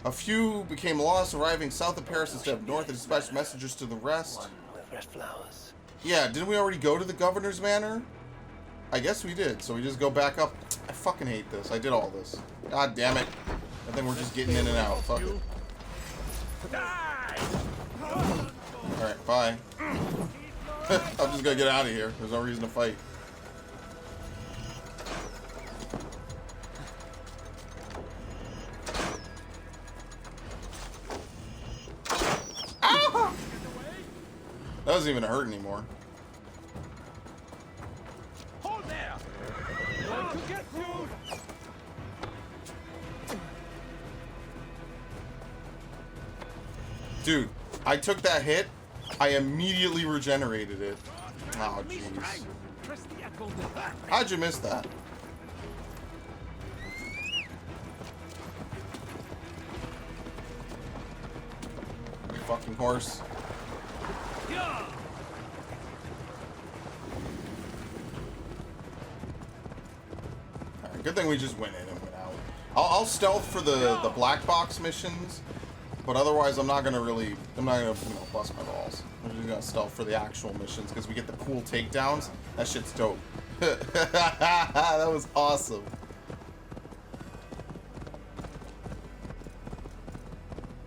A few became lost, arriving south of Paris instead of north, and dispatched messengers to the rest. One with red flowers. Yeah, didn't we already go to the governor's manor? I guess we did, so we just go back up. I fucking hate this. I did all this. God damn it. I think we're just getting in and out. Fuck it. Alright, bye. I'm just gonna get out of here. There's no reason to fight. Ah! That doesn't even hurt anymore. Hold there! Going to get you! Dude, I took that hit. I immediately regenerated it. Oh, jeez. How'd you miss that? You fucking horse. Alright, good thing we just went in and went out. I'll stealth for the black box missions. But otherwise, I'm not gonna, you know, bust my balls. I'm just gonna stealth for the actual missions because we get the cool takedowns. That shit's dope. That was awesome.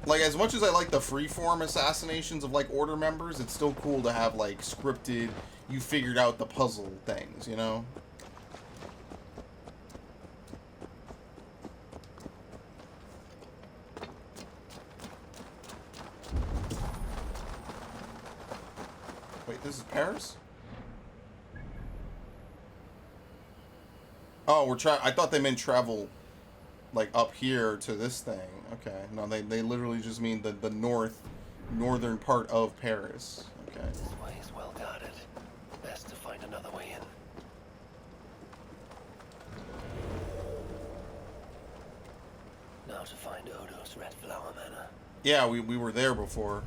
Like, as much as I like the freeform assassinations of, like, Order members, it's still cool to have, like, scripted, you figured out the puzzle things, you know? This is Paris? Oh, I thought they meant travel, like, up here to this thing. Okay. No, they literally just mean the northern part of Paris. Okay. This way is well guarded. Best to find another way in. Now to find Odo's Red Flower Manor. Yeah, we were there before.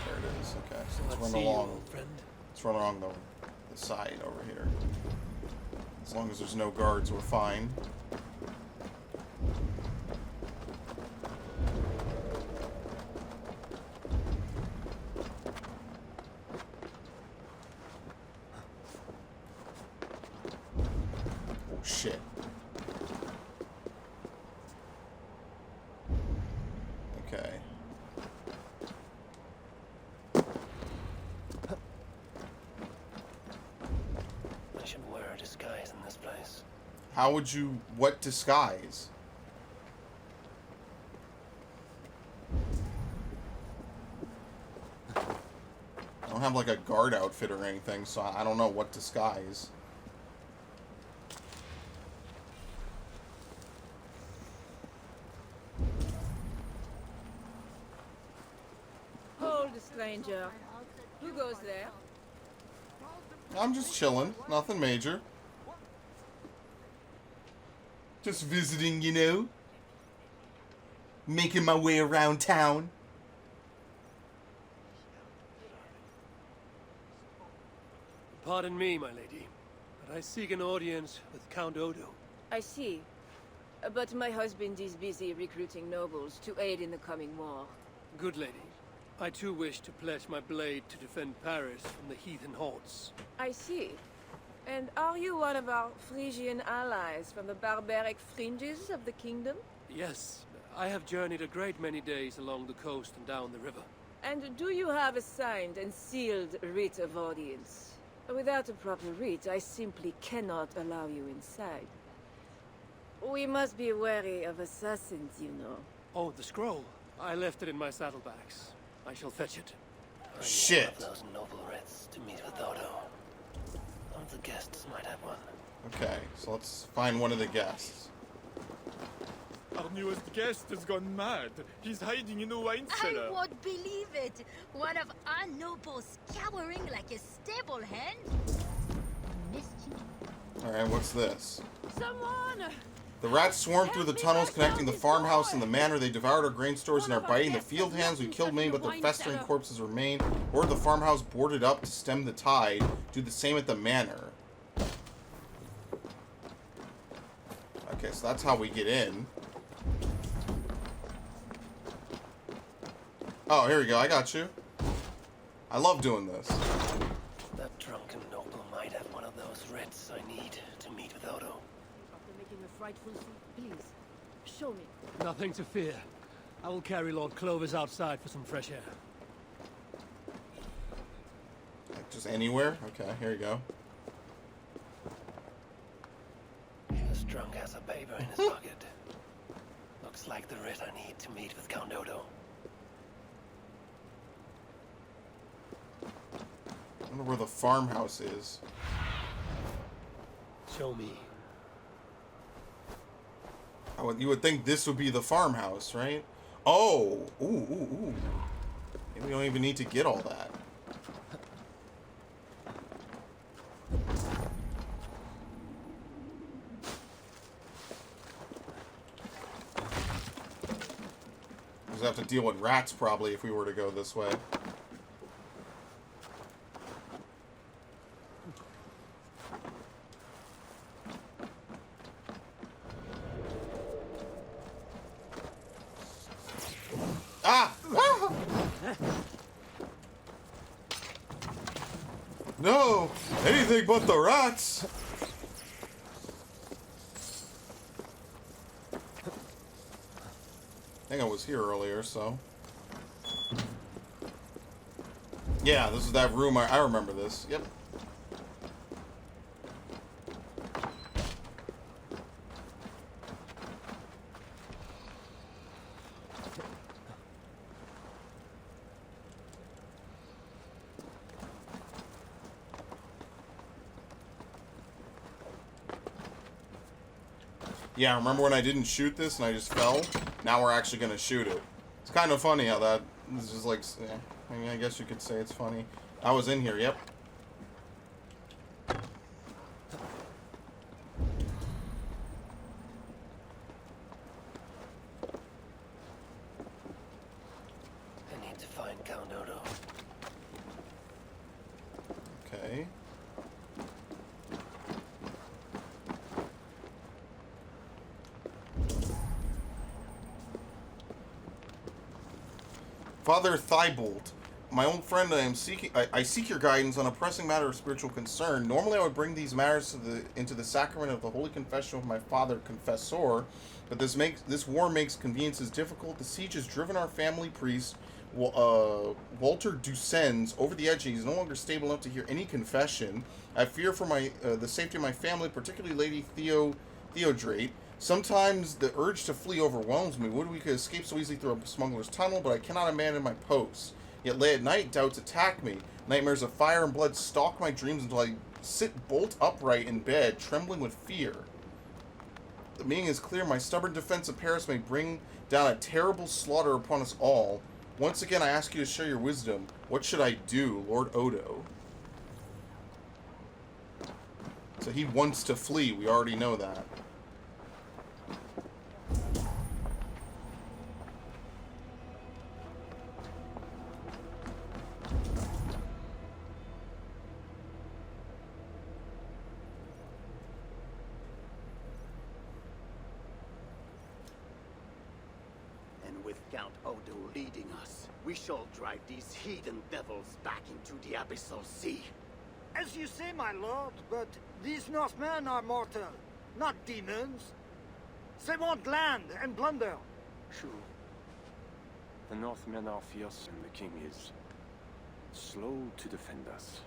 There it is. Okay, so let's run along. Let's run along the side over here. As long as there's no guards, we're fine. Oh shit. Okay. I should wear a disguise in this place. How would you... What disguise? I don't have like a guard outfit or anything, so I don't know what disguise. Hold, stranger. Who goes there? I'm just chilling. Nothing major. Just visiting, you know. Making my way around town. Pardon me, my lady, but I seek an audience with Count Odo. I see. But my husband is busy recruiting nobles to aid in the coming war. Good lady. I too wish to pledge my blade to defend Paris from the heathen hordes. I see. And are you one of our Frisian allies from the barbaric fringes of the kingdom? Yes, I have journeyed a great many days along the coast and down the river. And do you have a signed and sealed writ of audience? Without a proper writ, I simply cannot allow you inside. We must be wary of assassins, you know. Oh, the scroll. I left it in my saddlebags. I shall fetch it. Shit. One of those noble writs to meet with Odo. One of the guests might have one. Okay, so let's find one of the guests. Our newest guest has gone mad. He's hiding in a wine cellar. I won't believe it. One of our nobles cowering like a stable hen. Alright, what's this? Someone! The rats swarmed through the tunnels connecting the farmhouse and the manor. They devoured our grain stores and are biting the field hands. We killed many, but their festering corpses remain. Or the farmhouse boarded up to stem the tide. Do the same at the manor. Okay, so that's how we get in. Oh, here we go. I got you. I love doing this. That drunken noble might have one of those writs I need to meet with Odo. After making a frightful soup, please, show me. Nothing to fear. I will carry Lord Clovis outside for some fresh air. Like just anywhere? Okay, here you go. This drunk has a paper in his pocket. Looks like the writ I need to meet with Count Odo. I wonder where the farmhouse is. Show me. You would think this would be the farmhouse, right? Oh! Ooh, ooh, ooh. Maybe we don't even need to get all that. We'll have to deal with rats, probably, if we were to go this way. Ah! Ah! No! Anything but the rats! I think I was here earlier, so... Yeah, this is that room. I remember this. Yep. Yeah, remember when I didn't shoot this and I just fell? Now we're actually going to shoot it. It's kind of funny how that is just like... Yeah, I mean, I guess you could say it's funny. I was in here, yep. I need to find Count Odo. Okay. Father Thibault, my old friend, I seek your guidance on a pressing matter of spiritual concern. Normally, I would bring these matters into the sacrament of the holy confession of my father, confessor, but this war makes conveniences difficult. The siege has driven our family priest, Walter Ducens, over the edge, and he's no longer stable enough to hear any confession. I fear for the safety of my family, particularly Lady Theodrate. Sometimes the urge to flee overwhelms me. Would we could escape so easily through a smuggler's tunnel, but I cannot abandon my post. Yet late at night, doubts attack me. Nightmares of fire and blood stalk my dreams until I sit bolt upright in bed, trembling with fear. The meaning is clear. My stubborn defense of Paris may bring down a terrible slaughter upon us all. Once again, I ask you to share your wisdom. What should I do, Lord Odo? So he wants to flee. We already know that. Count Odo leading us, we shall drive these heathen devils back into the abyssal sea. As you say, my lord, but these Northmen are mortal, not demons. They want land and plunder. True. The Northmen are fierce and the king is slow to defend us.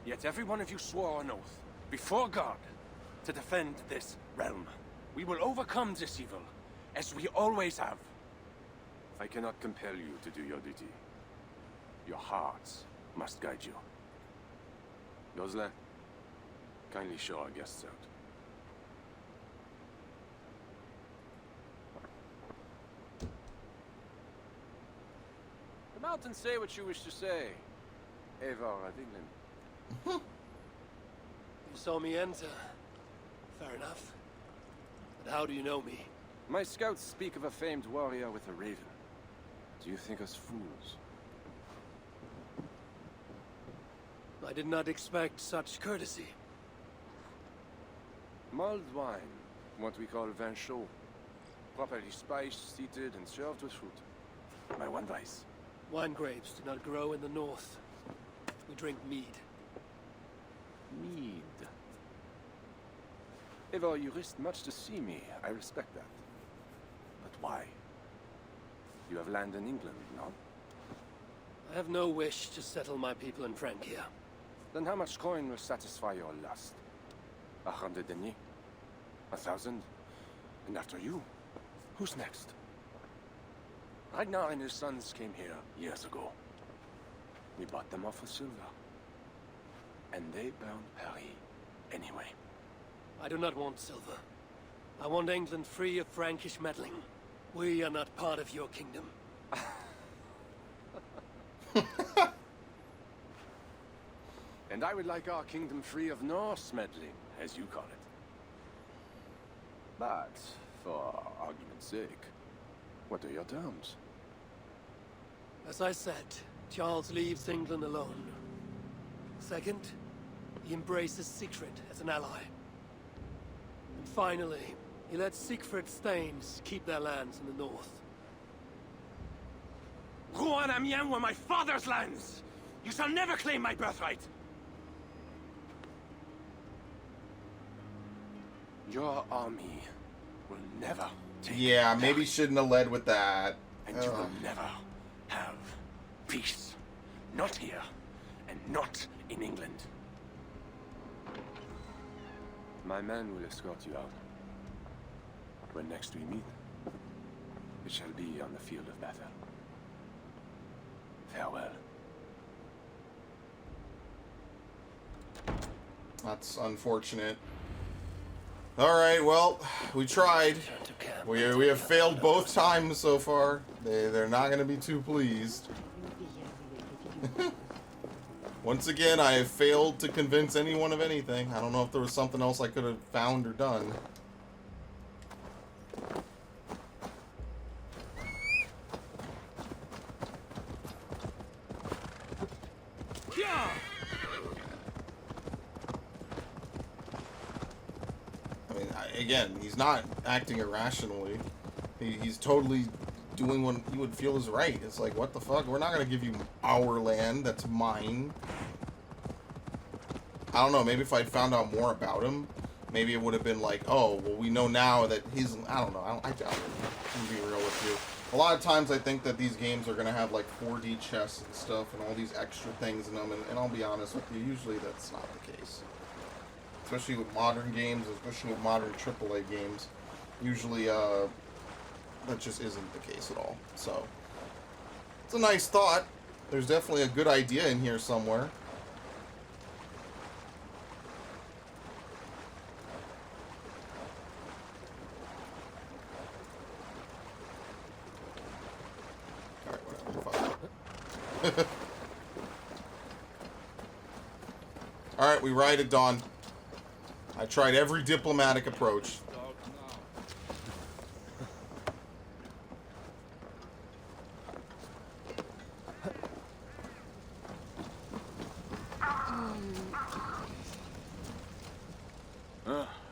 Yet every one of you swore an oath, before God, to defend this realm. We will overcome this evil, as we always have. I cannot compel you to do your duty. Your hearts must guide you. Gosle, kindly show our guests out. Come out and say what you wish to say, Eivor of England. You saw me enter. Fair enough. But how do you know me? My scouts speak of a famed warrior with a raven. Do you think us fools? I did not expect such courtesy. Mulled wine, what we call vin chaud. Properly spiced, seated, and served with fruit. My one vice. Wine grapes do not grow in the north. We drink mead. Mead. Eivor, you risked much to see me. I respect that. But why? You have land in England, no? I have no wish to settle my people in Francia. Then how much coin will satisfy your lust? 100 deniers? 1,000? And after you, who's next? Ragnar and his sons came here years ago. We bought them off for silver. And they burned Paris anyway. I do not want silver. I want England free of Frankish meddling. We are not part of your kingdom. And I would like our kingdom free of Norse meddling, as you call it. But, for argument's sake, what are your terms? As I said, Charles leaves England alone. Second, he embraces Siegfried as an ally. And finally, he lets Siegfried's Thanes keep their lands in the north. Rouen and Amiens were my father's lands! You shall never claim my birthright! Your army will never take Yeah, maybe shouldn't have led with that. And you will never have peace. Not here, and not in England. My men will escort you out. When next we meet, it shall be on the field of battle. Farewell. That's unfortunate. Alright, well, we tried. We have failed both times so far. They're not going to be too pleased. Once again, I have failed to convince anyone of anything. I don't know if there was something else I could have found or done. I mean, again, he's not acting irrationally. He's totally doing what you would feel is right. It's like, what the fuck? We're not going to give you our land. That's mine. I don't know. Maybe if I'd found out more about him, maybe it would have been like, oh, well, we know now that he's... I don't know. I doubt it. I'm being real with you. A lot of times I think that these games are going to have like 4D chests and stuff and all these extra things in them. And I'll be honest with you, usually that's not the case. Especially with modern games, especially with modern AAA games. Usually, that just isn't the case at all. So, it's a nice thought. There's definitely a good idea in here somewhere. Alright, whatever. Fuck. Alright, we ride at dawn. I tried every diplomatic approach.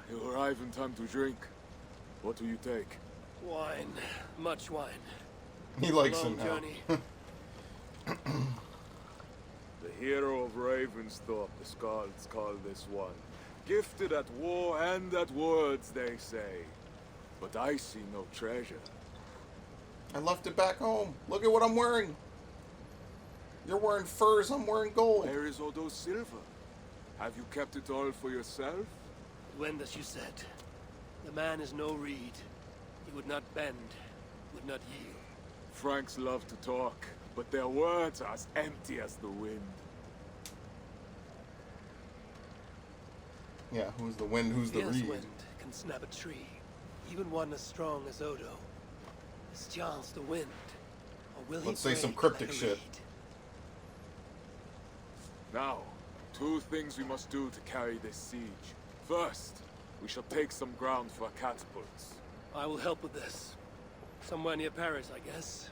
You arrive in time to drink. What do you take? Wine. Much wine. He likes Long him now. journey. The hero of Ravensthorpe, the Skalds call this one. Gifted at war and at words, they say. But I see no treasure. I left it back home. Look at what I'm wearing. You're wearing furs, I'm wearing gold. Where is Odo's silver? Have you kept it all for yourself? When, as you said, the man is no reed. He would not bend, would not yield. Franks love to talk, but their words are as empty as the wind. Yeah, who's the wind, who's the Fierce reed? wind can snap a tree, even one as strong as Odo. Is Charles the wind, or will Let's he say some break cryptic like a shit. reed? Now, two things we must do to carry this siege. First, we shall take some ground for our catapults. I will help with this. Somewhere near Paris, I guess.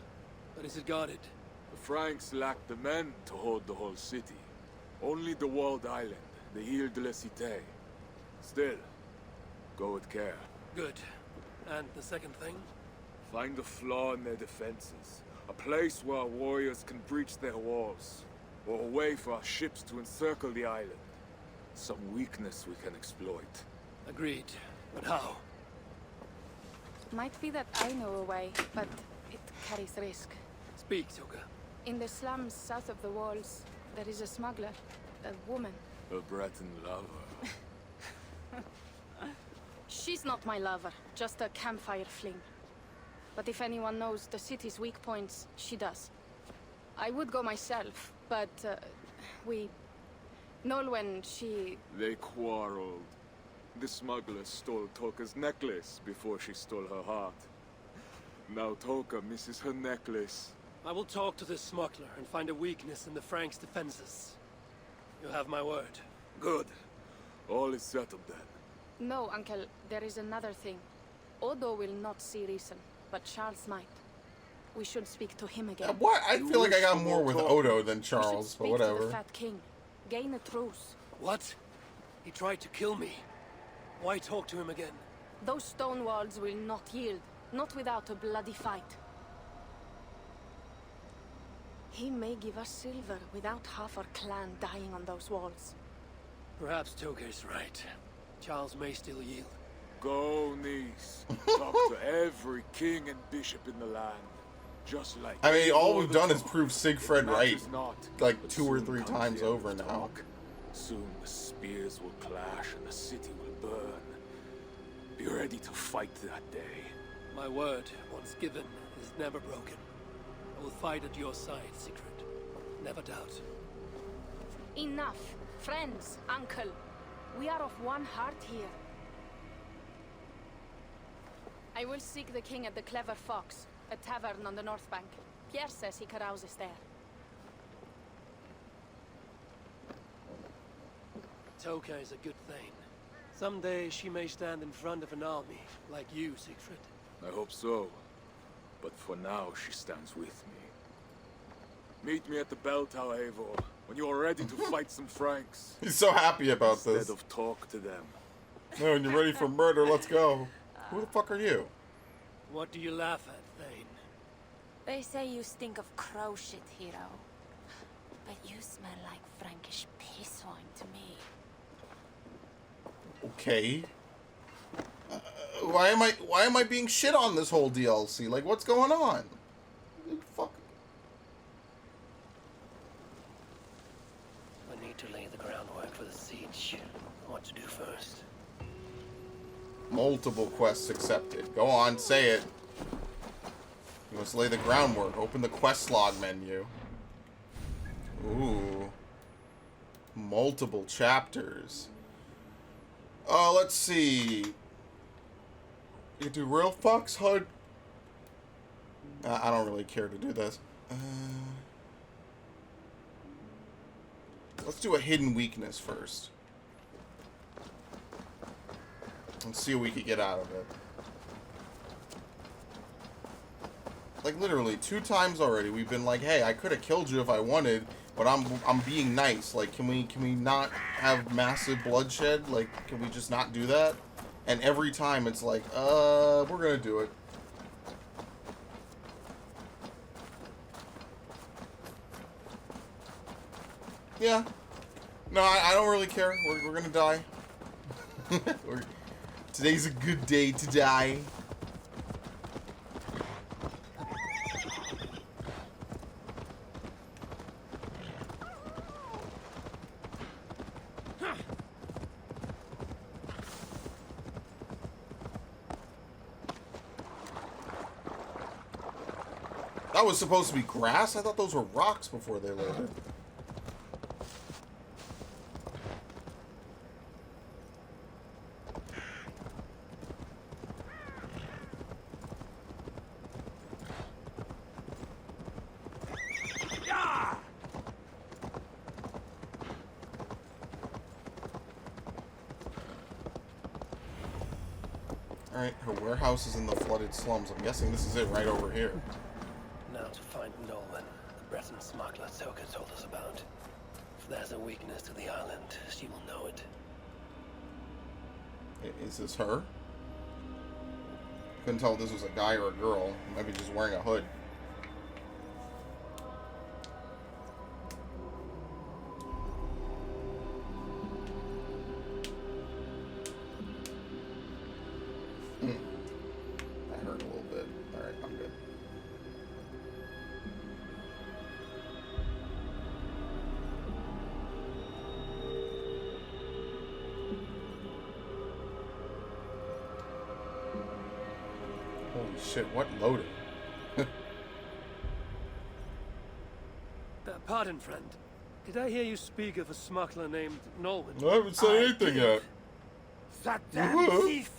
But is it guarded? The Franks lack the men to hold the whole city. Only the walled island, the Ile de la Cité. Still, go with care. Good. And the second thing? Find a flaw in their defenses. A place where our warriors can breach their walls. Or a way for our ships to encircle the island. Some weakness we can exploit. Agreed. But how? Might be that I know a way, but it carries risk. Speak, Toka. In the slums south of the walls, there is a smuggler, a woman. A Breton lover. She's not my lover, just a campfire fling. But if anyone knows the city's weak points, she does. I would go myself, but we... Nolwenn, she... They quarreled. The smuggler stole Toka's necklace before she stole her heart. Now Toka misses her necklace. I will talk to this smuggler and find a weakness in the Franks' defenses. You have my word. Good. All is settled then. No, Uncle, there is another thing. Odo will not see reason, but Charles might. We should speak to him again. What? I feel like I got more with Odo than Charles, but To whatever. the Fat King. Gain a truce. What? He tried to kill me. Why talk to him again? Those stone walls will not yield. Not without a bloody fight. He may give us silver without half our clan dying on those walls. Perhaps Toka is right. Charles may still yield. Go, niece. Talk to every king and bishop in the land. Just like... I mean, all we've before done the is prove Siegfried It right, matters not, like but 2 or soon 3 comes times the end over of now. talk. Soon the spears will clash and the city will burn. Be ready to fight that day. My word, once given, is never broken. I will fight at your side, Sigrid. Never doubt. Enough. Friends, uncle. We are of one heart here. I will seek the king at the Clever Fox, a tavern on the north bank. Pierre says he carouses there. Toka is a good thing. Someday she may stand in front of an army, like you, Siegfried. I hope so. But for now, she stands with me. Meet me at the bell tower, Eivor, when you are ready to fight some Franks. He's so happy about this. Instead of talk to them. No, when you're ready for murder, let's go. Who the fuck are you? What do you laugh at, Thane? They say you stink of crow shit, hero. But you smell like Frankish piss wine to me. Okay. Why am I being shit on this whole DLC? Like, what's going on? Fuck. I need to lay the groundwork for the siege. What to do first? Multiple quests accepted. Go on, say it. You must lay the groundwork. Open the quest log menu. Ooh. Multiple chapters. Let's see. You can do Real Fox HUD. I don't really care to do this. Let's do a hidden weakness first. Let's see what we can get out of it. Like literally 2 times already we've been like, hey, I could have killed you if I wanted, but I'm being nice. Like, can we not have massive bloodshed? Like, can we just not do that? And every time it's like, we're gonna do it. Yeah. No, I don't really care. We're gonna die. Today's a good day to die. That was supposed to be grass? I thought those were rocks before they landed. Alright, her warehouse is in the flooded slums. I'm guessing this is it right over here. Now to find Nolan, the Breton smuggler Toka told us about. If there's a weakness to the island, she will know it. Is this her? Couldn't tell if this was a guy or a girl. Maybe just wearing a hood. That hurt a little bit. Alright, I'm good. Holy shit, what loading? Pardon, friend. Did I hear you speak of a smuggler named Nolan? I haven't said anything yet. That damn thief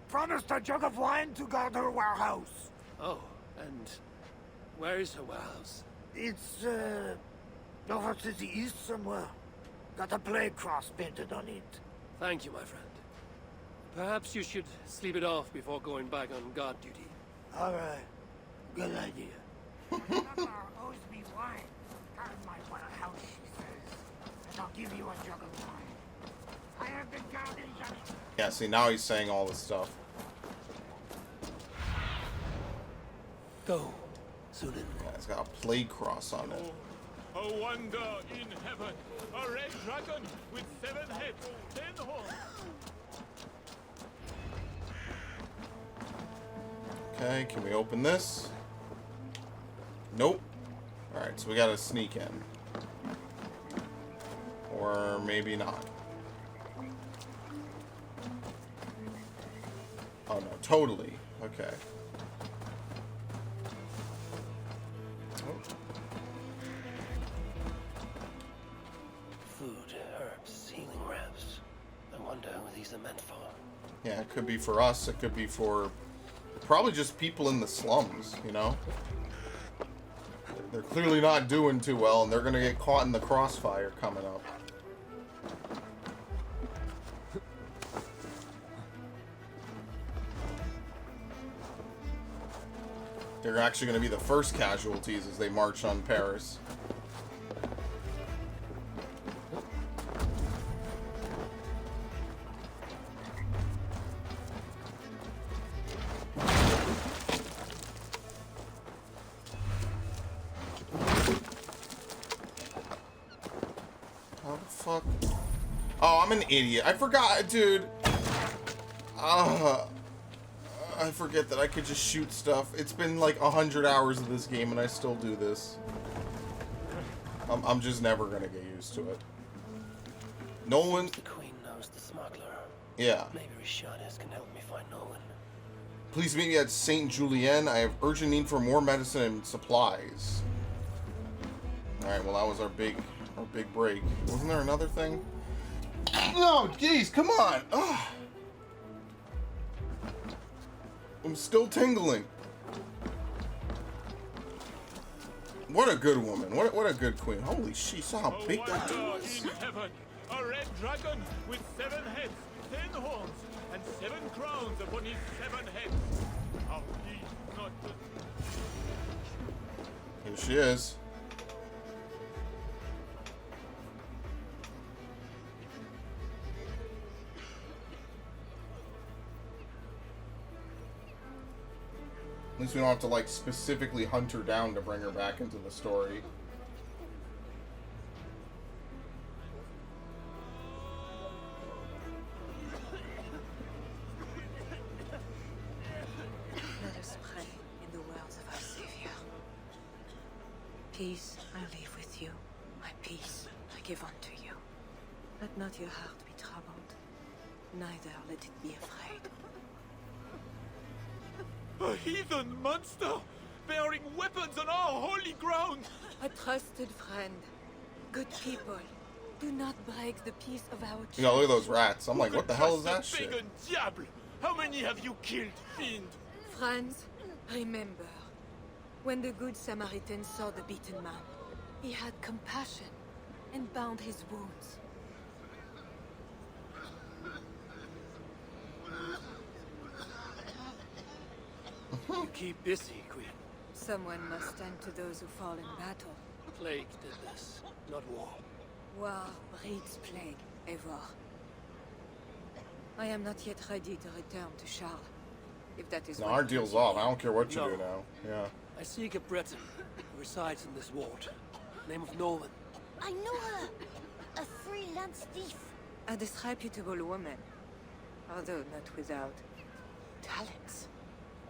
promised a jug of wine to guard her warehouse. Oh, and where is her warehouse? It's, over to the east somewhere. Got a plague cross painted on it. Thank you, my friend. Perhaps you should sleep it off before going back on guard duty. Alright. Good idea. owes me wine. Guard my warehouse, she says. And I'll give you a jug of wine. I have been guarding Johnny. Yeah, see, now he's saying all this stuff. Go, Sunan. Yeah, it's got a plague cross on it. A wonder in heaven. A red dragon with 7 heads, 10 horns. Okay, can we open this? Nope. Alright, so we gotta sneak in. Or maybe not. Oh no, totally. Okay. Food, herbs, healing wraps. I wonder who these are meant for. Yeah, it could be for us, it could be for Probably just people in the slums, you know? They're clearly not doing too well, and they're gonna get caught in the crossfire coming up. They're actually gonna be the first casualties as they march on Paris. Fuck. Oh, I'm an idiot. I forgot, dude. I forget that I could just shoot stuff. It's been like 100 hours of this game and I still do this. I'm just never gonna get used to it. Nolan. The Queen knows the smuggler. Yeah. Maybe Richardis can help me find Nolan. Please meet me at Saint Julien. I have urgent need for more medicine and supplies. All right. Well, that was our big break. Wasn't there another thing? No, jeez, come on. Ugh. I'm still tingling. What a good woman. What a good queen. Holy shit, you saw how big that dude was. In heaven, a red dragon with 7 heads, 10 horns, and 7 crowns upon his 7 heads. How he not... Here she is. At least we don't have to, like, specifically hunt her down to bring her back into the story. Let us pray in the words of our Savior. Peace I leave with you, my peace I give unto you. Let not your heart be troubled, neither let it be afraid. A heathen monster! Bearing weapons on our holy ground! A trusted friend. Good people. Do not break the peace of our church. You know, look at those rats. I'm like, what the hell is that Trusted shit? pagan diable! How many have you killed, fiend? Friends, remember, when the Good Samaritan saw the beaten man, he had compassion and bound his wounds. You keep busy, Queen. Someone must stand to those who fall in battle. Plague did this, not war. War breeds plague, Eivor. I am not yet ready to return to Charles. If that is No, what our you deal's want. off. I don't care what you No. do now. Yeah. I seek a Breton who resides in this ward. Name of Nolan. I know her! A freelance thief! A disreputable woman, although not without talents.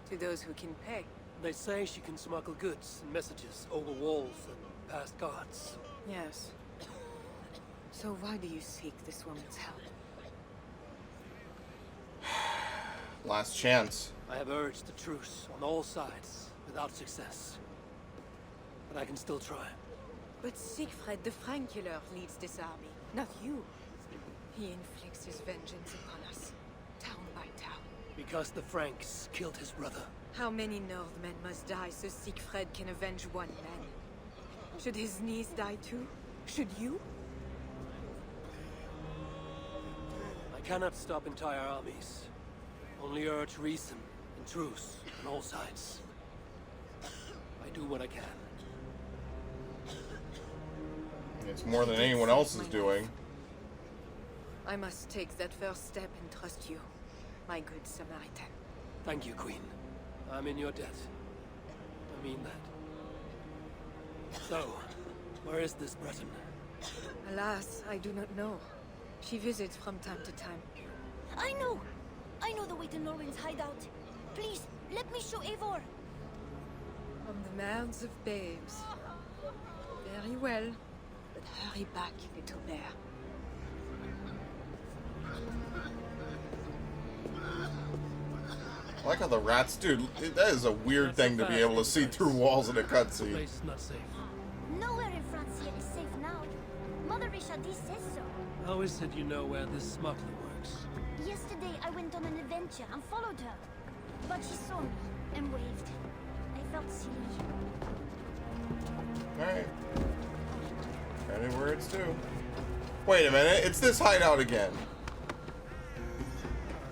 To those who can pay. They say she can smuggle goods and messages over walls and past guards. Yes. So why do you seek this woman's help? Last chance. I have urged a truce on all sides, without success. But I can still try. But Siegfried the Frank killer leads this army, not you. He inflicts his vengeance upon us, town by town. Because the Franks killed his brother. How many Northmen must die so Siegfried can avenge one man? Should his niece die too? Should you? I cannot stop entire armies. Only urge reason and truce on all sides. I do what I can. It's more than anyone else is doing. I must take that first step and trust you, my good Samaritan. Thank you, Queen. I'm in your debt. I mean that. So, where is this Breton? Alas, I do not know. She visits from time to time. I know! I know the way to Norwin's hideout. Please, let me show Eivor. From the mouths of babes. Very well. But hurry back, little bear. I like how the rats, dude. That is a weird thing to be able to see through walls in a cutscene. Place is not safe. Nowhere in Francia is safe now. Mother Richardis says so. How is it you know where this smuggler works? Yesterday I went on an adventure and followed her. But she saw me and waved. I felt silly. Alright. Credit where it's due. Wait a minute, it's this hideout again.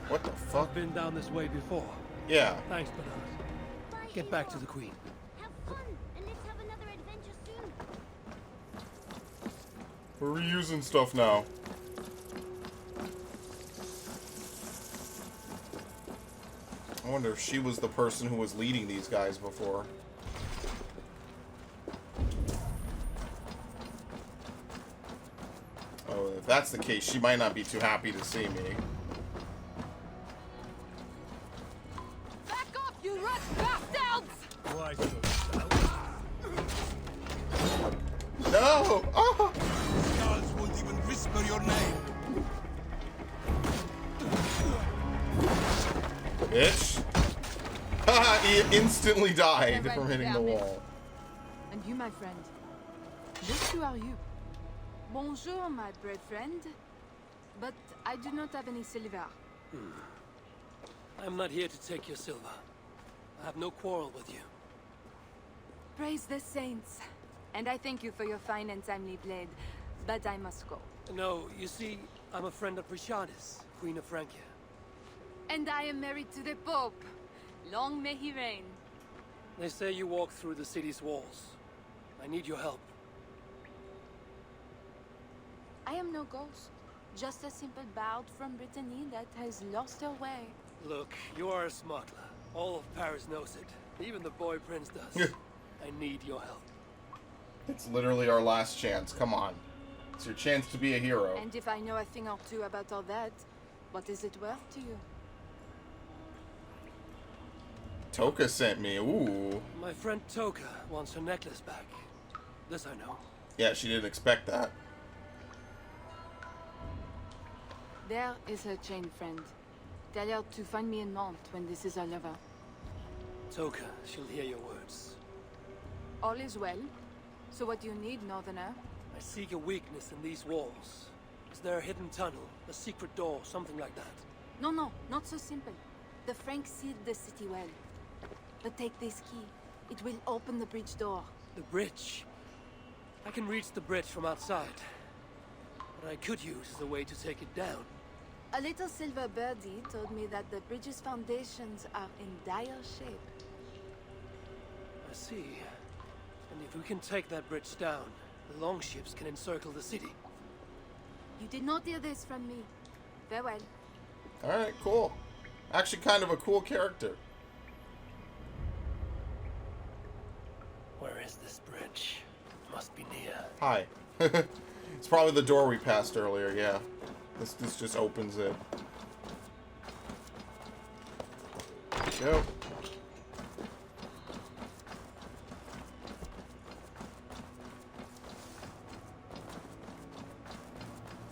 What the fuck? I've been down this way before. Yeah. Thanks, Bernard. Get back to the Queen. Have fun, and let's have another adventure soon. We're reusing stuff now. I wonder if she was the person who was leading these guys before. Oh, if that's the case, she might not be too happy to see me. Back off, you rat bastards! Why so loud? No! Oh! Guards won't even whisper your name. Bitch! Haha, he instantly died Yeah, right, from hitting the damn it. wall. And you, my friend. Just who are you? Bonjour, my brave friend. But I do not have any silver. I'm not here to take your silver. I have no quarrel with you. Praise the saints. And I thank you for your fine and timely blade. But I must go. No, you see, I'm a friend of Richardis, Queen of Francia. And I am married to the Pope. Long may he reign. They say you walk through the city's walls. I need your help. I am no ghost. Just a simple bard from Brittany that has lost her way. Look, you are a smuggler. All of Paris knows it. Even the boy prince does. I need your help. It's literally our last chance. Come on. It's your chance to be a hero. And if I know a thing or two about all that, what is it worth to you? Toka sent me. Ooh. My friend Toka wants her necklace back. This I know. Yeah, she didn't expect that. There is her chain, friend. Tell her to find me in Nantes when this is all over. Toka, she'll hear your words. All is well. So what do you need, Northerner? I seek a weakness in these walls. Is there a hidden tunnel, a secret door, something like that? No, not so simple. The Franks sealed the city well. But take this key. It will open the bridge door. The bridge? I can reach the bridge from outside. What I could use is a way to take it down. A little silver birdie told me that the bridge's foundations are in dire shape. I see. And if we can take that bridge down, the longships can encircle the city. You did not hear this from me. Farewell. Alright, cool. Actually kind of a cool character. Where is this bridge? It must be near. Hi. It's probably the door we passed earlier, yeah. This just opens it. Go.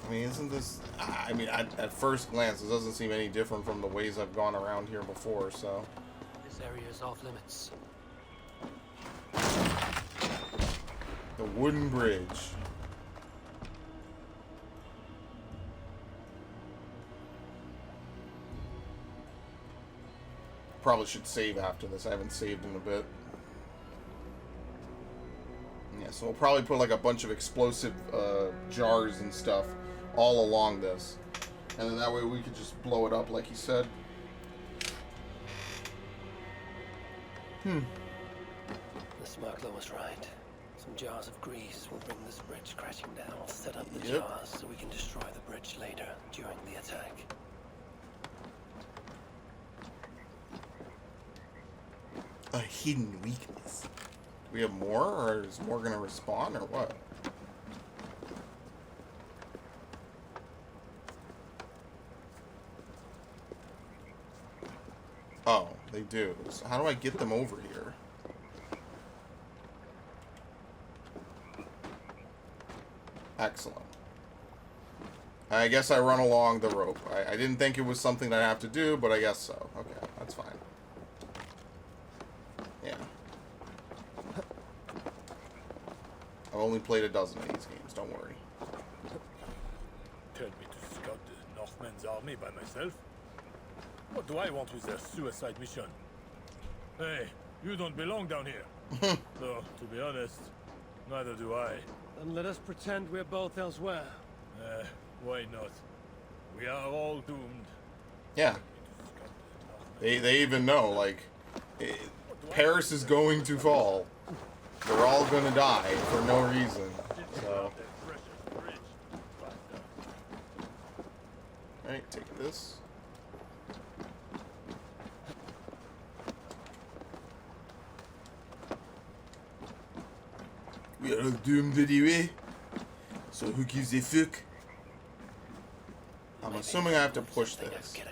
I mean, isn't this... I mean, at first glance, it doesn't seem any different from the ways I've gone around here before, so... This area is off limits. The wooden bridge. Probably should save after this. I haven't saved in a bit. Yeah, so we'll probably put like a bunch of explosive jars and stuff all along this. And then that way we could just blow it up like he said. The smuggler was right. Some jars of grease will bring this bridge crashing down. I'll set up the jars so we can destroy the bridge later during the attack. A hidden weakness. Do we have more, or is more gonna respawn, or what? Oh, they do. So how do I get them over here? Excellent. I guess I run along the rope. I didn't think it was something I'd have to do, but I guess so. Okay, that's fine. Yeah. I've only played a dozen of these games, don't worry. Tell me to scout the Northmen's army by myself? What do I want with their suicide mission? Hey, you don't belong down here. Though, to be honest, neither do I. Then let us pretend we're both elsewhere. Why not? We are all doomed. Yeah. They even know, like, Paris is going to fall. They're all gonna die for no reason. So. Alright, take this. We are all doomed anyway. So who gives a fuck? I'm assuming I have to push this. Yeah.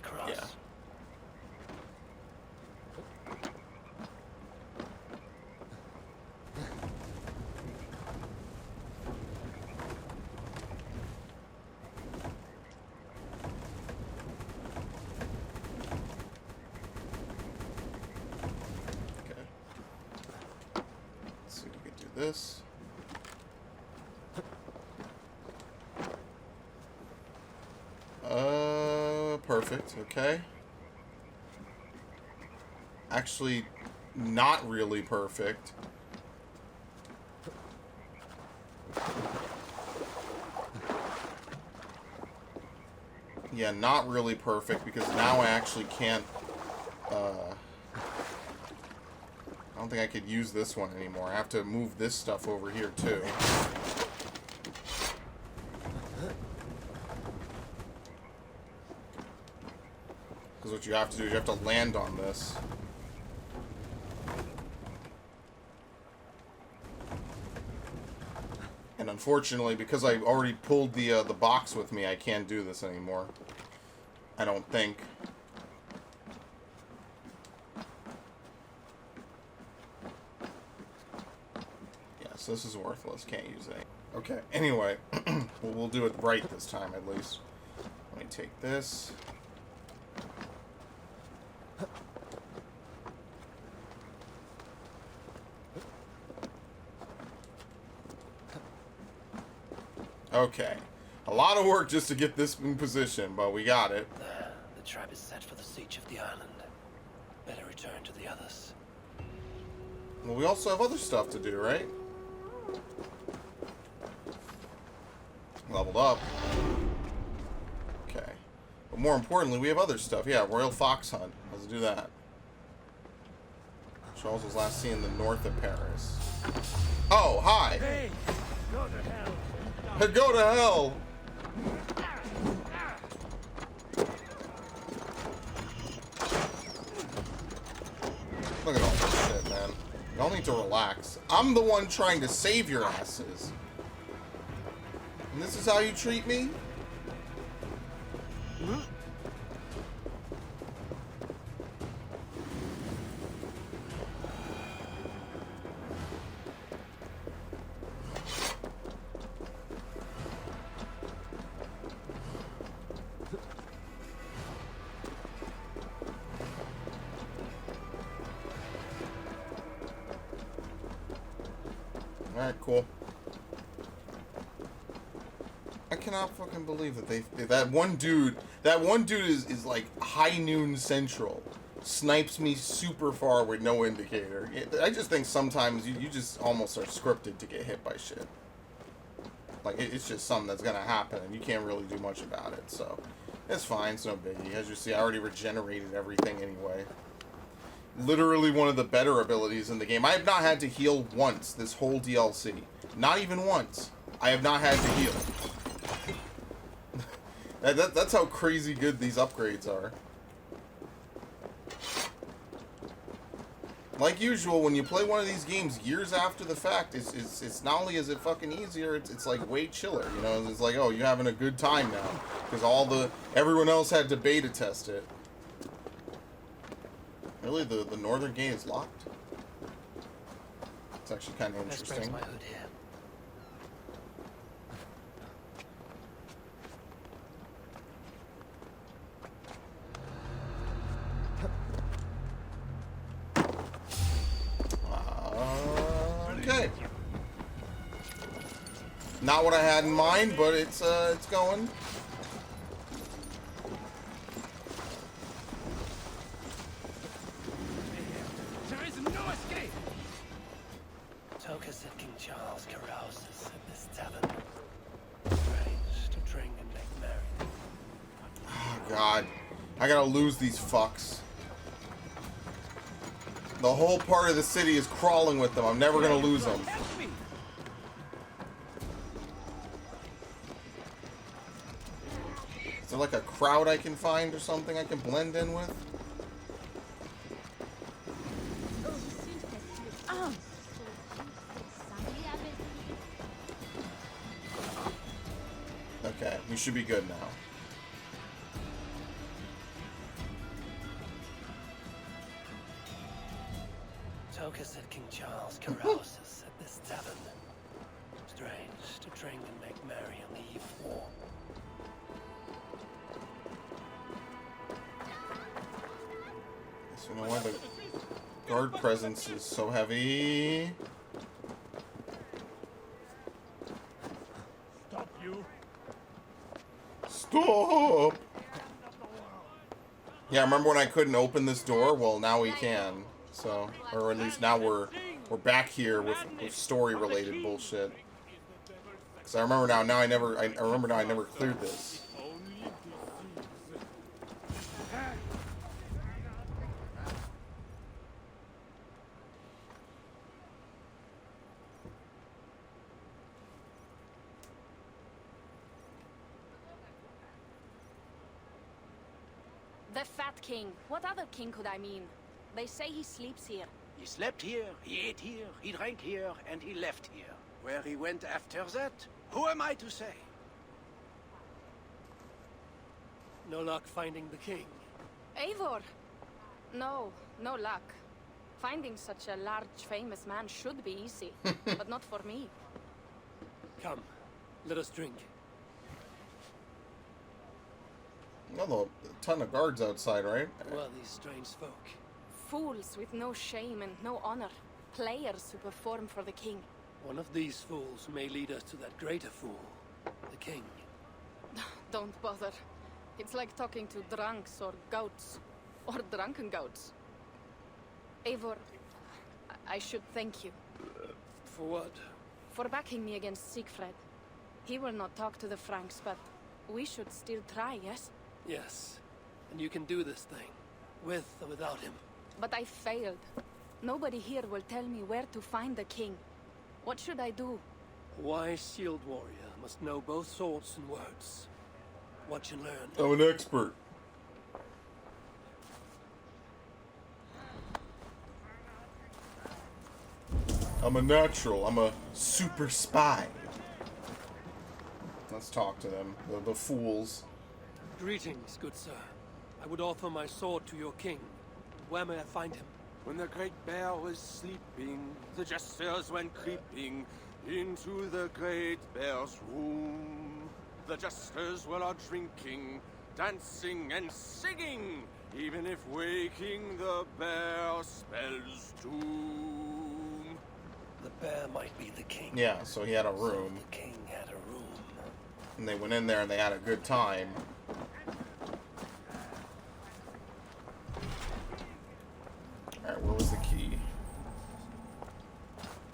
Okay. Let's see if we can do this. Perfect, okay. Actually, not really perfect. Yeah, not really perfect, because now I actually can't, I don't think I could use this one anymore. I have to move this stuff over here, too. Because what you have to do is you have to land on this. And unfortunately, because I already pulled the box with me, I can't do this anymore. I don't think. Yeah, so this is worthless. Can't use it. Okay, anyway. We'll do it right this time, at least. Let me take this. Okay. A lot of work just to get this in position, but we got it. The trap is set for the siege of the island. Better return to the others. Well, we also have other stuff to do, right? Leveled up. Okay. But more importantly, we have other stuff. Yeah, Royal Fox Hunt. Let's do that. Charles was last seen in the north of Paris. Oh, hi! Hey! Go to hell! Go to hell! Look at all this shit, man. Y'all need to relax. I'm the one trying to save your asses. And this is how you treat me? Alright, cool. I cannot fucking believe that that one dude is like high noon central. Snipes me super far with no indicator. I just think sometimes you just almost are scripted to get hit by shit. Like, it's just something that's gonna happen and you can't really do much about it, so it's fine, it's no biggie. As you see, I already regenerated everything anyway. Literally one of the better abilities in the game. I have not had to heal once this whole DLC. Not even once. I have not had to heal. That's how crazy good these upgrades are. Like usual, when you play one of these games years after the fact, it's not only is it fucking easier, it's like way chiller, you know? It's like, oh, you're having a good time now. Because everyone else had to beta test it. Really, the northern gate is locked? It's actually kind of interesting. My hood here. Okay. Not what I had in mind, but it's going. Toka said King Charles carouses at this tavern. Strange to drink and make merry. Oh, God. I gotta lose these fucks. The whole part of the city is crawling with them. I'm never gonna lose them. Is there like a crowd I can find or something I can blend in with? Okay, we should be good now. Toka said King Charles carouses at this tavern. Strange to drink and make merry on the eve of war. So you know why the guard presence is so heavy? Stop you! Stop! Yeah, remember when I couldn't open this door? Well, now we can. So, or at least now we're back here with story-related bullshit. Because I remember now I never cleared this. The Fat King. What other king could I mean? They say he sleeps here. He slept here, he ate here, he drank here, and he left here. Where he went after that, who am I to say? No luck finding the king. Eivor! No, no luck. Finding such a large, famous man should be easy, but not for me. Come, let us drink. Although, a ton of guards outside, right? Who are these strange folk? Fools with no shame and no honor. Players who perform for the king. One of these fools may lead us to that greater fool, the king. Don't bother. It's like talking to drunks or goats. Or drunken goats. Eivor, I should thank you. For what? For backing me against Siegfried. He will not talk to the Franks, but we should still try, yes? Yes. And you can do this thing. With or without him. But I failed. Nobody here will tell me where to find the king. What should I do? A wise shield warrior must know both swords and words. Watch and learn. I'm an expert. I'm a natural. I'm a super spy. Let's talk to them. The fools. Greetings, good sir. I would offer my sword to your king. Where may I find him? When the great bear was sleeping, the jesters went creeping into the great bear's room. The jesters were all drinking, dancing and singing, even if waking the bear spells doom. The bear might be the king. Yeah, so he had a room. So the king had a room. And they went in there and they had a good time. Alright, where was the key?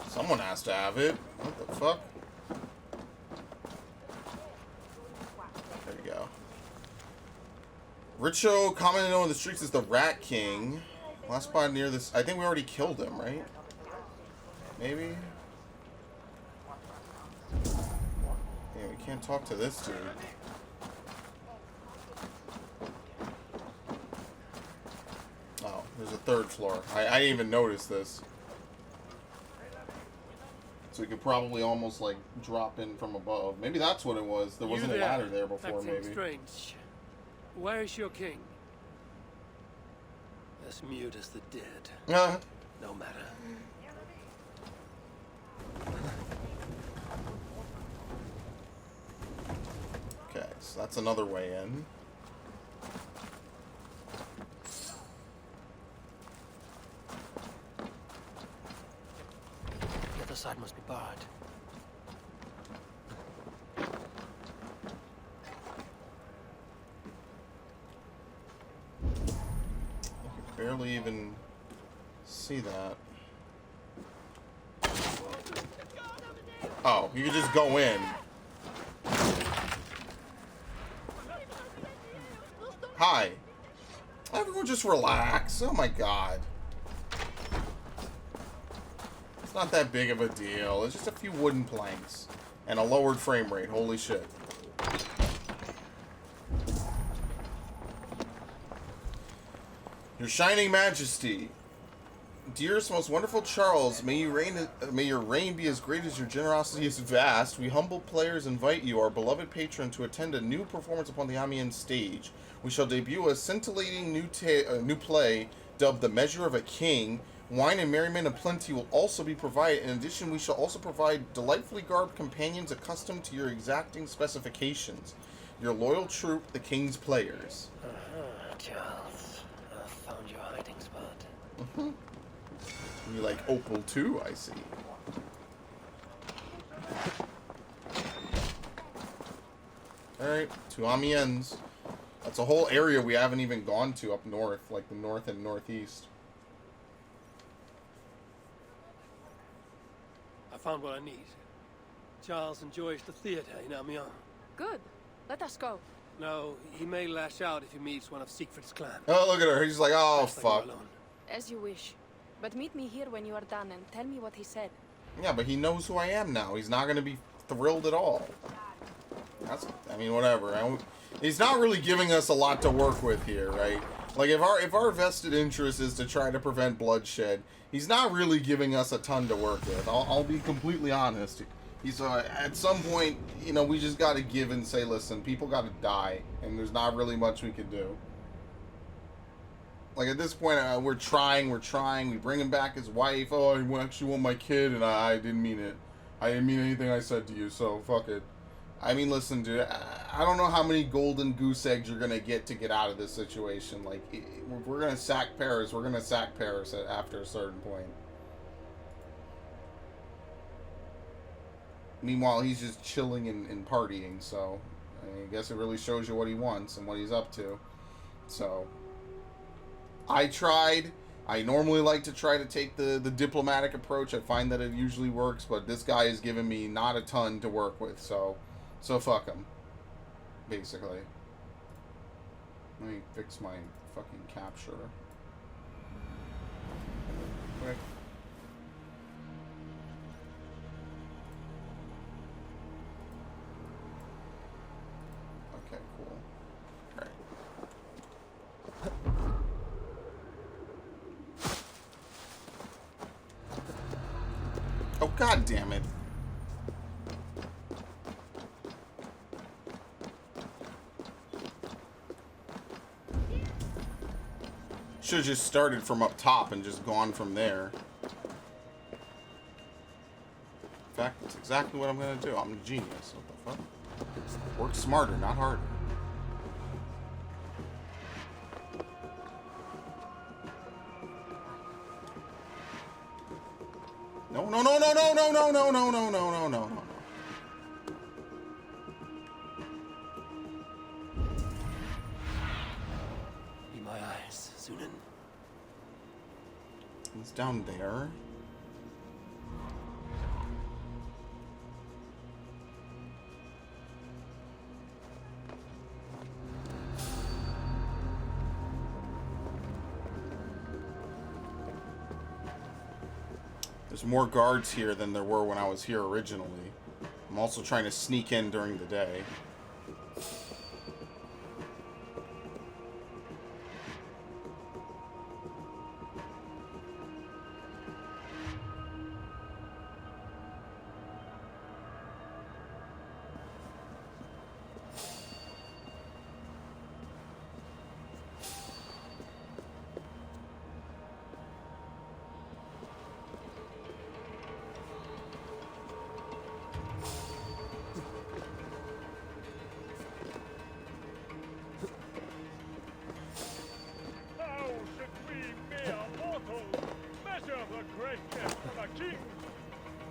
Someone has to have it. What the fuck? There we go. Richo, commonly known in the streets as the Rat King. Last spot near this. I think we already killed him, right? Maybe? Yeah, we can't talk to this dude. Oh, there's a third floor. I didn't even notice this. So we could probably almost like drop in from above. Maybe that's what it was. There wasn't a ladder there before, Acting maybe. strange. Where is your king? As mute as the dead. No matter. Okay, so that's another way in. The other side must be barred. I could barely even see that. Oh, you can just go in. Hi. Everyone just relax. Oh my god. It's not that big of a deal. It's just a few wooden planks. And a lowered frame rate. Holy shit. Your Shining Majesty. Dearest, most wonderful Charles, may your reign be as great as your generosity is vast. We humble players invite you, our beloved patron, to attend a new performance upon the Amiens stage. We shall debut a scintillating new play dubbed The Measure of a King. Wine and merriment aplenty will also be provided. In addition, we shall also provide delightfully garbed companions accustomed to your exacting specifications. Your loyal troop, the King's Players. Charles, I found your hiding spot. You like Opal too, I see. Alright, to Amiens. That's a whole area we haven't even gone to up north, like the north and northeast. I found what I need. Charles enjoys the theater in Amiens. Good. Let us go. No, he may lash out if he meets one of Siegfried's clan. Oh, look at her. He's like, oh, fuck. As you wish. But meet me here when you are done and tell me what he said. Yeah, but he knows who I am now. He's not going to be thrilled at all. I mean, whatever. He's not really giving us a lot to work with here, right? Like, if our vested interest is to try to prevent bloodshed, he's not really giving us a ton to work with. I'll be completely honest. He's at some point, you know, we just got to give and say, listen, people got to die, and there's not really much we can do. Like, at this point, we're trying. We bring him back his wife. Oh, I actually want my kid, and I didn't mean it. I didn't mean anything I said to you, so fuck it. I mean, listen, dude, I don't know how many golden goose eggs you're going to get out of this situation. Like, if we're going to sack Paris, we're going to sack Paris after a certain point. Meanwhile, he's just chilling and partying, so I guess it really shows you what he wants and what he's up to. So, I tried. I normally like to try to take the diplomatic approach. I find that it usually works, but this guy is giving me not a ton to work with, so fuck him, basically. Let me fix my fucking capture. Quick. Okay, cool. Alright. Oh, god damn it. Should have just started from up top and just gone from there. In fact, that's exactly what I'm going to do. I'm a genius. What the fuck? Work smarter, not harder. No, no, no, no, no, no, no, no, no, no, no, no, no, no. Be my eyes, Sunan. It's down there. There's more guards here than there were when I was here originally. I'm also trying to sneak in during the day.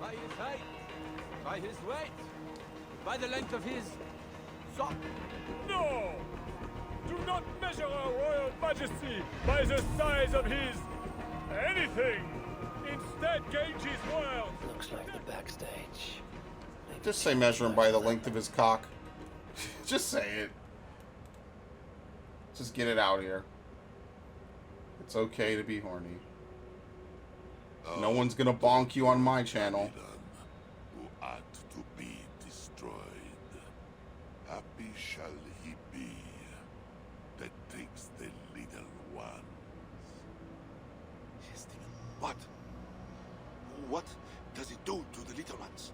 By his height, by his weight, by the length of his sock. No! Do not measure our royal majesty by the size of his anything! Instead, gauge his world! Looks like the backstage. Just say measure him by the length of his cock. Just say it. Just get it out here. It's okay to be horny. No one's gonna bonk you on my channel. Who ought to be destroyed. Happy shall he be that takes the little ones. Yes, Stephen. What? What does it do to the little ones?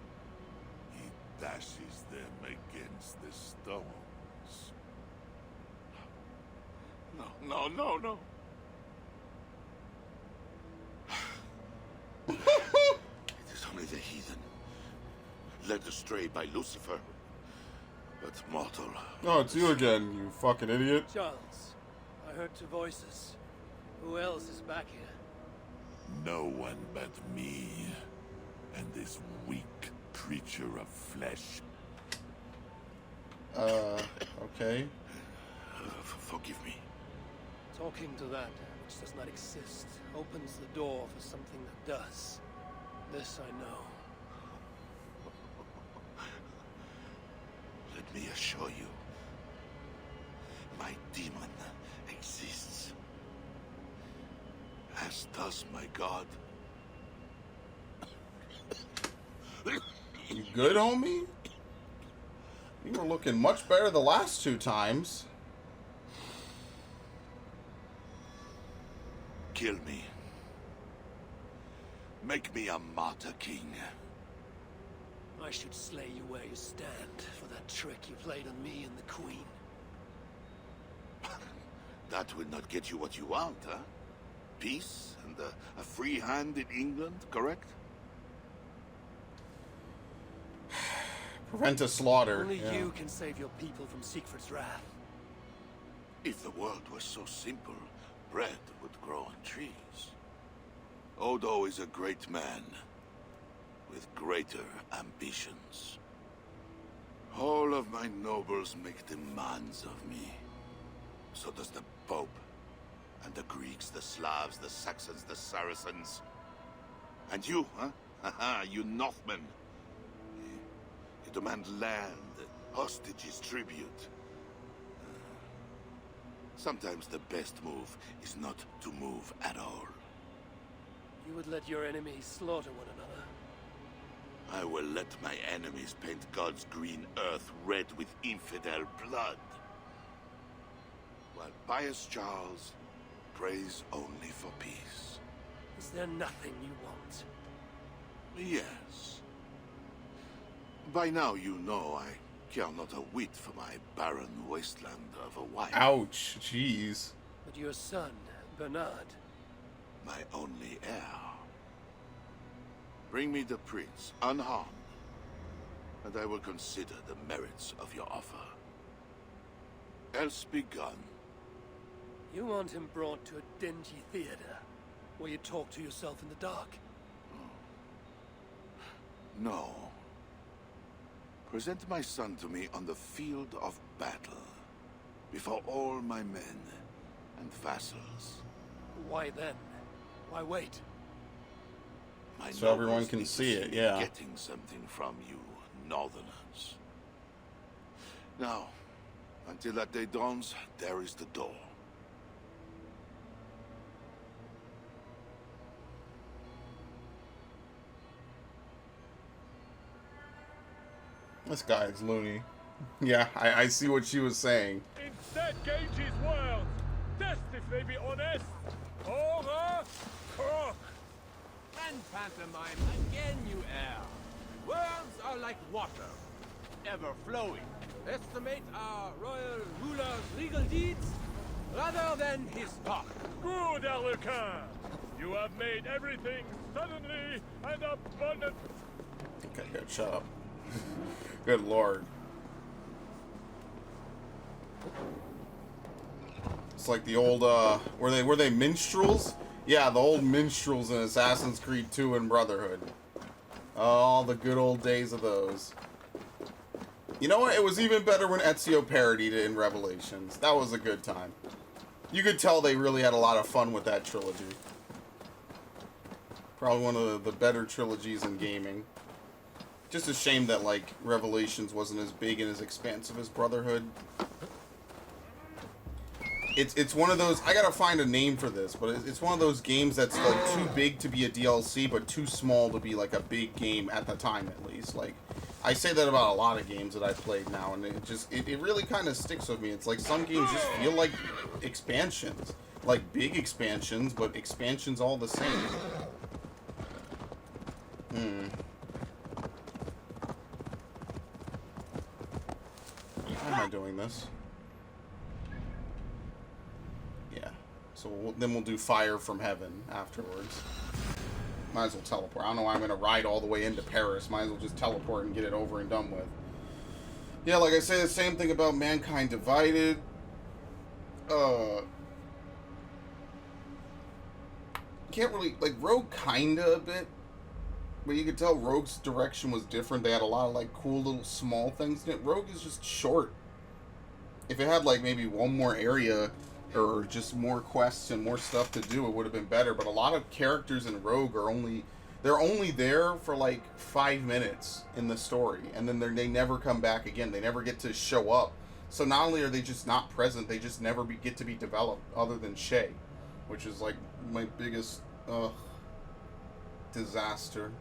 He dashes them against the stones. No. It is only the heathen, led astray by Lucifer, but mortal. Oh, it's you again, you fucking idiot. Charles, I heard two voices. Who else is back here? No one but me, and this weak creature of flesh. Okay. Forgive me. Talking to that which does not exist opens the door for something that does. This I know. Let me assure you, my demon exists, as does my God. You good, homie? You were looking much better the last 2 times. Kill me. Make me a martyr king. I should slay you where you stand for that trick you played on me and the Queen. That will not get you what you want, huh? Peace and a free hand in England, correct? Prevent a slaughter. Only yeah. you can save your people from Siegfried's wrath. If the world was so simple, bread would grow on trees. Odo is a great man, with greater ambitions. All of my nobles make demands of me. So does the Pope, and the Greeks, the Slavs, the Saxons, the Saracens. And you, huh? Haha, you Northmen. You demand land, hostages, tribute. Sometimes the best move is not to move at all. You would let your enemies slaughter one another. I will let my enemies paint God's green earth red with infidel blood. While pious Charles prays only for peace. Is there nothing you want? Yes. By now you know I care not a whit for my barren wasteland of a wife. Ouch, jeez. But your son, Bernard. My only heir. Bring me the prince, unharmed, and I will consider the merits of your offer. Else be gone. You want him brought to a dingy theater, where you talk to yourself in the dark? No. Present my son to me on the field of battle, before all my men and vassals. Why then? Why wait? My So everyone nobles can need to see it, me yeah. Getting something from you, Northerners. Now, until that day dawns, there is the door. This guy is loony. Yeah, I see what she was saying. Instead, gauge his words. Test if they be honest. Horror, crook. And pantomime again, you err. Words are like water, ever flowing. Estimate our royal ruler's legal deeds rather than his talk. Good, Alucard. You have made everything suddenly and abundant. Okay, good. Shut up. Good lord. It's like the old, were they minstrels? Yeah, the old minstrels in Assassin's Creed 2 and Brotherhood. All the good old days of those. You know what? It was even better when Ezio parodied it in Revelations. That was a good time. You could tell they really had a lot of fun with that trilogy. Probably one of the better trilogies in gaming. Just a shame that, like, Revelations wasn't as big and as expansive as Brotherhood. It's one of those, I gotta find a name for this, but it's one of those games that's, like, too big to be a DLC, but too small to be, like, a big game at the time, at least. Like, I say that about a lot of games that I've played now, and it really kind of sticks with me. It's like some games just feel like expansions. Like, big expansions, but expansions all the same. How am I doing this? Yeah. So then we'll do Fire from Heaven afterwards. Might as well teleport. I don't know why I'm going to ride all the way into Paris. Might as well just teleport and get it over and done with. Yeah, like I say, the same thing about Mankind Divided. Can't really... Like, Rogue kinda a bit. But you could tell Rogue's direction was different. They had a lot of, like, cool little small things in it. Rogue is just short. If it had, like, maybe one more area or just more quests and more stuff to do, it would have been better. But a lot of characters in Rogue are they're only there for, like, 5 minutes in the story. And then they never come back again. They never get to show up. So not only are they just not present, they just never get to be developed other than Shay. Which is, like, my biggest, disaster.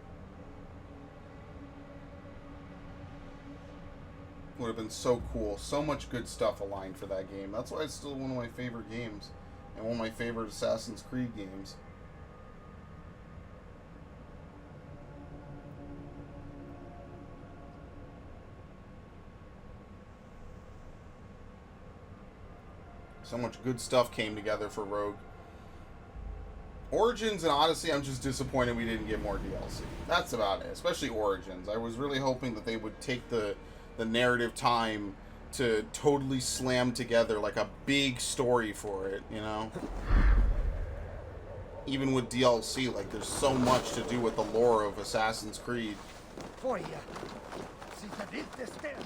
Would have been so cool. So much good stuff aligned for that game. That's why it's still one of my favorite games. And one of my favorite Assassin's Creed games. So much good stuff came together for Rogue. Origins and Odyssey, I'm just disappointed we didn't get more DLC. That's about it. Especially Origins. I was really hoping that they would take the narrative time to totally slam together like a big story for it, you know? Even with DLC, like, there's so much to do with the lore of Assassin's Creed. For you. Si t'avais despair.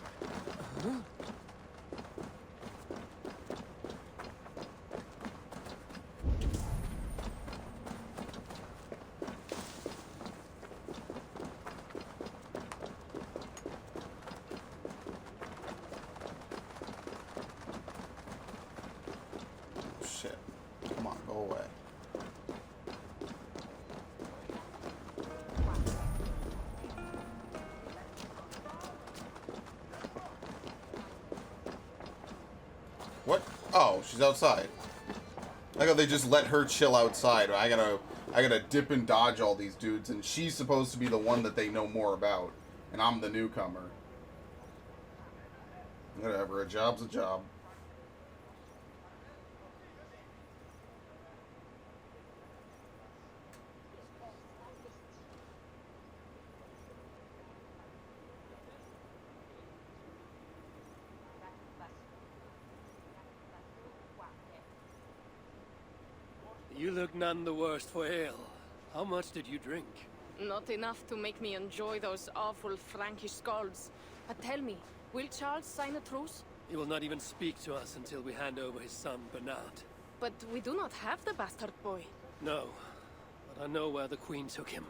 Shit. Come on, go away. What? Oh, she's outside. I thought they just let her chill outside. I gotta dip and dodge all these dudes, and she's supposed to be the one that they know more about, and I'm the newcomer. Whatever, a job's a job. You look none the worse for ale. How much did you drink? Not enough to make me enjoy those awful Frankish skalds. But tell me, will Charles sign a truce? He will not even speak to us until we hand over his son, Bernard. But we do not have the bastard boy. No, but I know where the Queen took him.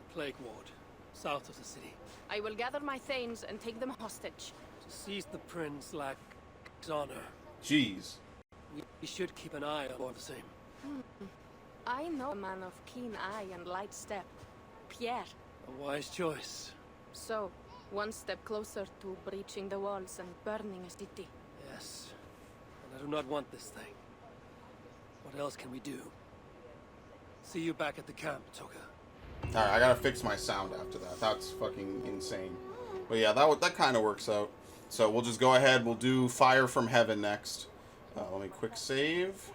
The Plague Ward, south of the city. I will gather my thanes and take them hostage. To seize the prince lacks honor. Jeez. We should keep an eye on all the same. I know a man of keen eye and light step. Pierre. A wise choice. So, one step closer to breaching the walls and burning a city. Yes. And I do not want this thing. What else can we do? See you back at the camp, Toka. Alright, I gotta fix my sound after that. That's fucking insane. But yeah, that kind of works out. So we'll just go ahead. We'll do Fire from Heaven next. Let me quick save.